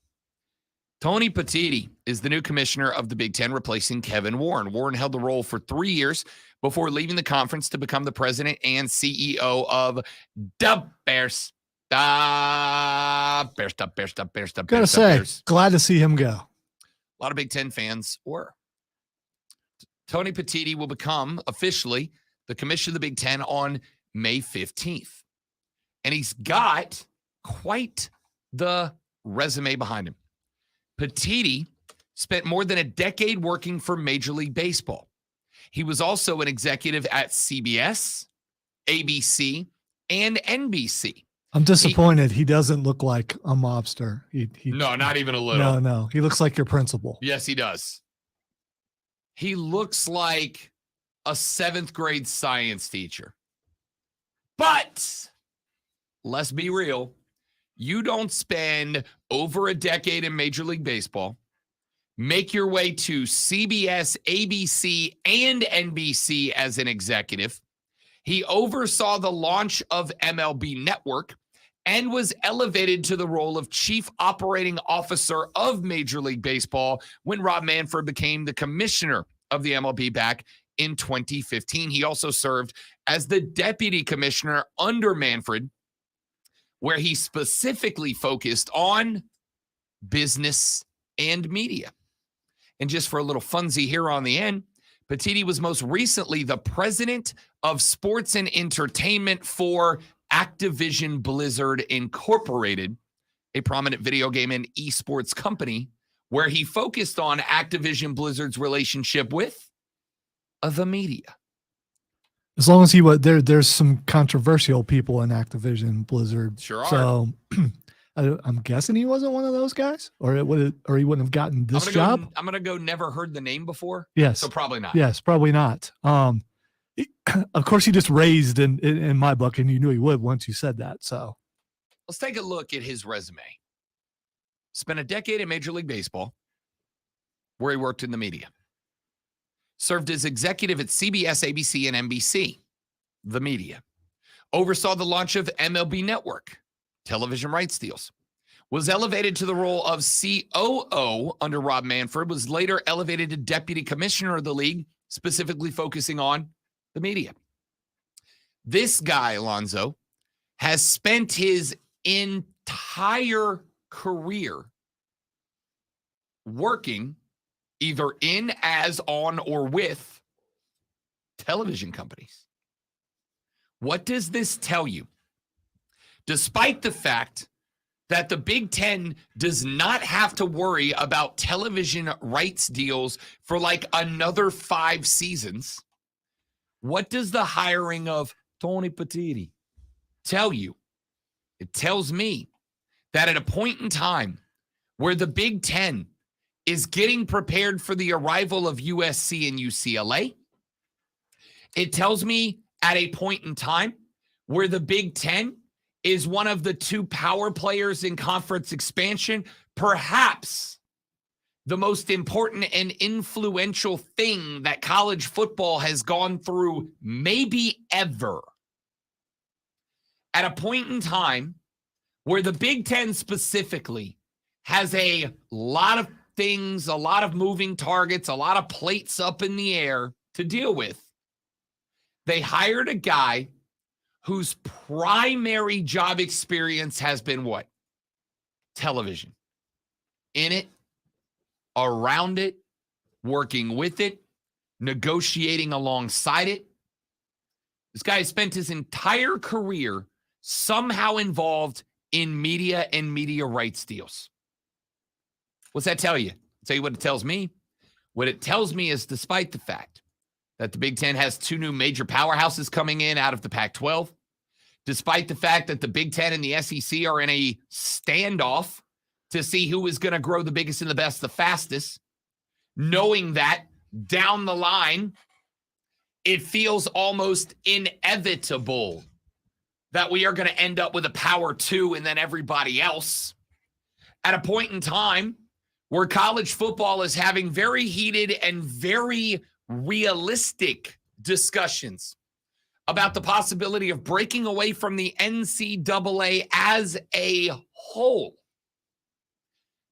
Tony Petitti is the new commissioner of the Big Ten, replacing Kevin Warren. Warren held the role for 3 years before leaving the conference to become the president and CEO of the Bears. Bears. Gotta say, glad to see him go. A lot of Big Ten fans were. Tony Petitti will become officially the commissioner of the Big Ten on May 15th. And he's got quite the resume behind him. Petitti spent more than a decade working for Major League Baseball. He was also an executive at CBS, ABC, and NBC. I'm disappointed he doesn't look like a mobster. No, not even a little. No. He looks like your principal. Yes, he does. He looks like a 7th grade science teacher. But let's be real. You don't spend over a decade in Major League Baseball, make your way to CBS, ABC, and NBC as an executive. He oversaw the launch of MLB Network and was elevated to the role of Chief Operating Officer of Major League Baseball when Rob Manfred became the commissioner of the MLB back in 2015. He also served as the deputy commissioner under Manfred, where he specifically focused on business and media. And just for a little funsy here on the end, Petitti was most recently the president of sports and entertainment for Activision Blizzard Incorporated, a prominent video game and esports company, where he focused on Activision Blizzard's relationship with the media. As long as he was there, there's some controversial people in Activision Blizzard. Sure are. So I'm guessing he wasn't one of those guys, or he wouldn't have gotten this job. I'm gonna go. Never heard the name before. Yes. So probably not. Yes, probably not. Of course, he just raised in my book, and you knew he would once you said that. So let's take a look at his resume. Spent a decade in Major League Baseball, where he worked in the media. Served as executive at CBS, ABC, and NBC, the media. Oversaw the launch of MLB Network, television rights deals. Was elevated to the role of COO under Rob Manfred. Was later elevated to deputy commissioner of the league, specifically focusing on the media. This guy, Alonzo, has spent his entire career working either in, as, on, or with television companies. What does this tell you? Despite the fact that the Big Ten does not have to worry about television rights deals for like another 5 seasons, what does the hiring of Tony Petitti tell you? It tells me that at a point in time where the Big Ten is getting prepared for the arrival of USC and UCLA, it tells me at a point in time where the Big Ten is one of the 2 power players in conference expansion, perhaps the most important and influential thing that college football has gone through maybe ever. At a point in time where the Big Ten specifically has a lot of things, a lot of moving targets, a lot of plates up in the air to deal with, they hired a guy whose primary job experience has been what? Television. In it, around it, working with it, negotiating alongside it. This guy has spent his entire career somehow involved in media and media rights deals. What's that tell you? I'll tell you what it tells me. What it tells me is despite the fact that the Big Ten has 2 new major powerhouses coming in out of the Pac-12, despite the fact that the Big Ten and the SEC are in a standoff to see who is going to grow the biggest and the best the fastest, knowing that down the line, it feels almost inevitable that we are going to end up with a power 2 and then everybody else. At a point in time where college football is having very heated and very realistic discussions about the possibility of breaking away from the NCAA as a whole,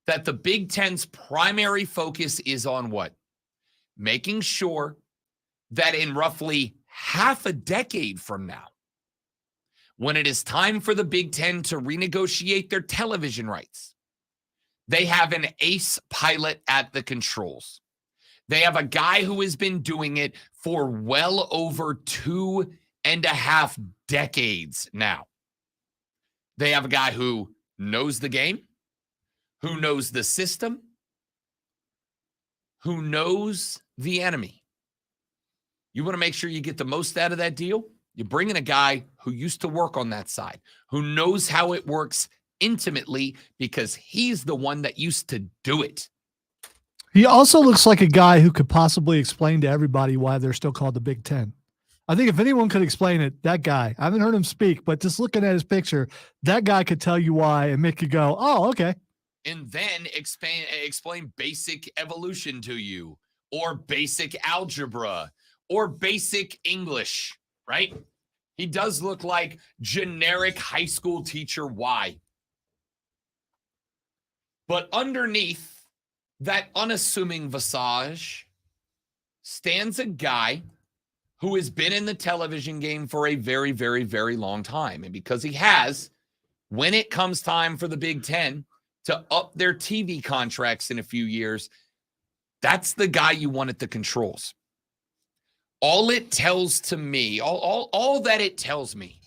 that the Big Ten's primary focus is on what? Making sure that in roughly half a decade from now, when it is time for the Big Ten to renegotiate their television rights, they have an ace pilot at the controls. They have a guy who has been doing it for well over 2.5 decades now. They have a guy who knows the game, who knows the system, who knows the enemy. You want to make sure you get the most out of that deal? You bring in a guy who used to work on that side, who knows how it works intimately because he's the one that used to do it. He also looks like a guy who could possibly explain to everybody why they're still called the Big Ten. I think if anyone could explain it, that guy. I haven't heard him speak, but just looking at his picture, that guy could tell you why and make you go, oh, okay. And then explain basic evolution to you, or basic algebra, or basic English, right? He does look like generic high school teacher Y. But underneath that unassuming visage stands a guy who has been in the television game for a very, very, very long time. And because he has, when it comes time for the Big Ten to up their TV contracts in a few years, that's the guy you want at the controls. All it tells to me, all that it tells me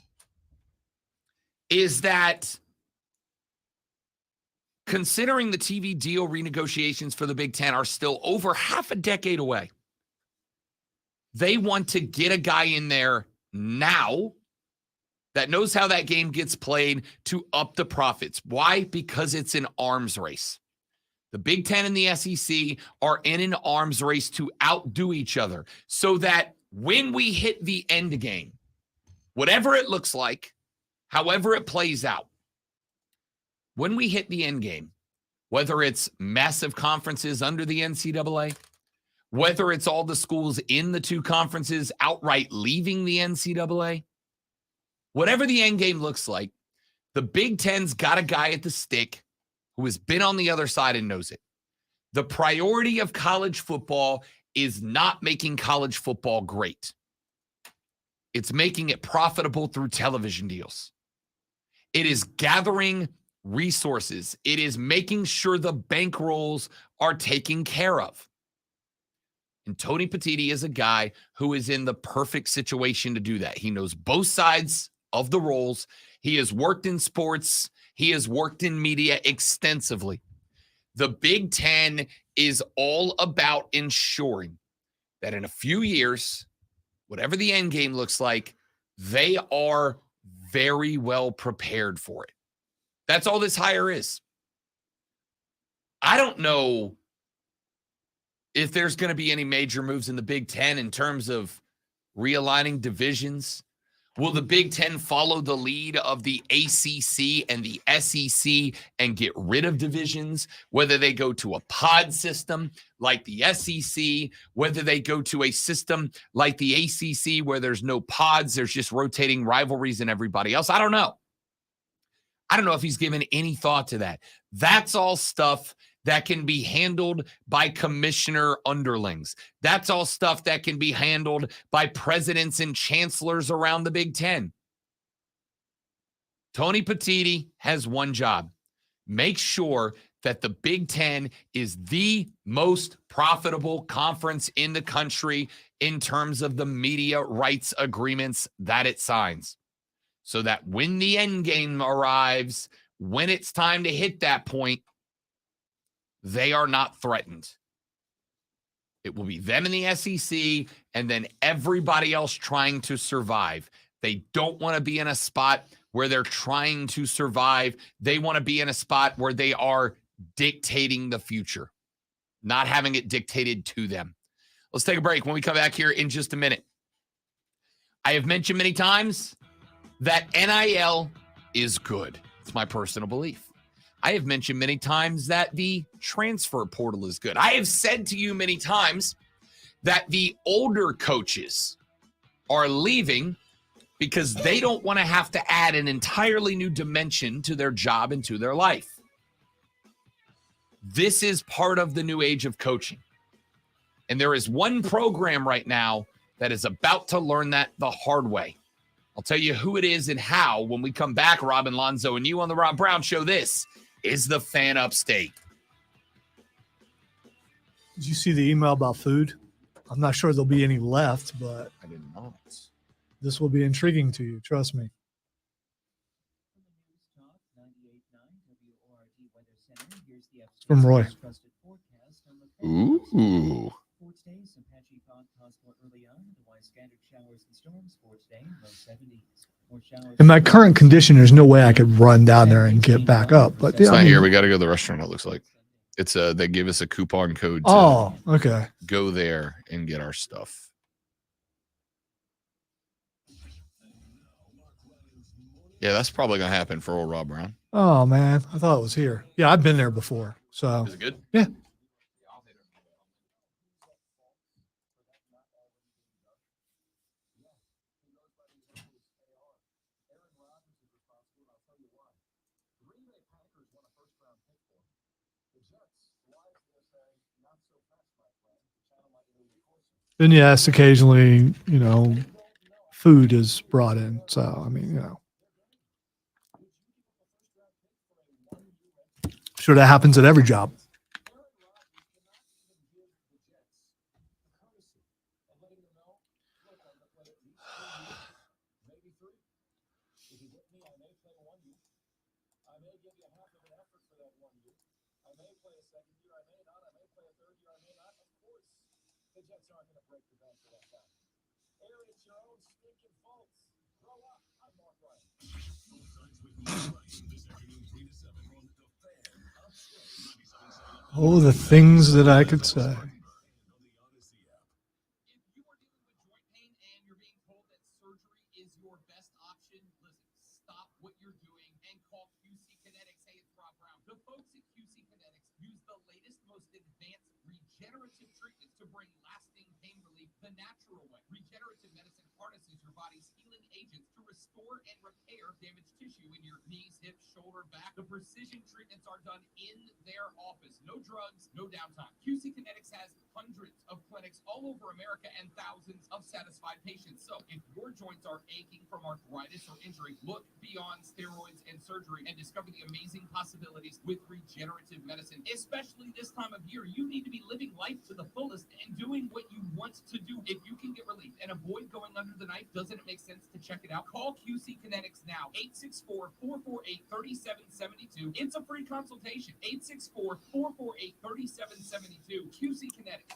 is that considering the TV deal renegotiations for the Big Ten are still over half a decade away, they want to get a guy in there now that knows how that game gets played to up the profits. Why? Because it's an arms race. The Big Ten and the SEC are in an arms race to outdo each other so that when we hit the end game, whatever it looks like, however it plays out, when we hit the end game, whether it's massive conferences under the NCAA, whether it's all the schools in the 2 conferences outright leaving the NCAA, whatever the end game looks like, the Big Ten's got a guy at the stick who has been on the other side and knows it. The priority of college football is not making college football great. It's making it profitable through television deals. It is gathering resources. It is making sure the bankrolls are taken care of. And Tony Petitti is a guy who is in the perfect situation to do that. He knows both sides of the roles. He has worked in sports. He has worked in media extensively. The Big Ten is all about ensuring that in a few years, whatever the end game looks like, they are very well prepared for it. That's all this hire is. I don't know if there's going to be any major moves in the Big Ten in terms of realigning divisions. Will the Big Ten follow the lead of the ACC and the SEC and get rid of divisions? Whether they go to a pod system like the SEC, whether they go to a system like the ACC where there's no pods, there's just rotating rivalries and everybody else. I don't know. I don't know if he's given any thought to that. That's all stuff that can be handled by commissioner underlings. That's all stuff that can be handled by presidents and chancellors around the Big Ten. Tony Petitti has one job. Make sure that the Big Ten is the most profitable conference in the country in terms of the media rights agreements that it signs. So that when the end game arrives, when it's time to hit that point, they are not threatened. It will be them in the SEC and then everybody else trying to survive. They don't want to be in a spot where they're trying to survive. They want to be in a spot where they are dictating the future, not having it dictated to them. Let's take a break. When we come back here in just a minute, I have mentioned many times that NIL is good. It's my personal belief. I have mentioned many times that the transfer portal is good. I have said to you many times that the older coaches are leaving because they don't want to have to add an entirely new dimension to their job and to their life. This is part of the new age of coaching. And there is one program right now that is about to learn that the hard way. I'll tell you who it is and how when we come back. Robin Lonzo and you on the Rob Brown Show. This is the Fan Upstate. Did you see the email about food? I'm not sure there'll be any left, but I did not. This will be intriguing to you. Trust me. From Roy. Ooh. In my current condition, there's no way I could run down there and get back up. But It's not here. We got to go to the restaurant, it looks like. It's they gave us a coupon code to okay. go there and get our stuff. Yeah, that's probably going to happen for old Rob Brown. Oh, man. I thought it was here. Yeah, I've been there before. So Is it good? Yeah. Then, yes, occasionally, food is brought in. So, I mean, sure that happens at every job. Oh, the things that I could say. your joints are aching from arthritis or injury, look beyond steroids and surgery and discover the amazing possibilities with regenerative medicine. Especially this time of year, you need to be living life to the fullest and doing what you want to do. If you can get relief and avoid going under the knife, doesn't it make sense to check it out? Call QC Kinetics now, 864-448-3772. It's a free consultation, 864-448-3772. QC Kinetics,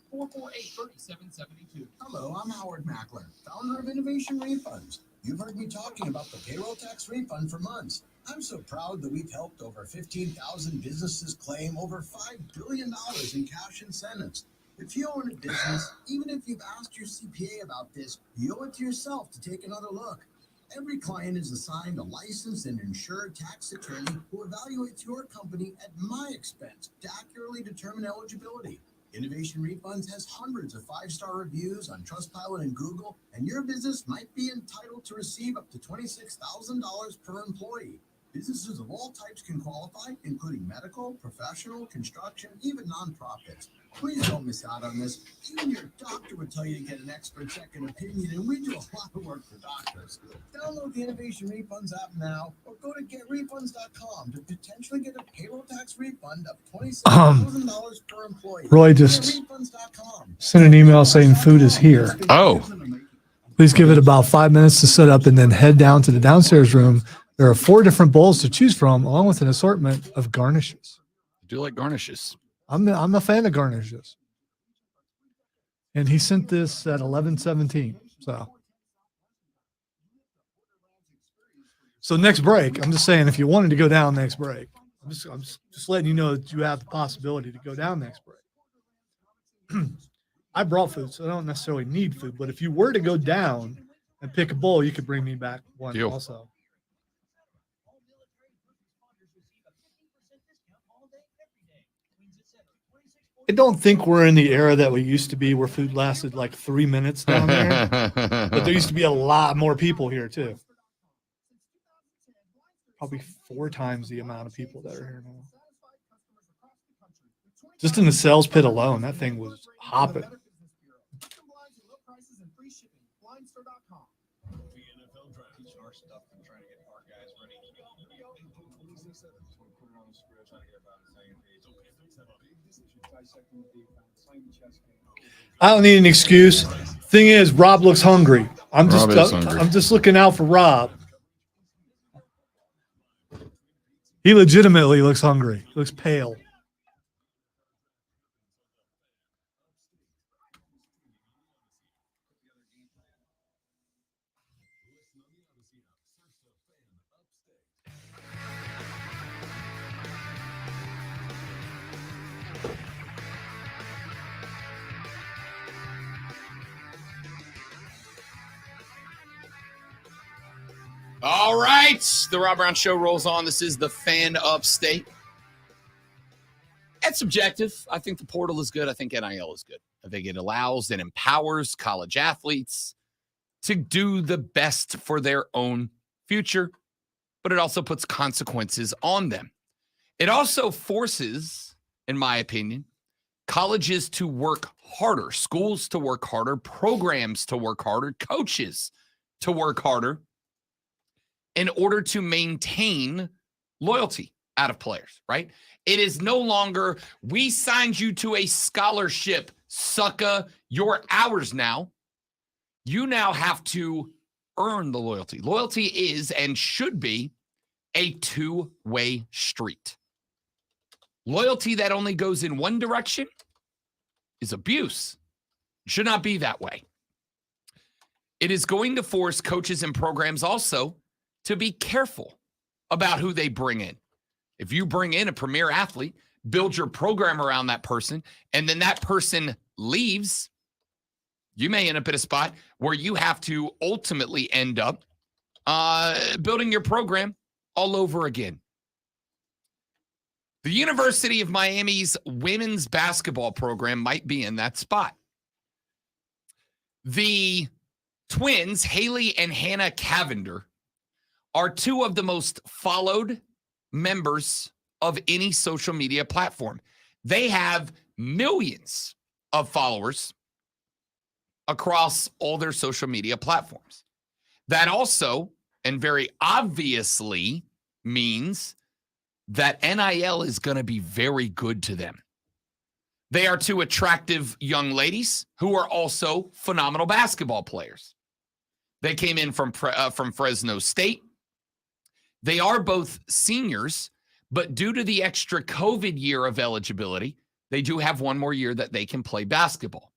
864-448-3772. Hello, I'm Howard Mackler, founder of Innovation Refunds. You've heard me talking about the payroll tax refund for months. I'm so proud that we've helped over 15,000 businesses claim over $5 billion in cash incentives. If you own a business, even if you've asked your CPA about this, you owe it to yourself to take another look. Every client is assigned a licensed and insured tax attorney who evaluates your company at my expense to accurately determine eligibility. Innovation Refunds has hundreds of 5-star reviews on Trustpilot and Google, and your business might be entitled to receive up to $26,000 per employee. Businesses of all types can qualify, including medical, professional, construction, even nonprofits. Please don't miss out on this. Even your doctor would tell you to get an expert second opinion, and we do a lot of work for doctors. Download the Innovation Refunds app now, or go to getrefunds.com to potentially get a payroll tax refund of $26,000 per employee. Roy just Getrefunds.com. sent an email saying food is here. Oh, Please give it about 5 minutes to set up and then head down to the downstairs room. There are 4 different bowls to choose from, along with an assortment of garnishes. I do like garnishes. I'm a fan of garnishes. And he sent this at 11:17. So next break, I'm just saying, if you wanted to go down next break, I'm just letting you know that you have the possibility to go down next break. I brought food, so I don't necessarily need food. But if you were to go down and pick a bowl, you could bring me back one Deal. also. I don't think we're in the era that we used to be where food lasted like 3 minutes down there. But there used to be a lot more people here too. Probably 4 times the amount of people that are here now. Just in the sales pit alone, that thing was hopping. I don't need an excuse. Thing is, Rob looks hungry. I'm just looking out for Rob. He legitimately looks hungry. He looks pale. All right. The Rob Brown Show rolls on. This is the Fan Upstate. It's subjective. I think the portal is good. I think NIL is good. I think it allows and empowers college athletes to do the best for their own future, but it also puts consequences on them. It also forces, in my opinion, colleges to work harder, schools to work harder, programs to work harder, coaches to work harder, in order to maintain loyalty out of players, right? It is no longer, we signed you to a scholarship, sucker, you're ours now. You now have to earn the loyalty. Loyalty is and should be a two-way street. Loyalty that only goes in one direction is abuse. It should not be that way. It is going to force coaches and programs also to be careful about who they bring in. If you bring in a premier athlete, build your program around that person, and then that person leaves, you may end up at a spot where you have to ultimately end up building your program all over again. The University of Miami's women's basketball program might be in that spot. The twins, Haley and Hannah Cavender, are 2 of the most followed members of any social media platform. They have millions of followers across all their social media platforms. That also, and very obviously, means that NIL is going to be very good to them. They are two attractive young ladies who are also phenomenal basketball players. They came in from Fresno State. They are both seniors, but due to the extra COVID year of eligibility, they do have one more year that they can play basketball.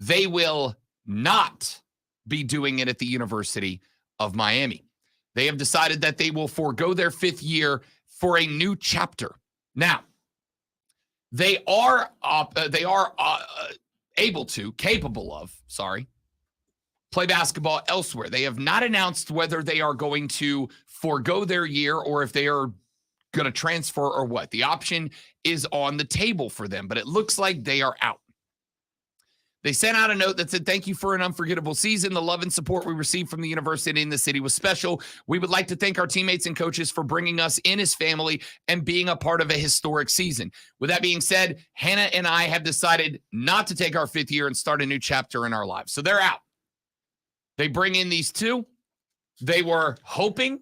They will not be doing it at the University of Miami. They have decided that they will forego their 5th year for a new chapter. Now, they are capable of, play basketball elsewhere. They have not announced whether they are going to forego their year or if they are going to transfer or what. The option is on the table for them, but it looks like they are out. They sent out a note that said, "Thank you for an unforgettable season. The love and support we received from the university and the city was special. We would like to thank our teammates and coaches for bringing us in as family and being a part of a historic season. With that being said, Hannah and I have decided not to take our 5th year and start a new chapter in our lives." So they're out. They bring in these two. They were hoping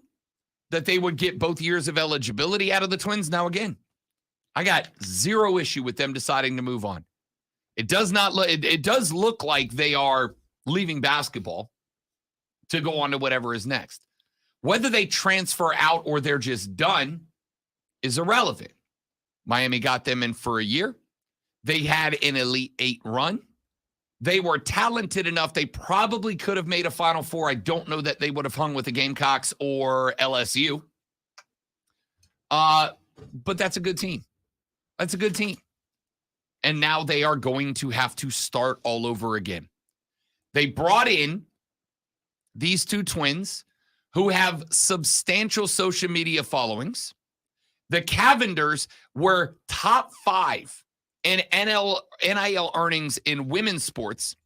that they would get both years of eligibility out of the Twins. Now, again, I got zero issue with them deciding to move on. It does look like they are leaving basketball to go on to whatever is next. Whether they transfer out or they're just done is irrelevant. Miami got them in for a year. They had an Elite 8 run. They were talented enough. They probably could have made a Final Four. I don't know that they would have hung with the Gamecocks or LSU. But that's a good team. That's a good team. And now they are going to have to start all over again. They brought in these two twins who have substantial social media followings. The Cavenders were top 5 in NIL earnings in women's sports.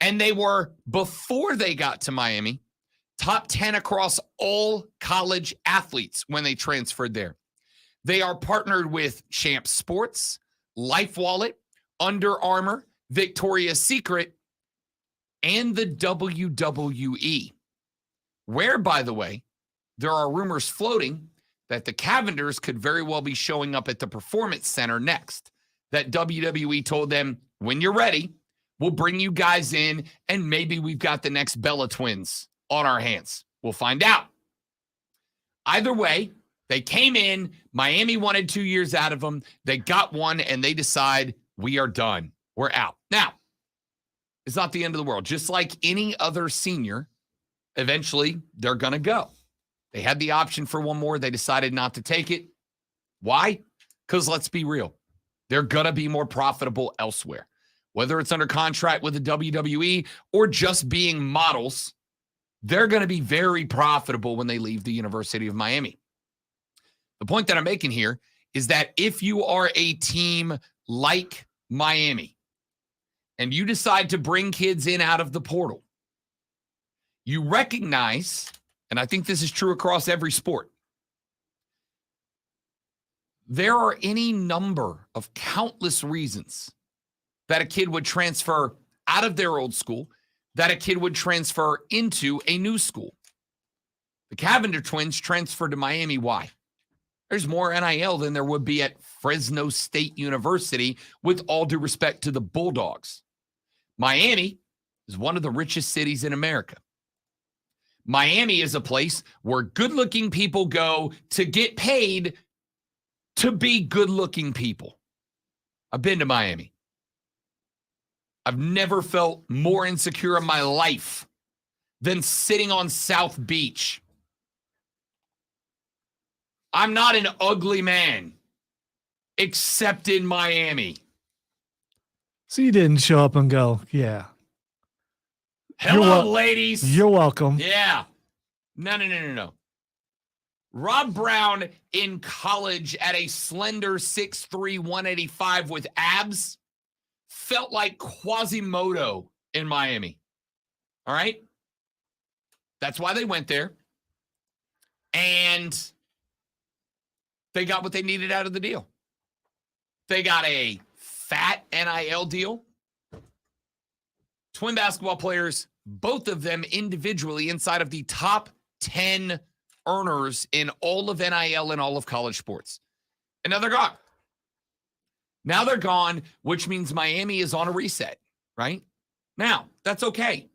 And they were, before they got to Miami, top 10 across all college athletes when they transferred there. They are partnered with Champ Sports, Life Wallet, Under Armour, Victoria's Secret, and the WWE. Where, by the way, there are rumors floating that the Cavenders could very well be showing up at the Performance Center next. That WWE told them, when you're ready, we'll bring you guys in, and maybe we've got the next Bella Twins on our hands. We'll find out. Either way, they came in. Miami wanted 2 years out of them. They got one, and they decide, we are done. We're out. Now, it's not the end of the world. Just like any other senior, eventually they're going to go. They had the option for one more. They decided not to take it. Why? Because let's be real. They're going to be more profitable elsewhere. Whether it's under contract with the WWE or just being models, they're going to be very profitable when they leave the University of Miami. The point that I'm making here is that if you are a team like Miami and you decide to bring kids in out of the portal, you recognize, and I think this is true across every sport, there are any number of countless reasons that a kid would transfer out of their old school, that a kid would transfer into a new school. The Cavender twins transferred to Miami. Why? There's more NIL than there would be at Fresno State University, with all due respect to the Bulldogs. Miami is one of the richest cities in America. Miami is a place where good-looking people go to get paid to be good-looking people. I've been to Miami. I've never felt more insecure in my life than sitting on South Beach. I'm not an ugly man, except in Miami. So you didn't show up and go, yeah. Hello, ladies. You're welcome. Yeah. No. Rob Brown in college at a slender 6'3", 185 with abs felt like Quasimodo in Miami. All right? That's why they went there. And they got what they needed out of the deal. They got a fat NIL deal. twin basketball players, both of them individually inside of the top 10 earners in all of NIL and all of college sports. And now they're gone. Now they're gone, which means Miami is on a reset, right? Now, that's okay.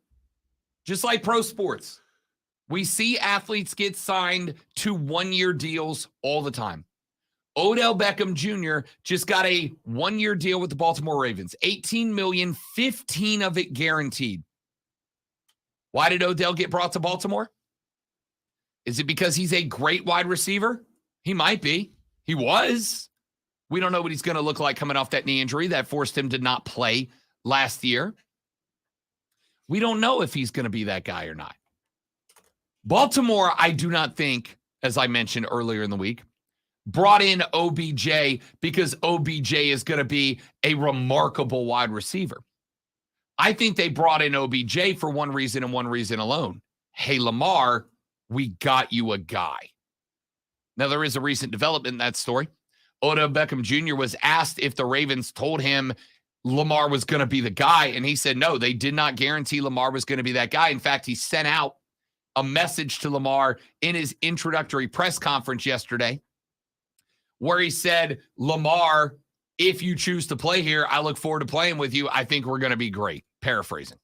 Just like pro sports, we see athletes get signed to one-year deals all the time. Odell Beckham Jr. just got a one-year deal with the Baltimore Ravens. $18 million, 15 of it guaranteed. Why did Odell get brought to Baltimore? Is it because he's a great wide receiver? He might be. He was. We don't know what he's going to look like coming off that knee injury that forced him to not play last year. We don't know if he's going to be that guy or not. Baltimore, I do not think, as I mentioned earlier in the week, brought in OBJ because OBJ is going to be a remarkable wide receiver. I think they brought in OBJ for one reason and one reason alone. Hey, Lamar, we got you a guy. Now, there is a recent development in that story. Odell Beckham Jr. was asked if the Ravens told him Lamar was going to be the guy, and he said no, they did not guarantee Lamar was going to be that guy. In fact, he sent out a message to Lamar in his introductory press conference yesterday where he said, Lamar, if you choose to play here, I look forward to playing with you. I think we're going to be great. Paraphrasing.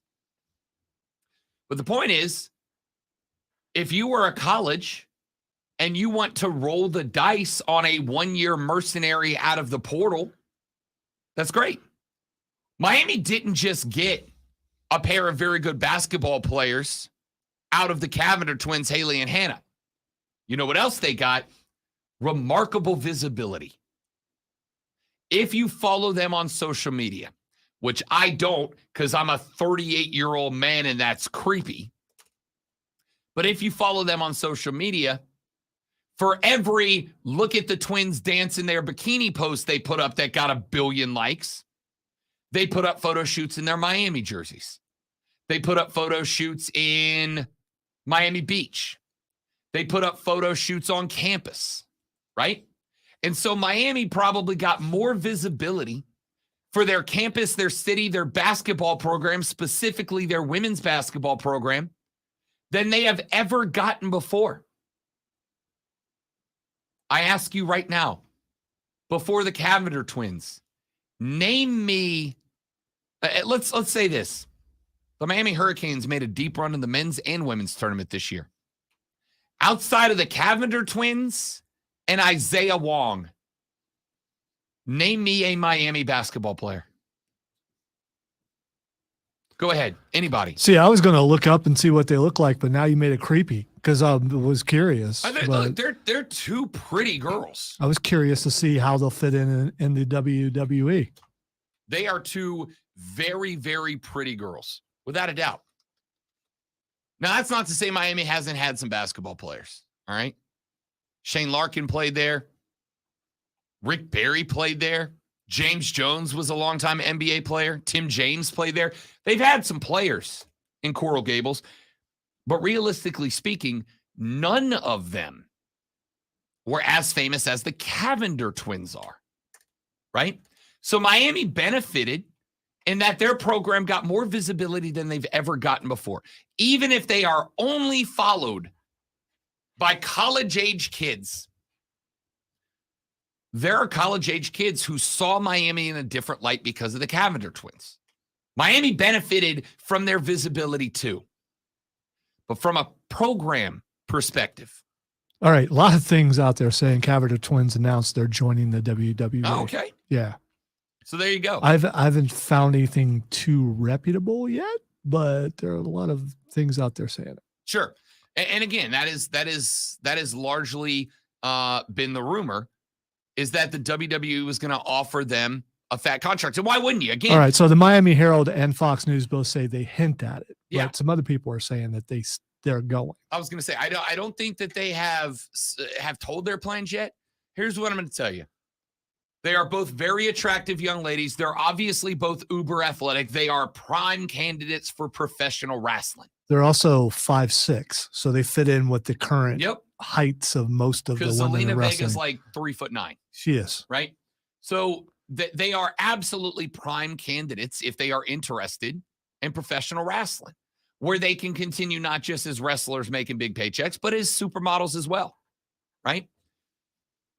But the point is, if you were a college and you want to roll the dice on a one-year mercenary out of the portal, that's great. Miami didn't just get a pair of very good basketball players out of the Cavender twins, Haley and Hannah. You know what else they got? Remarkable visibility. If you follow them on social media, which I don't because I'm a 38-year-old man and that's creepy. But if you follow them on social media, for every look at the twins dance in their bikini post they put up that got 1 billion likes, they put up photo shoots in their Miami jerseys. They put up photo shoots in Miami Beach. They put up photo shoots on campus, right? And so Miami probably got more visibility for their campus, their city, their basketball program, specifically their women's basketball program, than they have ever gotten before. I ask you right now, before the Cavender twins, name me, let's say this. The Miami Hurricanes made a deep run in the men's and women's tournament this year. Outside of the Cavender twins and Isaiah Wong, name me a Miami basketball player. Go ahead. Anybody. See, I was going to look up and see what they look like, but now you made it creepy because I was curious. Look, they're two pretty girls. I was curious to see how they'll fit in the WWE. They are two very, very pretty girls, without a doubt. Now, that's not to say Miami hasn't had some basketball players, all right? Shane Larkin played there. Rick Barry played there. James Jones was a longtime NBA player. Tim James played there. They've had some players in Coral Gables, but realistically speaking, none of them were as famous as the Cavender twins are, right? So Miami benefited in that their program got more visibility than they've ever gotten before, even if they are only followed by college-age kids. There are college-age kids who saw Miami in a different light because of the Cavender twins. Miami benefited from their visibility too. But from a program perspective. All right. A lot of things out there saying Cavender twins announced they're joining the WWE. Oh, okay. Yeah. So there you go. I haven't found anything too reputable yet, but there are a lot of things out there saying it. Sure. And again, that is largely been the rumor, is that the WWE was going to offer them a fat contract. And why wouldn't you? Again. All right. So the Miami Herald and Fox News both say they hint at it. Yeah. But some other people are saying that they're going. I was going to say, I don't think that they have told their plans yet. Here's what I'm going to tell you. They are both very attractive young ladies. They're obviously both uber athletic. They are prime candidates for professional wrestling. They're also 5'6", so they fit in with the current heights of most of the women in wrestling. Because Zelina Vega's like 3'9". She is. Right? So they are absolutely prime candidates if they are interested in professional wrestling, where they can continue not just as wrestlers making big paychecks, but as supermodels as well, right?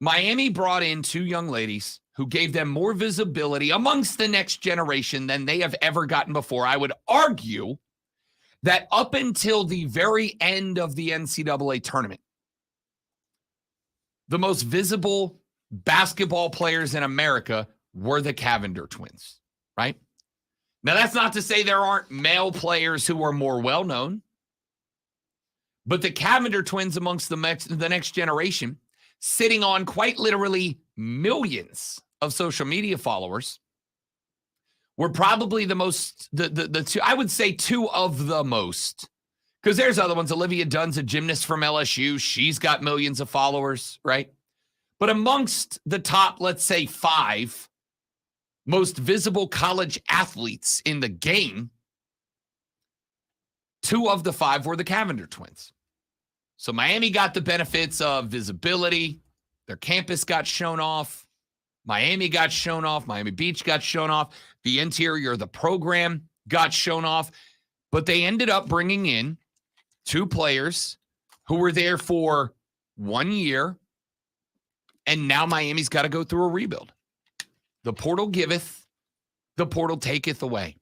Miami brought in 2 young ladies who gave them more visibility amongst the next generation than they have ever gotten before. I would argue that up until the very end of the NCAA tournament, the most visible basketball players in America were the Cavender twins, right? Now, that's not to say there aren't male players who are more well-known, but the Cavender twins amongst the next generation, sitting on quite literally millions of social media followers, were probably the most, the two, I would say 2 of the most, because there's other ones. Olivia Dunn's a gymnast from LSU. She's got millions of followers, right? But amongst the top, let's say 5 most visible college athletes in the game, 2 of the 5 were the Cavender twins. So Miami got the benefits of visibility. Their campus got shown off. Miami got shown off. Miami Beach got shown off. The interior of the program got shown off. But they ended up bringing in 2 players who were there for 1 year. And now Miami's got to go through a rebuild. The portal giveth, the portal taketh away.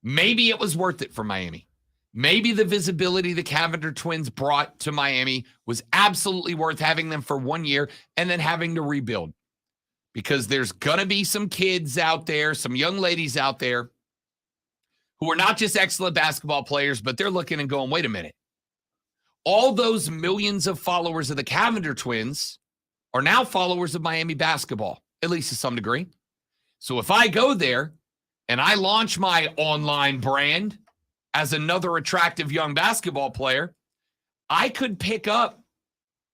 Maybe it was worth it for Miami. Maybe the visibility the Cavender twins brought to Miami was absolutely worth having them for 1 year and then having to rebuild. Because there's going to be some kids out there, some young ladies out there who are not just excellent basketball players, but they're looking and going, wait a minute. All those millions of followers of the Cavender twins are now followers of Miami basketball, at least to some degree. So if I go there and I launch my online brand as another attractive young basketball player, I could pick up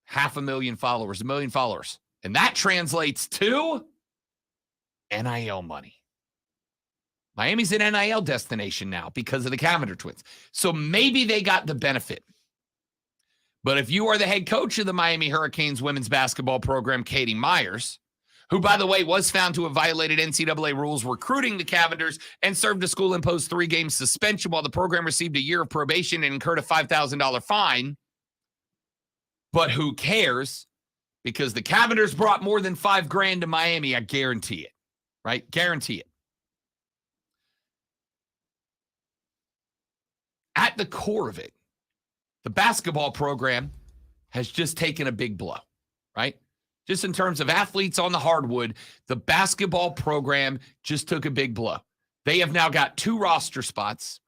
500,000 followers, 1 million followers. And that translates to NIL money. Miami's an NIL destination now because of the Cavender twins. So maybe they got the benefit. But if you are the head coach of the Miami Hurricanes women's basketball program, Katie Myers, who, by the way, was found to have violated NCAA rules recruiting the Cavenders and served a school-imposed 3-game suspension while the program received a year of probation and incurred a $5,000 fine. But who cares? Because the Cavenders brought more than $5,000 to Miami, I guarantee it, right? Guarantee it. At the core of it, the basketball program has just taken a big blow, right? Just in terms of athletes on the hardwood, the basketball program just took a big blow. They have now got 2 roster spots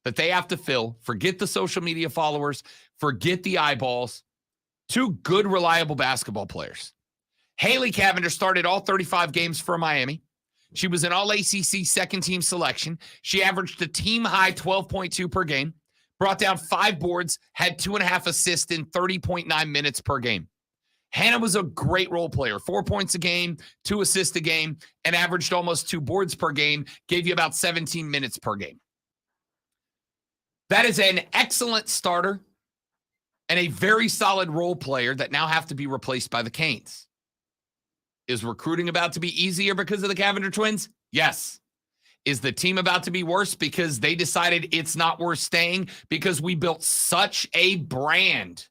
that they have to fill. Forget the social media followers. Forget the eyeballs. 2 good, reliable basketball players. Haley Cavender started all 35 games for Miami. She was an all-ACC second-team selection. She averaged a team-high 12.2 per game, brought down 5 boards, had 2.5 assists in 30.9 minutes per game. Hannah was a great role player, 4 points a game, 2 assists a game, and averaged almost 2 boards per game, gave you about 17 minutes per game. That is an excellent starter and a very solid role player that now have to be replaced by the Canes. Is recruiting about to be easier because of the Cavender twins? Yes. Is the team about to be worse because they decided it's not worth staying because we built such a brand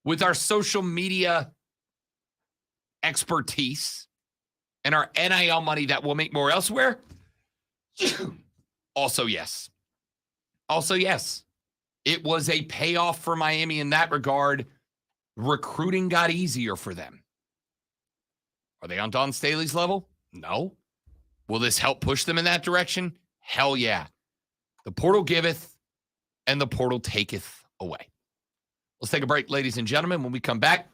with our social media expertise and our NIL money that will make more elsewhere? Also, yes. Also, yes. It was a payoff for Miami in that regard. Recruiting got easier for them. Are they on Don Staley's level? No. Will this help push them in that direction? Hell yeah. The portal giveth and the portal taketh away. Let's take a break, ladies and gentlemen. When we come back,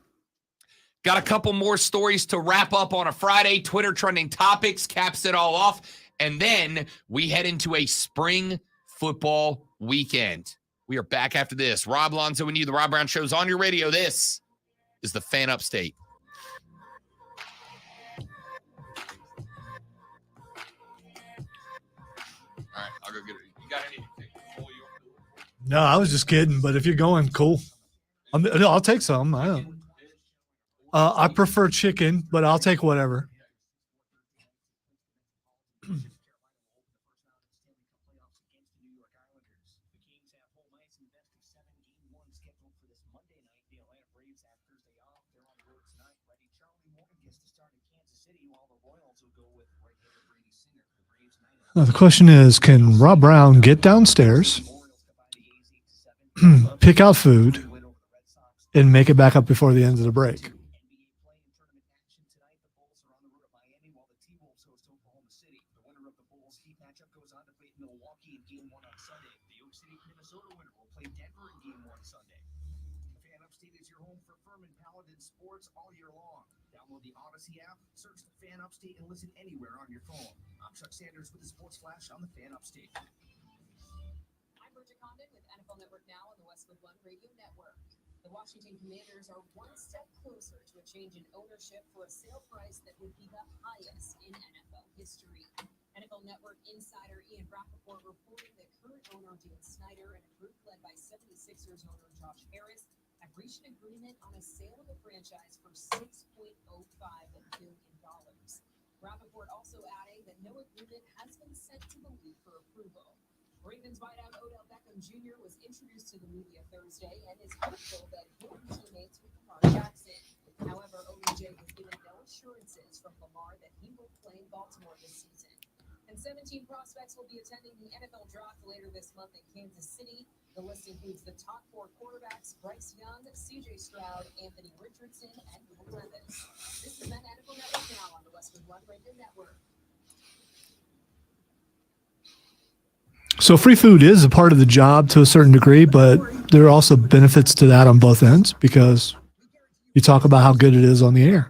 got a couple more stories to wrap up on a Friday. Twitter trending topics caps it all off. And then we head into a spring football weekend. We are back after this. Rob Lonzo and you, the Rob Brown Show's on your radio. This is the Fan Upstate. All right, I'll go get it. You got anything? No, I was just kidding, but if you're going, cool. I'll take some. I prefer chicken, but I'll take whatever. scheduled for this Monday night. The Atlanta Braves have Thursday off. They're on the road tonight. Ready? Charlie Morton gets to start in Kansas City, while the Royals will go with right-hander Brady Singer. The Braves 9. The question is, can Rob Brown get downstairs, pick out food, and make it back up before the end of the break? Download the Odyssey app, search the Fan Upstate, and listen anywhere on your phone. I'm Chuck Sanders with the Sports Flash on the Fan Upstate. I'm Bridget Condon with NFL Network Now on the Westwood One Radio Network. The Washington Commanders are one step closer to a change in ownership for a sale price that would be the highest in NFL history. NFL Network insider Ian Rappaport reporting that current owner Dan Snyder and a group led by 76ers owner Josh Harris have reached an agreement on a sale of the franchise for $6.05 billion. Rappaport also adding that no agreement has been sent to the league for approval. Ravens wideout Odell Beckham Jr. was introduced to the media Thursday and is hopeful that he'll be teammates with Lamar Jackson. However, OBJ has given no assurances from Lamar that he will play in Baltimore this season. And 17 prospects will be attending the NFL draft later this month in Kansas City. The list includes the top 4 quarterbacks: Bryce Young, C.J. Stroud, Anthony Richardson, and Will Levis. This is an NFL Network Now on the Westwood One Radio Network. So free food is a part of the job to a certain degree, but there are also benefits to that on both ends because you talk about how good it is on the air.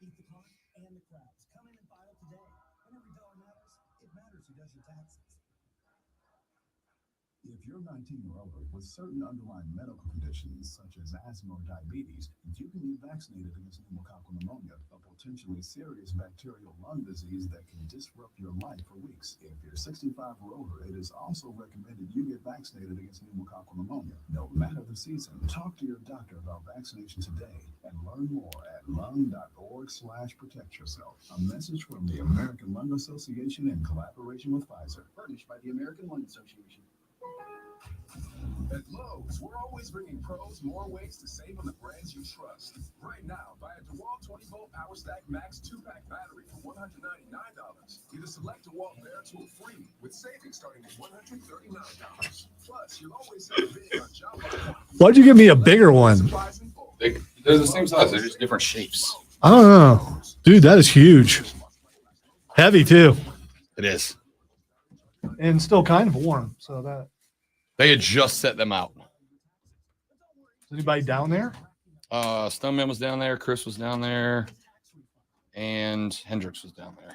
Beat the clock and the crowds. Come in and file today. When every dollar matters, it matters who does your taxes. If you're 19 or older with certain underlying medical conditions such as asthma or diabetes, you can get vaccinated against pneumococcal pneumonia, a potentially serious bacterial lung disease that can disrupt your life for weeks. If you're 65 or older, it is also recommended you get vaccinated against pneumococcal pneumonia. No matter the season, talk to your doctor about vaccination today and learn more at lung.org/protect yourself. A message from the American Lung Association in collaboration with Pfizer. Furnished by the American Lung Association. At Lowe's, we're always bringing pros more ways to save on the brands you trust. Right now, buy a DeWalt 20-volt Power Stack Max 2-pack battery for $199. Get a select DeWalt Bear Tool free with savings starting at $139. Plus, you'll always have big on job. Why'd you give me a bigger one? They're the same size. They're just different shapes. I don't know. Dude, that is huge. Heavy, too. It is. And still kind of warm. So that. They had just set them out. Is anybody down there? Stoneman was down there. Chris was down there. And Hendricks was down there.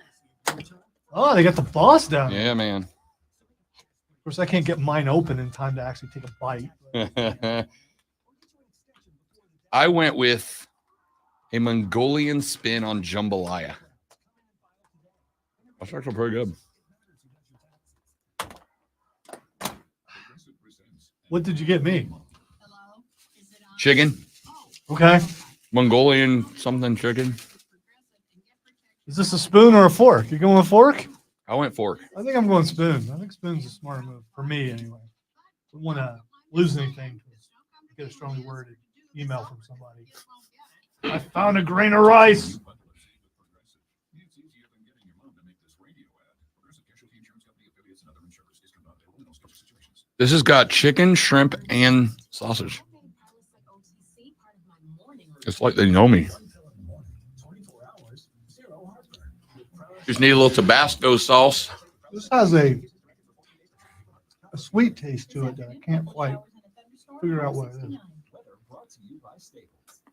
Oh, they got the boss down there. Yeah, man. Of course, I can't get mine open in time to actually take a bite. I went with a Mongolian spin on jambalaya. That's actually pretty good. What did you get me? Chicken. Okay. Mongolian something chicken. Is this a spoon or a fork? You going with fork? I went fork. I think I'm going spoon. I think spoon's a smart move for me anyway. Don't want to lose anything. Get a strongly worded email from somebody. I found a grain of rice. This has got chicken, shrimp, and sausage. It's like they know me. Just need a little Tabasco sauce. This has a sweet taste to it that I can't quite figure out what it is. Brought to you by Staples.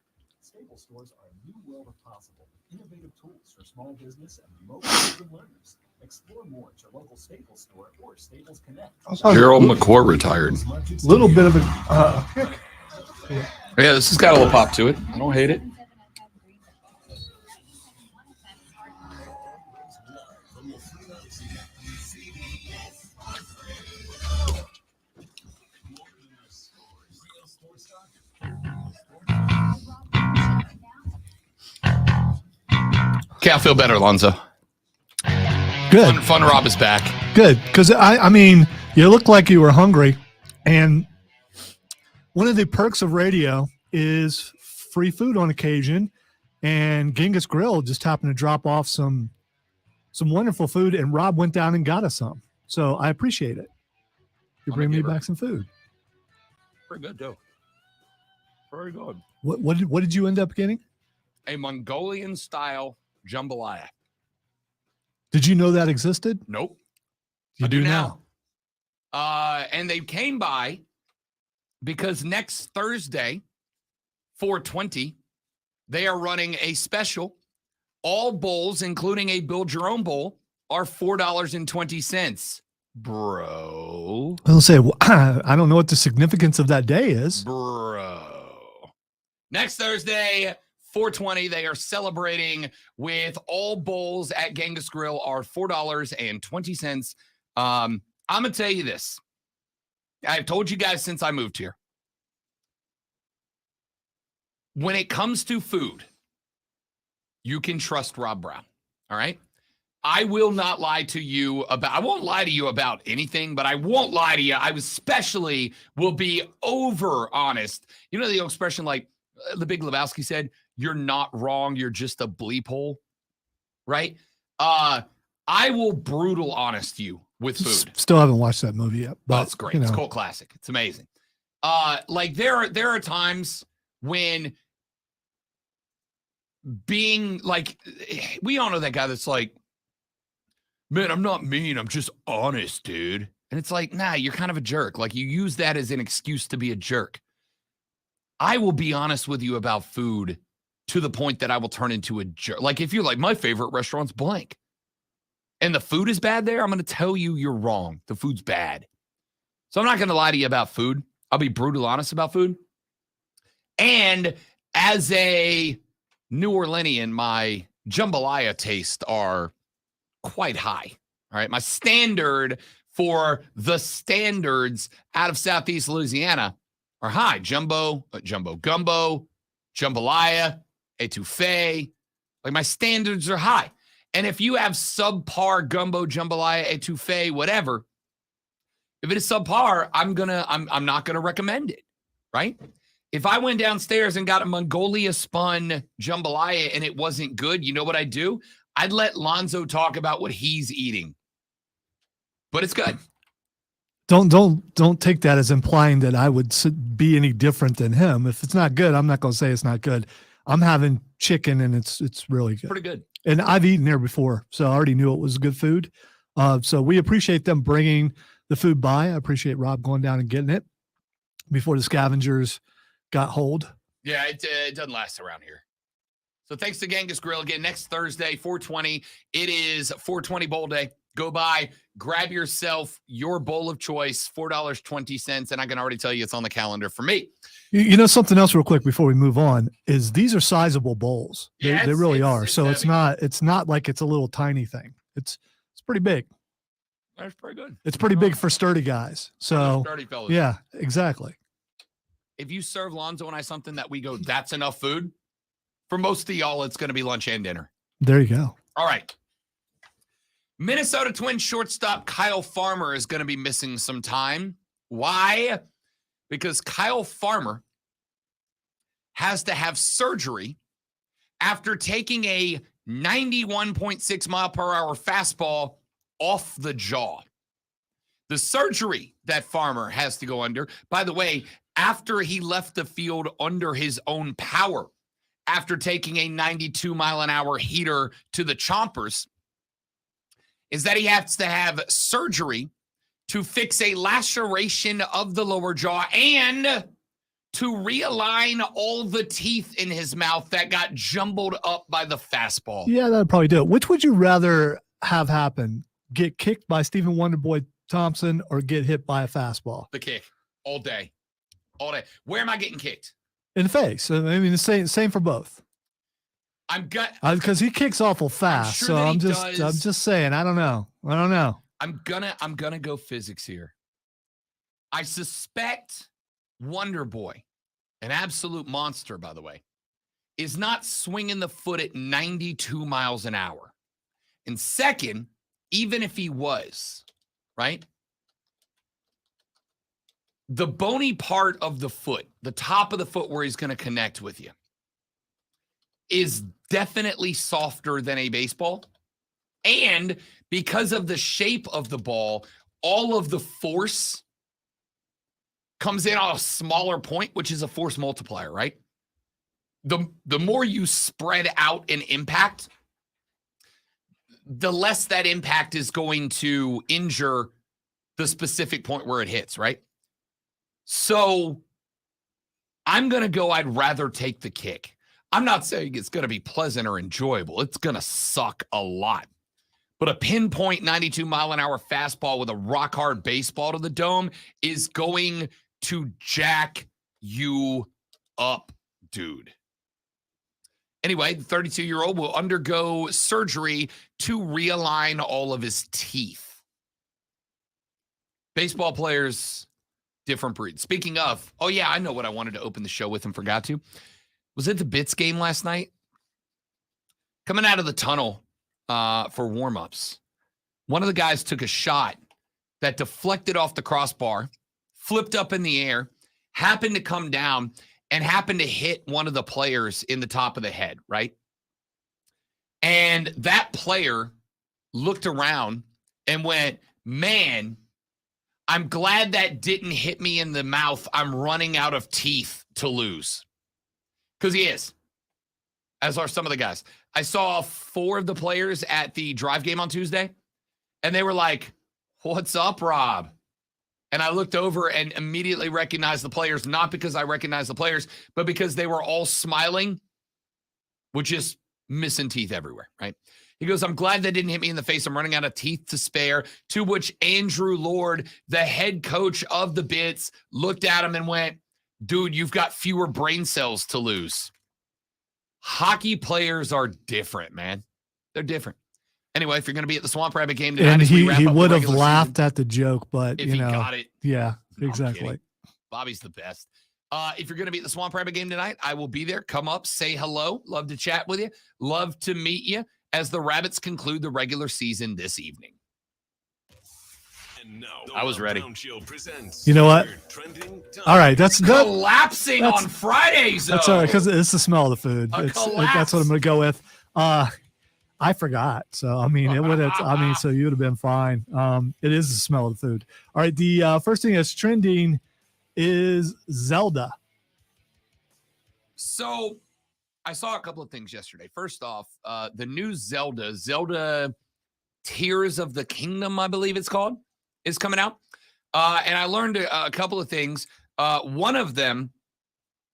Staples stores are a new world of possible. Innovative tools for small business and remote learners. Explore more at your local Staples store or Staples Connect. Gerald McCourt retired. A little bit of a kick. Yeah, this has got a little pop to it. I don't hate it. Okay, I feel better, Alonzo. Good. Fun Rob is back. Good. Because, I mean, you looked like you were hungry. And one of the perks of radio is free food on occasion. And Genghis Grill just happened to drop off some wonderful food. And Rob went down and got us some. So I appreciate it. You bring me back some food. Pretty good, too. Very good. What did you end up getting? A Mongolian-style jambalaya. Did you know that existed? Nope. You do now. And they came by because next Thursday, 4/20, they are running a special. All bowls, including a build your own bowl, are $4.20. Bro. I'll say, I don't know what the significance of that day is. Bro. Next Thursday, 4/20, they are celebrating with all bowls at Genghis Grill are $4.20. I'm going to tell you this. I've told you guys since I moved here. When it comes to food, you can trust Rob Brown. All right? I will not lie to you about, I won't lie to you about anything, but I won't lie to you. I especially will be over honest. You know the old expression like the Big Lebowski said, you're not wrong, you're just a bleep hole, right? I will brutal honest you with food. Still haven't watched that movie yet. But, it's great. It's a cult classic. It's amazing. Like there are times when being like, we all know that guy that's like, man, I'm not mean. I'm just honest, dude. And it's like, nah, you're kind of a jerk. Like you use that as an excuse to be a jerk. I will be honest with you about food to the point that I will turn into a jerk. Like if you're like, my favorite restaurant's blank and the food is bad there, I'm going to tell you you're wrong. The food's bad. So I'm not going to lie to you about food. I'll be brutal honest about food. And as a New Orleanian, my jambalaya tastes are quite high. All right. My standard for the standards out of Southeast Louisiana are high. Gumbo, jambalaya, etouffee. Like my standards are high. And if you have subpar gumbo, jambalaya, etouffee, whatever, if it is subpar, I'm not gonna recommend it, right? If I went downstairs and got a Mongolia spun jambalaya and it wasn't good, you know what I'd do? I'd let Lonzo talk about what he's eating. But it's good. Don't take that as implying that I would be any different than him. If it's not good, I'm not going to say it's not good. I'm having chicken and it's really good. Pretty good. And I've eaten there before, so I already knew it was good food. So we appreciate them bringing the food by. I appreciate Rob going down and getting it before the scavengers got hold. Yeah, it doesn't last around here. So thanks to Genghis Grill again. Next Thursday, 4/20. It is 4/20 bowl day. Go by, grab yourself your bowl of choice, $4.20, and I can already tell you it's on the calendar for me. You know something else real quick before we move on is these are sizable bowls. Yeah, they really are. It's so heavy. it's not like it's a little tiny thing. It's pretty big. That's pretty good. It's pretty big for sturdy guys. So Sturdy fellas. yeah, exactly. If you serve Lonzo and I something that we go, that's enough food, for most of y'all, it's going to be lunch and dinner. There you go. All right. Minnesota Twins shortstop Kyle Farmer is going to be missing some time. Why? Because Kyle Farmer has to have surgery after taking a 91.6 mile per hour fastball off the jaw. The surgery that Farmer has to go under, by the way, after he left the field under his own power, after taking a 92 mile an hour heater to the chompers, is that he has to have surgery to fix a laceration of the lower jaw and to realign all the teeth in his mouth that got jumbled up by the fastball. Yeah, that'd probably do it. Which would you rather have happen? Get kicked by Stephen Wonderboy Thompson or get hit by a fastball? The kick all day. All day. Where am I getting kicked? In the face. I mean, the same for both. Because he kicks awful fast. sure So that he I'm does. just saying. I don't know. I'm gonna go physics here. I suspect Wonder Boy an absolute monster, by the way, is not swinging the foot at 92 miles an hour. And second, even if he was, right? The bony part of the foot, the top of the foot where he's going to connect with you, is definitely softer than a baseball. And because of the shape of the ball, all of the force comes in on a smaller point, which is a force multiplier, right? The more you spread out an impact, the less that impact is going to injure the specific point where it hits, right? So I'm going to go, I'd rather take the kick. I'm not saying it's going to be pleasant or enjoyable. It's going to suck a lot. But a pinpoint 92-mile-an-hour fastball with a rock-hard baseball to the dome is going to jack you up, dude. Anyway, the 32-year-old will undergo surgery to realign all of his teeth. Baseball players, different breed. Speaking of, oh yeah, I know what I wanted to open the show with and forgot to. Was it the Bits game last night? Coming out of the tunnel for warm-ups, one of the guys took a shot that deflected off the crossbar, flipped up in the air, happened to come down, and happened to hit one of the players in the top of the head, right? And that player looked around and went, man, I'm glad that didn't hit me in the mouth. I'm running out of teeth to lose. Because he is, as are some of the guys. I saw 4 of the players at the drive game on Tuesday, and they were like, what's up, Rob? And I looked over and immediately recognized the players, not because I recognized the players, but because they were all smiling with just missing teeth everywhere, right? He goes, I'm glad that didn't hit me in the face. I'm running out of teeth to spare. To which Andrew Lord, the head coach of the Bits, looked at him and went, dude, you've got fewer brain cells to lose. Hockey players are different, man. They're different. Anyway, if you're going to be at the Swamp Rabbit game tonight, and he would have laughed at the joke, but if he got it. Yeah, No, exactly. Bobby's the best. If you're going to be at the Swamp Rabbit game tonight, I will be there. Come up, say hello. Love to chat with you. Love to meet you as the Rabbits conclude the regular season this evening. And now, I was ready. You know what? All right, that's good. Collapsing on Fridays, though. That's all right, because it's the smell of the food. A That's collapse. what I'm going to go with. I forgot. So, I mean, it would have, so you would have been fine. It is the smell of the food. All right. The first thing that's trending is Zelda. So I saw a couple of things yesterday. First off, the new Zelda Tears of the Kingdom, I believe it's called, is coming out. And I learned a couple of things. One of them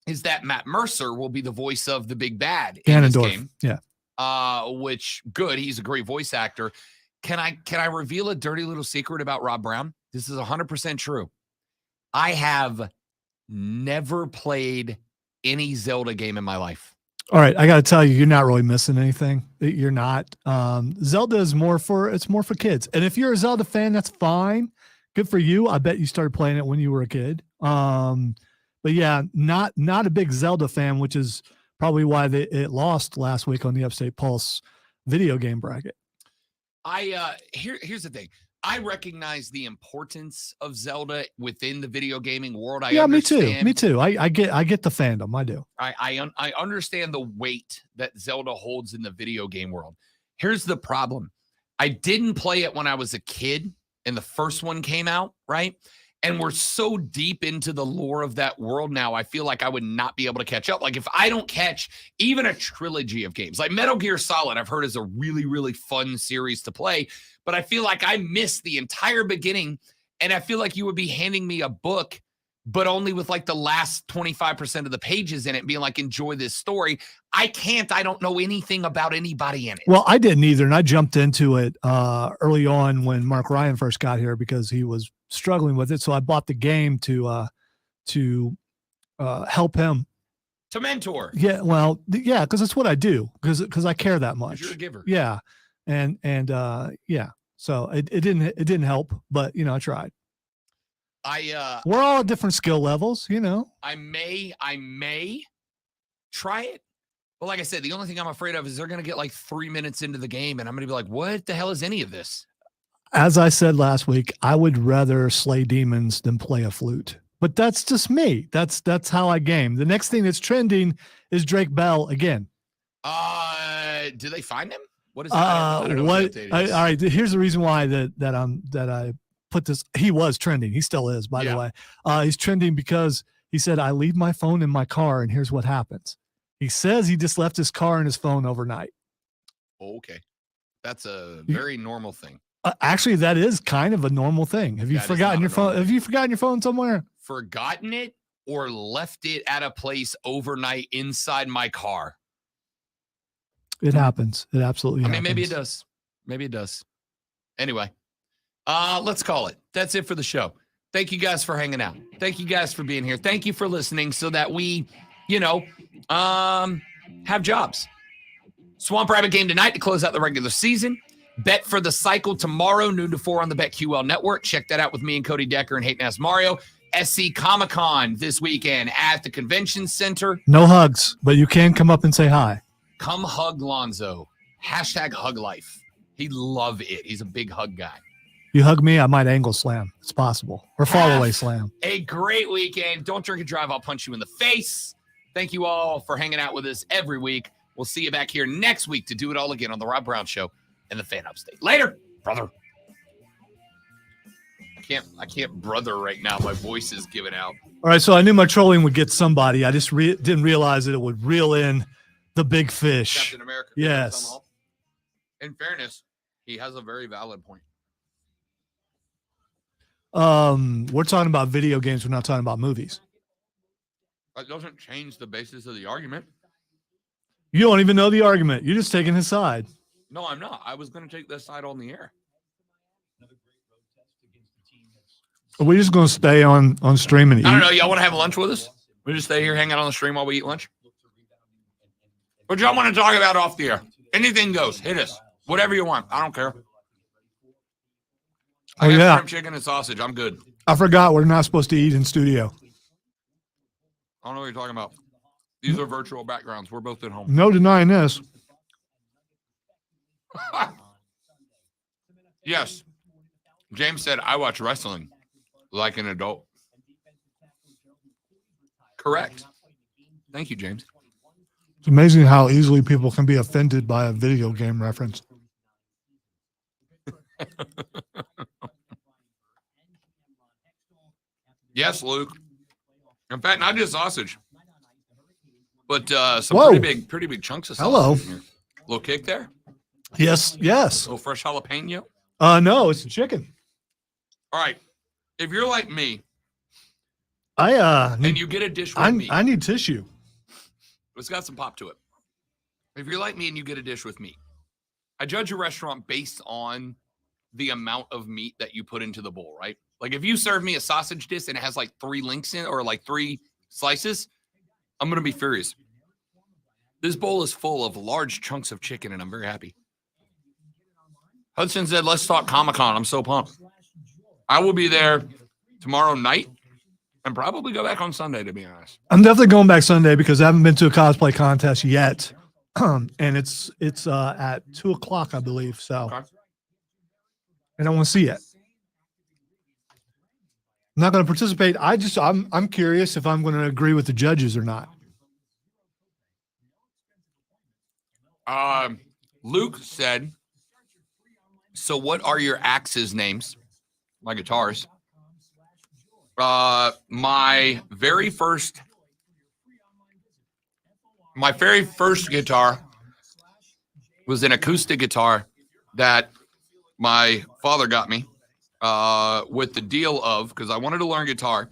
is that Matt Mercer will be the voice of the big bad in this game. Yeah. Which good. He's a great voice actor. Can I reveal a dirty little secret about Rob Brown? This is 100% true. I have never played any Zelda game in my life. All right. I got to tell you, you're not really missing anything. You're not. Zelda is more for kids. And if you're a Zelda fan, that's fine. Good for you. I bet you started playing it when you were a kid. But yeah, not a big Zelda fan, which is probably why it lost last week on the Upstate Pulse video game bracket. Here's the thing. I recognize the importance of Zelda within the video gaming world. Me too. I get the fandom. I do. I understand the weight that Zelda holds in the video game world. Here's the problem. I didn't play it when I was a kid and the first one came out, right? And we're so deep into the lore of that world now, I feel like I would not be able to catch up. Like if I don't catch even a trilogy of games, like Metal Gear Solid, I've heard is a really, really fun series to play, but I feel like I missed the entire beginning. And I feel like you would be handing me a book, but only with like the last 25% of the pages in it, being like, enjoy this story. I don't know anything about anybody in it. Well, I didn't either. And I jumped into it early on when Mark Ryan first got here because he was struggling with it. So I bought the game to help him. To mentor. Yeah. Well, yeah, because that's what I do because I care that much. You're a giver. Yeah. And yeah. So it didn't help, but I tried. We're all at different skill levels, you know. I may try it. But like I said, the only thing I'm afraid of is they're going to get like 3 minutes into the game and I'm going to be like, what the hell is any of this? As I said last week, I would rather slay demons than play a flute. But that's just me. That's how I game. The next thing that's trending is Drake Bell again. Do they find him? What is that? I don't know what the update is. All right, here's the reason why that I put this. He was trending. He still is, by the way. He's trending because he said, I leave my phone in my car and here's what happens. He says he just left his car and his phone overnight. Okay. That's a very normal thing. Actually, that is kind of a normal thing. Have you forgotten your phone? Have you forgotten your phone somewhere? Forgotten it or left it at a place overnight inside my car? It happens. It absolutely happens. I mean, maybe it does. Maybe it does. Anyway, let's call it. That's it for the show. Thank you guys for hanging out. Thank you guys for being here. Thank you for listening so that we, have jobs. Swamp Rabbit game tonight to close out the regular season. Bet for the cycle tomorrow, noon to 4 on the BetQL network. Check that out with me and Cody Decker and Hayden Ass Mario. SC Comic-Con this weekend at the convention center. No hugs, but you can come up and say hi. Come hug Lonzo. Hashtag hug life. He'd love it. He's a big hug guy. You hug me, I might angle slam. It's possible. Or fall away slam. A great weekend. Don't drink and drive. I'll punch you in the face. Thank you all for hanging out with us every week. We'll see you back here next week to do it all again on the Rob Brown Show and the Fan Upstate. Later, brother. I can't brother right now. My voice is giving out. All right, so I knew my trolling would get somebody. I just didn't realize that it would reel in the big fish. Captain America. Yes. In fairness, he has a very valid point. We're talking about video games. We're not talking about movies. That doesn't change the basis of the argument. You don't even know the argument. You're just taking his side. No, I'm not. I was going to take this side on the air. Are we just going to stay on stream and eat? I don't know. Y'all want to have lunch with us? We just stay here, hang out on the stream while we eat lunch? What y'all want to talk about off the air? Anything goes. Hit us. Whatever you want. I don't care. I got shrimp, chicken, and sausage. I'm good. I forgot we're not supposed to eat in studio. I don't know what you're talking about. These are virtual backgrounds. We're both at home. No denying this. Yes. James said, I watch wrestling like an adult. Correct. Thank you, James. It's amazing how easily people can be offended by a video game reference. Yes, Luke. In fact, not just sausage, but some pretty big chunks of sausage. Hello. Little kick there? Yes. A little fresh jalapeno? No, it's chicken. All right. If you're like me, and you get a dish with meat. I need tissue. It's got some pop to it. If you're like me and you get a dish with meat, I judge a restaurant based on the amount of meat that you put into the bowl, right? Like if you serve me a sausage dish and it has like 3 links in or like 3 slices, I'm going to be furious. This bowl is full of large chunks of chicken and I'm very happy. Hudson said, let's talk Comic-Con. I'm so pumped. I will be there tomorrow night and probably go back on Sunday, to be honest. I'm definitely going back Sunday because I haven't been to a cosplay contest yet. And it's at 2:00, I believe. So, okay. And I want to see it. I'm not going to participate. I'm curious if I'm going to agree with the judges or not. Luke said, so what are your axes names? My guitars. My very first guitar was an acoustic guitar that my father got me with the deal of, because I wanted to learn guitar,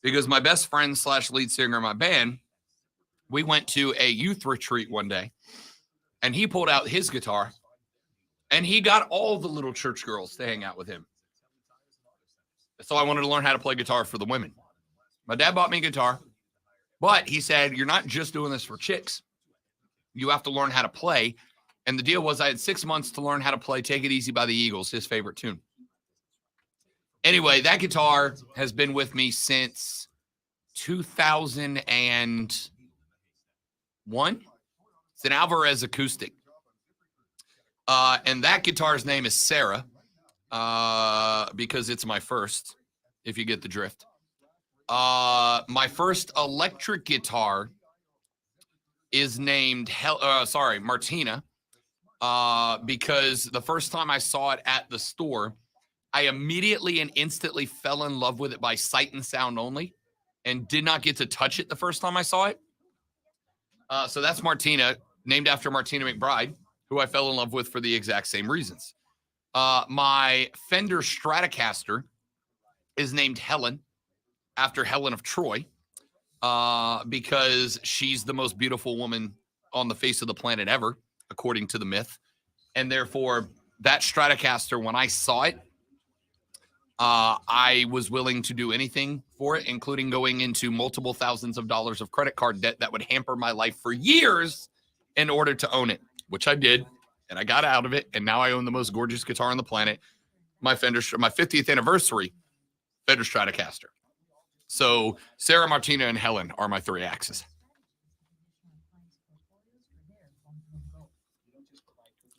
because my best friend / lead singer in my band, we went to a youth retreat one day, and he pulled out his guitar, and he got all the little church girls to hang out with him. So I wanted to learn how to play guitar for the women. My dad bought me a guitar, but he said, you're not just doing this for chicks. You have to learn how to play. And the deal was I had 6 months to learn how to play Take It Easy by the Eagles, his favorite tune. Anyway, that guitar has been with me since 2001. It's an Alvarez acoustic. And that guitar's name is Sarah because it's my first, if you get the drift. My first electric guitar is named Martina, because the first time I saw it at the store, I immediately and instantly fell in love with it by sight and sound only, and did not get to touch it the first time I saw it. So that's Martina, named after Martina McBride, who I fell in love with for the exact same reasons. My Fender Stratocaster is named Helen, after Helen of Troy, because she's the most beautiful woman on the face of the planet ever, according to the myth. And therefore, that Stratocaster, when I saw it, I was willing to do anything for it, including going into multiple thousands of dollars of credit card debt that would hamper my life for years in order to own it, which I did. And I got out of it. And now I own the most gorgeous guitar on the planet. My 50th anniversary Fender Stratocaster. So Sarah, Martina, and Helen are my three axes.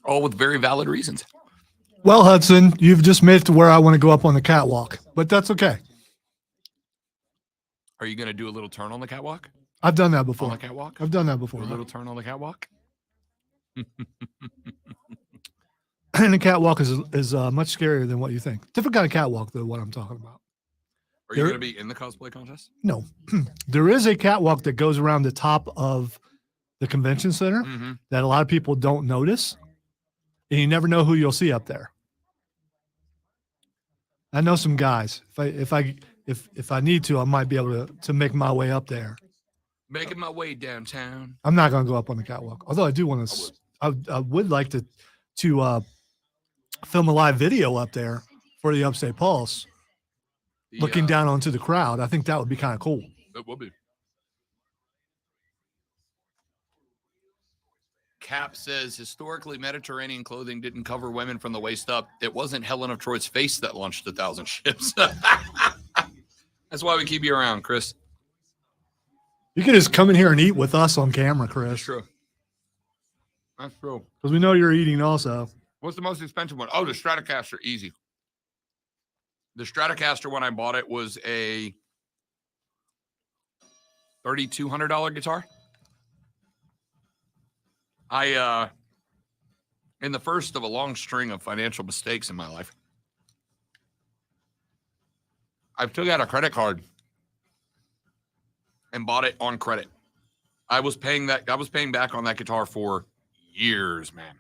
All with very valid reasons. Well, Hudson, you've just made it to where I want to go up on the catwalk, but that's okay. Are you going to do a little turn on the catwalk? I've done that before. On the catwalk? I've done that before. Do a little turn on the catwalk? And the catwalk is much scarier than what you think. Different kind of catwalk than what I'm talking about. Are you going to be in the cosplay contest? No. There is a catwalk that goes around the top of the convention center that a lot of people don't notice. And you never know who you'll see up there. I know some guys. If I need to, I might be able to make my way up there. Making my way downtown. I'm not going to go up on the catwalk. Although I do want to. I would like to film a live video up there for the Upstate Pulse, looking down onto the crowd. I think that would be kind of cool. It would be. Cap says, historically, Mediterranean clothing didn't cover women from the waist up. It wasn't Helen of Troy's face that launched 1,000 ships. That's why we keep you around, Chris. You can just come in here and eat with us on camera, Chris. That's true. That's true. Because we know you're eating also. What's the most expensive one? Oh, the Stratocaster. Easy. The Stratocaster, when I bought it, was a $3,200 guitar. In the first of a long string of financial mistakes in my life, I took out a credit card and bought it on credit. I was paying back on that guitar for years, man.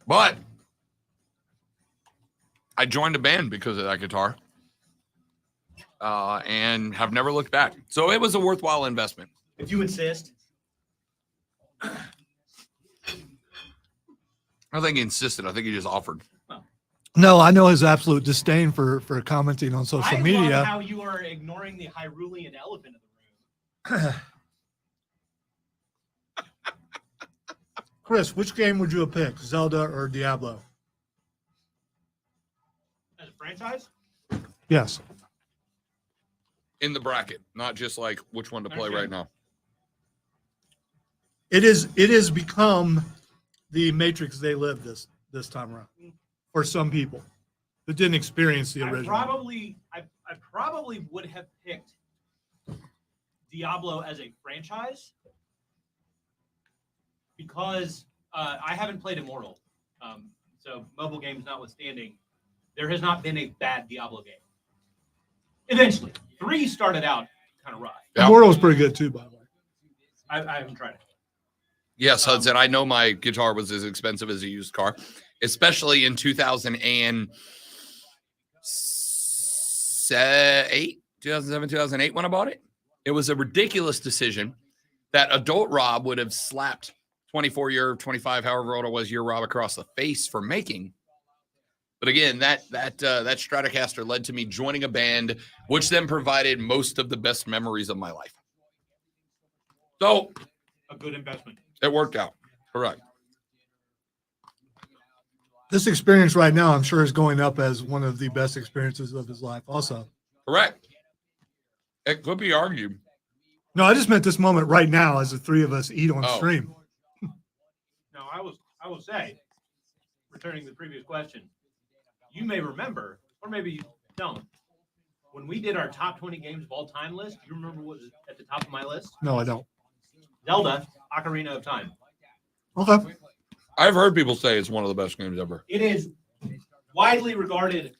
But I joined a band because of that guitar, and have never looked back. So it was a worthwhile investment. If you insist. I don't think he insisted. I think he just offered. No, I know his absolute disdain for commenting on social media. I love how you are ignoring the Hyrulean elephant in the room. Chris, which game would you have picked, Zelda or Diablo? As a franchise? Yes. In the bracket, not just like which one to play right now. It is become the Matrix they live this time around for some people that didn't experience the original. I probably would have picked Diablo as a franchise because I haven't played Immortal. So mobile games notwithstanding, there has not been a bad Diablo game. Eventually, 3 started out kind of rough. Immortal was pretty good too, by the way. I haven't tried it. Yes, Hudson, I know my guitar was as expensive as a used car, especially in 2007, 2008 when I bought it. It was a ridiculous decision that adult Rob would have slapped 24-year, 25, however old I was, year Rob across the face for making. But again, that Stratocaster led to me joining a band, which then provided most of the best memories of my life. So a good investment. It worked out. Correct. This experience right now, I'm sure, is going up as one of the best experiences of his life. Also, Correct. It could be argued. no, I just meant this moment right now as the three of us eat on Oh. stream. No, I will say, returning to the previous question, you may remember, or maybe you don't, when we did our top 20 games of all time list, do you remember what was at the top of my list? No, I don't. Zelda, Ocarina of Time. Okay. I've heard people say it's one of the best games ever. It is widely regarded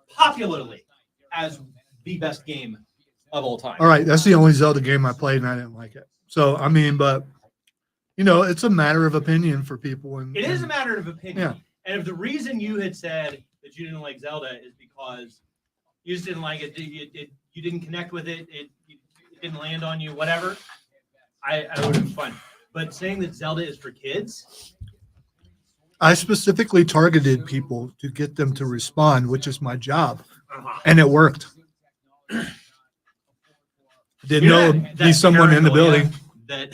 popularly as the best game of all time. All right, that's the only Zelda game I played, and I didn't like it. So, I mean, but it's a matter of opinion for people. And It is a matter of opinion. Yeah. And if the reason you had said that you didn't like Zelda is because you just didn't like it, you didn't connect with it, it didn't land on you, whatever, I would have been fine. But saying that Zelda is for kids, I specifically targeted people to get them to respond, which is my job, and it worked. Didn't know be someone in the building. that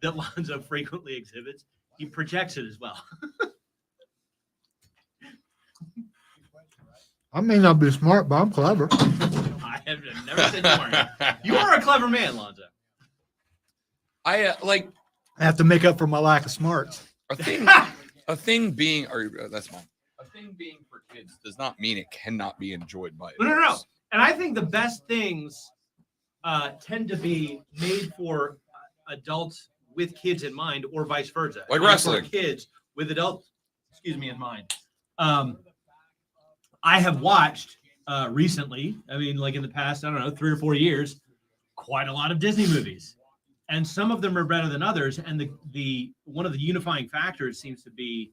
that Lonzo frequently exhibits. He projects it as well. I may not be smart, but I'm clever. I have never said you weren't. You are a clever man, Lonzo. I I have to make up for my lack of smarts. a thing being, or that's mine. A thing being for kids does not mean it cannot be enjoyed by adults. No. And I think the best things tend to be made for adults with kids in mind, or vice versa. Like And wrestling. for kids with adults, in mind. I have watched recently, I mean, like in the past, I don't know, 3 or 4 years, quite a lot of Disney movies. And some of them are better than others. And the one of the unifying factors seems to be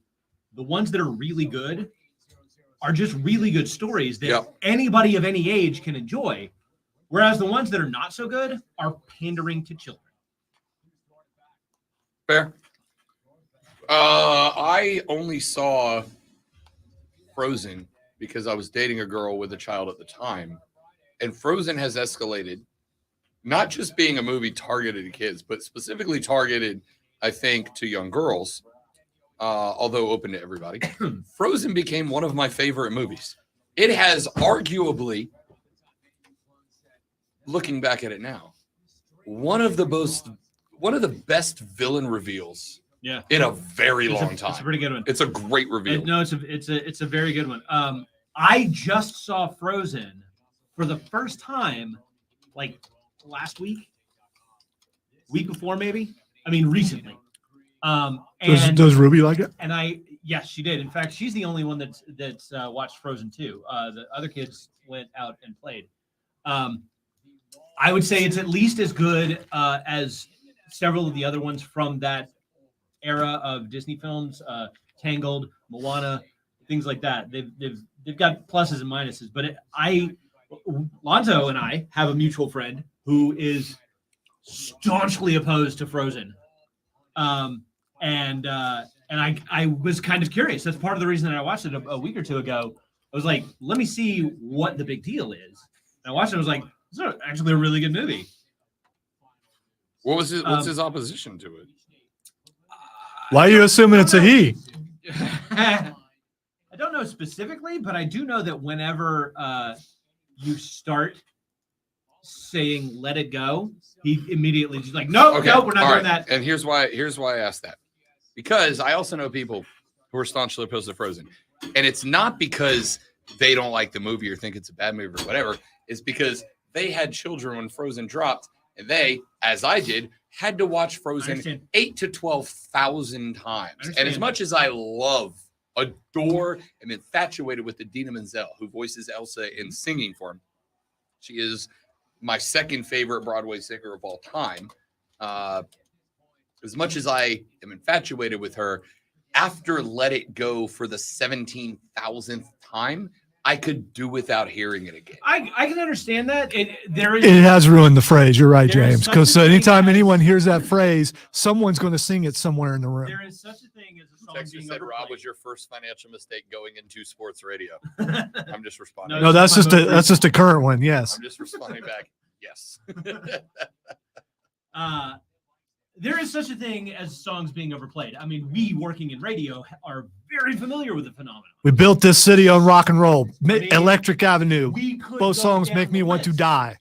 the ones that are really good are just really good stories that anybody of any age can enjoy. Whereas the ones that are not so good are pandering to children. Fair. I only saw Frozen because I was dating a girl with a child at the time. And Frozen has escalated, not just being a movie targeted to kids, but specifically targeted, I think, to young girls, although open to everybody. Frozen became one of my favorite movies. It has arguably, looking back at it now, one of the best villain reveals in a very long time. It's a pretty good one. It's a great reveal. It's a very good one. I just saw Frozen for the first time, like last week before maybe. I mean, recently. Does Ruby like it? And yes, she did. In fact, she's the only one that's watched Frozen 2. The other kids went out and played. I would say it's at least as good as several of the other ones from that era of Disney films, Tangled, Moana, things like that. They've got pluses and minuses, but Lonzo and I have a mutual friend who is staunchly opposed to Frozen. And I was kind of curious. That's part of the reason that I watched it a week or two ago. I was like, let me see what the big deal is. And I watched it. I was like, it's actually a really good movie. What's his opposition to it? Why are you assuming it's a he? I don't know specifically, but I do know that whenever you start saying "let it go," he immediately just like, no, we're not doing that. And here's why I asked that. Because I also know people who are staunchly opposed to Frozen. And it's not because they don't like the movie or think it's a bad movie or whatever. It's because they had children when Frozen dropped, and they, as I did, had to watch Frozen 8 to 12,000 times. And as much as I adore, and infatuated with Idina Menzel, who voices Elsa in Singing for him, she is my second favorite Broadway singer of all time. As much as I am infatuated with her, after Let It Go for the 17,000th time, I could do without hearing it again. I can understand that. It has ruined the phrase. You're right, James. Because anytime anyone hears that phrase, someone's going to sing it somewhere in the room. There is such a thing as a song Texter being said, overplayed. Rob was your first financial mistake going into sports radio. I'm just responding. No, that's just a current one. Yes. I'm just responding back. Yes. there is such a thing as songs being overplayed. I mean, we working in radio are very familiar with the phenomenon. We built this city on rock and roll. mean, Electric Avenue. We could Both go songs down make me the want to list. die.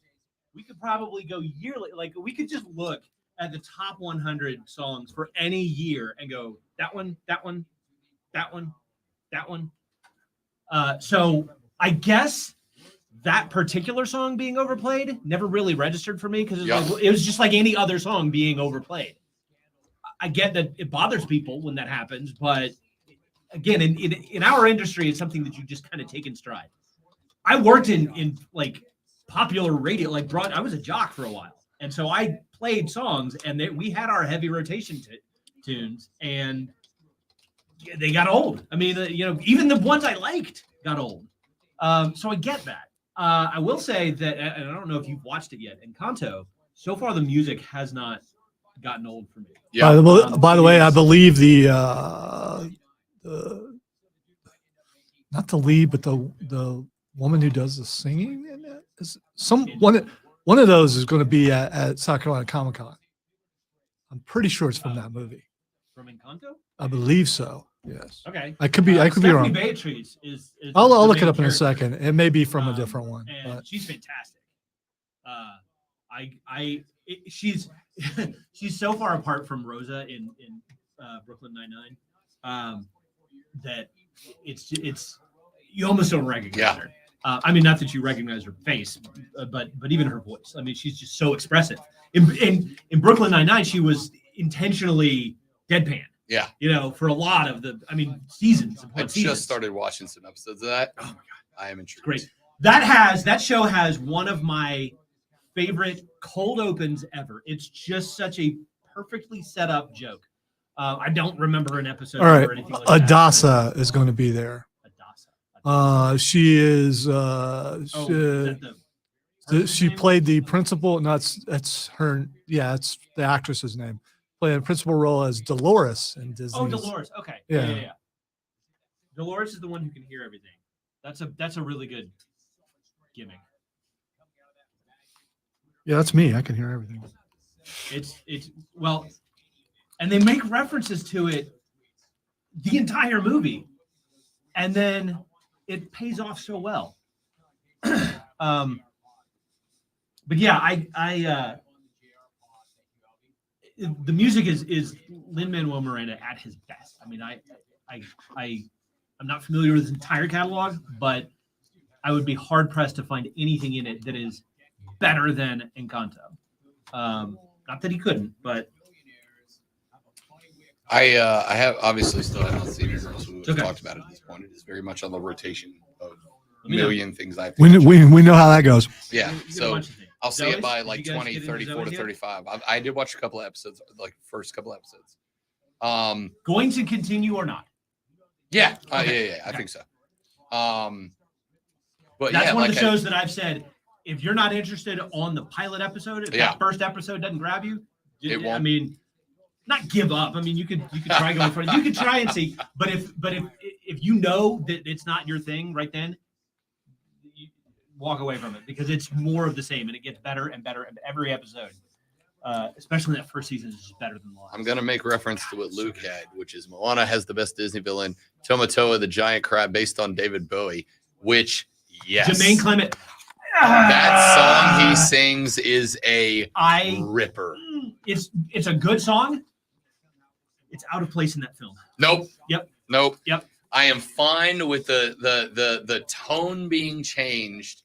We could probably go yearly. Like we could just look at the top 100 songs for any year and go that one, that one, that one, that one. So I guess that particular song being overplayed never really registered for me because it was just like any other song being overplayed. I get that it bothers people when that happens, but again, in our industry, it's something that you just kind of take in stride. I worked in like popular radio, like I was a jock for a while, and so I played songs, and we had our heavy rotation tunes, and they got old. I mean, even the ones I liked got old. So I get that. I will say that, and I don't know if you've watched it yet, Encanto, so far the music has not gotten old for me. Yeah. By the way, I believe the not the lead, but the woman who does the singing in it is one of those is going to be at South Carolina Comic-Con. I'm pretty sure it's from that movie. From Encanto? I believe so. Yes. Okay. I could be wrong. Beatrice is I'll the look main it up in a character. second. It may be from a different one. And But she's fantastic. She's she's so far apart from Rosa in Brooklyn Nine-Nine that it's you almost don't recognize her. I mean, not that you recognize her face, but even her voice. I mean, she's just so expressive. In Brooklyn Nine-Nine, she was intentionally deadpan. Yeah. For a lot of seasons. I just started watching some episodes of that. Oh my God. I am intrigued. Great. That show has one of my favorite cold opens ever. It's just such a perfectly set up joke. I don't remember an episode all right, or anything like that. Adasa is going to be there. She is. She played the principal. No, it's her. Yeah, it's the actress's name. Playing a principal role as Dolores in Disney. Oh, Dolores. Okay. Yeah. Dolores is the one who can hear everything. That's a really good gimmick. Yeah, that's me. I can hear everything. It's well, and they make references to it the entire movie, and then it pays off so well. But yeah, I the music is Lin-Manuel Miranda at his best. I mean, I'm not familiar with his entire catalog, but I would be hard pressed to find anything in it that is better than Encanto. Not that he couldn't, but I have obviously still have not seen it, or else we would have talked about it at this point. It is very much on the rotation of a million things I've we know how that goes. Yeah, so I'll see it by Did like you guys 20, get into 34 to Zoe's yet? 35. I did watch a couple of episodes, like first couple of episodes. Going to continue or not? Yeah, Okay. yeah, I think so. But That's yeah, one like of the shows that I've said, if you're not interested on the pilot episode, if that first episode doesn't grab you, It won't. I mean, not give up. I mean, you could try going for it. You could try and see, but if you know that it's not your thing right then, you walk away from it because it's more of the same and it gets better and better every episode. Especially that first season is just better than the last. I'm gonna make reference to what Luke had, which is Moana has the best Disney villain, Tomatoa the giant crab, based on David Bowie. Which Jermaine Clement. That song he sings is a ripper. It's a good song. It's out of place in that film. Nope. Yep. Nope. Yep. I am fine with the tone being changed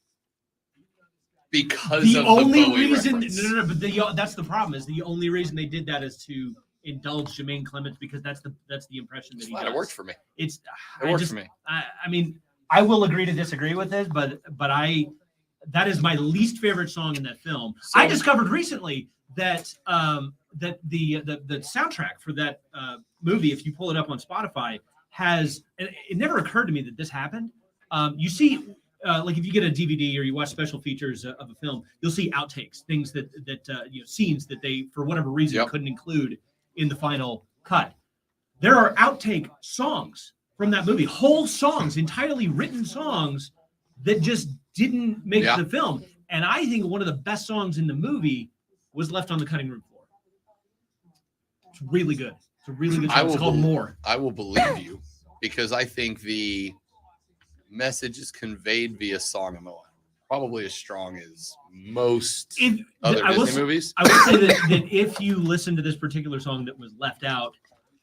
because the of only the Bowie reason reference. but that's the problem is the only reason they did that is to indulge Jermaine Clement because that's the impression that he does. It worked for me. It worked for me. I mean, I will agree to disagree with it, but that is my least favorite song in that film. So- I discovered recently that that the soundtrack for that movie, if you pull it up on Spotify, has, and it never occurred to me that this happened. You see, like if you get a DVD or you watch special features of a film, you'll see outtakes, things that scenes that they, for whatever reason, couldn't include in the final cut. There are outtake songs from that movie, whole songs, entirely written songs that just didn't make the film. And I think one of the best songs in the movie was left on the cutting room floor. It's really good. It's a really good song. It's called More. I will believe you because I think the message is conveyed via song of Moana. Probably as strong as most other Disney movies. I will say that if you listen to this particular song that was left out,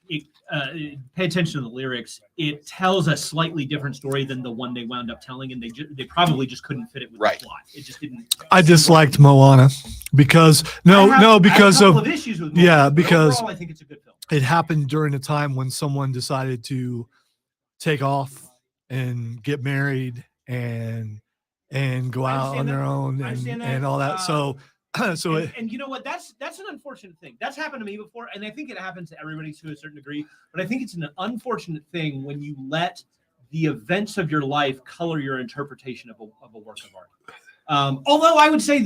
pay attention to the lyrics. It tells a slightly different story than the one they wound up telling, and they probably just couldn't fit it with the plot. It just didn't. I disliked Moana because because of issues with Moana, because overall, I think it's a good film. It happened during a time when someone decided to take off and get married and go out on their own and all that. And you know what? That's an unfortunate thing. That's happened to me before, and I think it happens to everybody to a certain degree. But I think it's an unfortunate thing when you let the events of your life color your interpretation of a work of art. Although I would say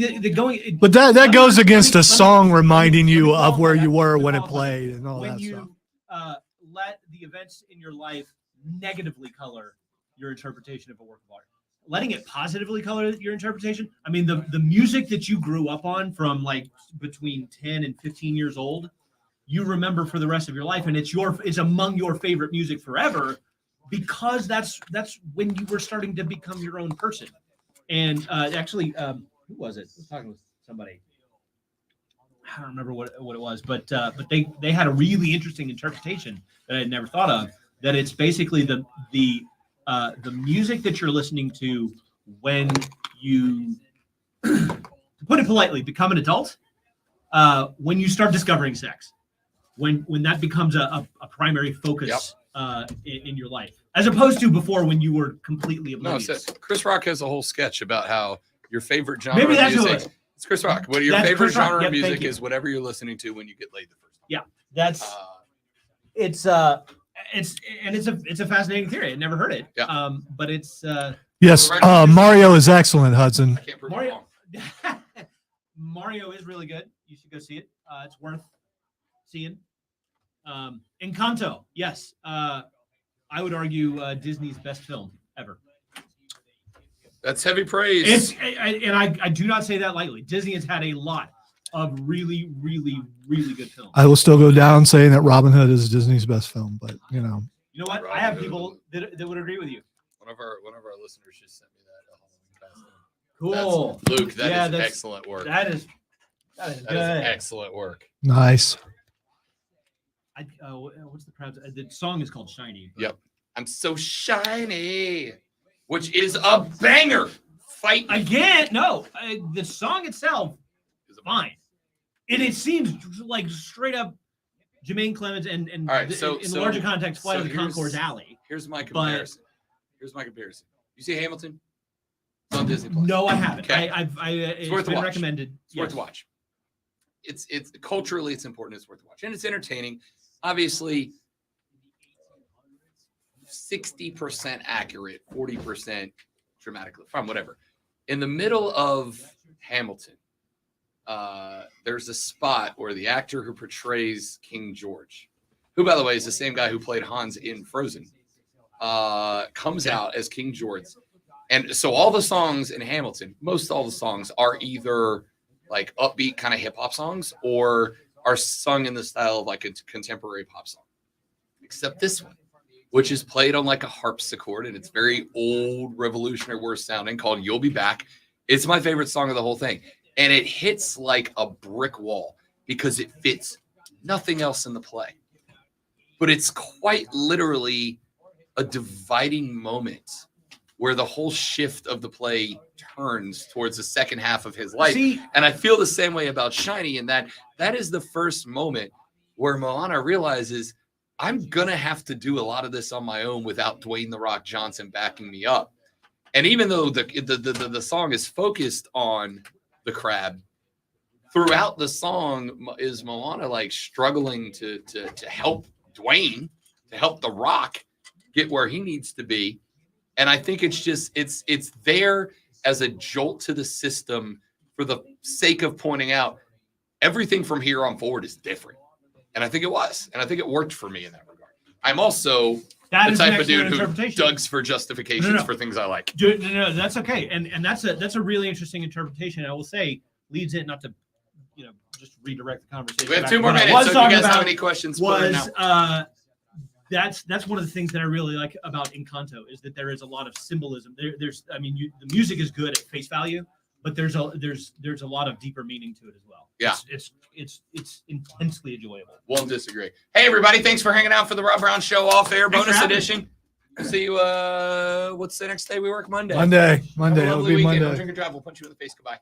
but that goes against a song reminding you of where you were when it played and all that stuff. When you let the events in your life negatively color your interpretation of a work of art. Letting it positively color your interpretation. I mean, the music that you grew up on from like between 10 and 15 years old, you remember for the rest of your life, and it's among your favorite music forever because that's when you were starting to become your own person. And actually, who was it? I was talking with somebody. I don't remember what it was, but they had a really interesting interpretation that I had never thought of. That it's basically the music that you're listening to when you, to put it politely, become an adult, when you start discovering sex, when that becomes a primary focus in your life, as opposed to before when you were completely oblivious. No, Chris Rock has a whole sketch about how your favorite genre of music. It's Chris Rock. What your favorite genre of music is whatever you're listening to when you get laid the first time. Yeah, that's it's a fascinating theory. I never heard it. Yeah. But it's yes. Mario is excellent, Hudson. I can't prove it wrong. Mario is really good. You should go see it. It's worth seeing. Encanto, yes. I would argue Disney's best film ever. That's heavy praise. I do not say that lightly. Disney has had a lot of really, really, really good films. I will still go down saying that Robin Hood is Disney's best film, but you know what? Robin I have people that would agree with you. One of our listeners just sent me that Halloween costume. Cool, Luke. That is excellent work. That is good. Excellent work. Nice. What's the song is called Shiny. Yep. I'm so shiny, which is a banger. Fight me. Again. No, the song itself is fine. It seems like straight up Jermaine Clemens and in the larger context, Flight of the Conchords alley. Here's my comparison. You see Hamilton? It's on Disney Plus. No, I haven't. Okay. It's worth been recommended. It's worth a watch. It's culturally it's important. It's worth a watch, and it's entertaining. Obviously, 60% accurate, 40% dramatically fine, whatever. In the middle of Hamilton, there's a spot where the actor who portrays King George, who, by the way, is the same guy who played Hans in Frozen, comes out as King George. And so all the songs in Hamilton, most all the songs are either like upbeat kind of hip hop songs or are sung in the style of like a contemporary pop song, except this one, which is played on like a harpsichord, and it's very old Revolutionary War sounding, called You'll Be Back. It's my favorite song of the whole thing. And it hits like a brick wall because it fits nothing else in the play. But it's quite literally a dividing moment where the whole shift of the play turns towards the second half of his life. And I feel the same way about Shiny, in that is the first moment where Moana realizes, I'm going to have to do a lot of this on my own without Dwayne "The Rock" Johnson backing me up. And even though the song is focused on the crab, throughout the song is Moana like struggling to help Dwayne, to help The Rock get where he needs to be. And I think it's just it's there as a jolt to the system for the sake of pointing out everything from here on forward is different. And I think it was. And I think it worked for me in that regard. I'm also the type of dude who digs for justifications for things I like. No, that's okay. And that's a really interesting interpretation. I will say, leads in, not to just redirect the conversation. We have back 2 to more what I minutes. was So if you talking guys have about any questions, put them was now. that's one of the things that I really like about Encanto is that there is a lot of symbolism. There's I mean, the music is good at face value, but there's a lot of deeper meaning to it as well. Yeah. It's intensely enjoyable. Won't disagree. Hey, everybody. Thanks for hanging out for the Rob Brown Show off air Thanks for bonus having me. edition. See you. What's the next day we work? Monday. Monday. Have a It'll lovely be weekend. Monday. Don't drink and drive. We'll punch you in the face. Goodbye.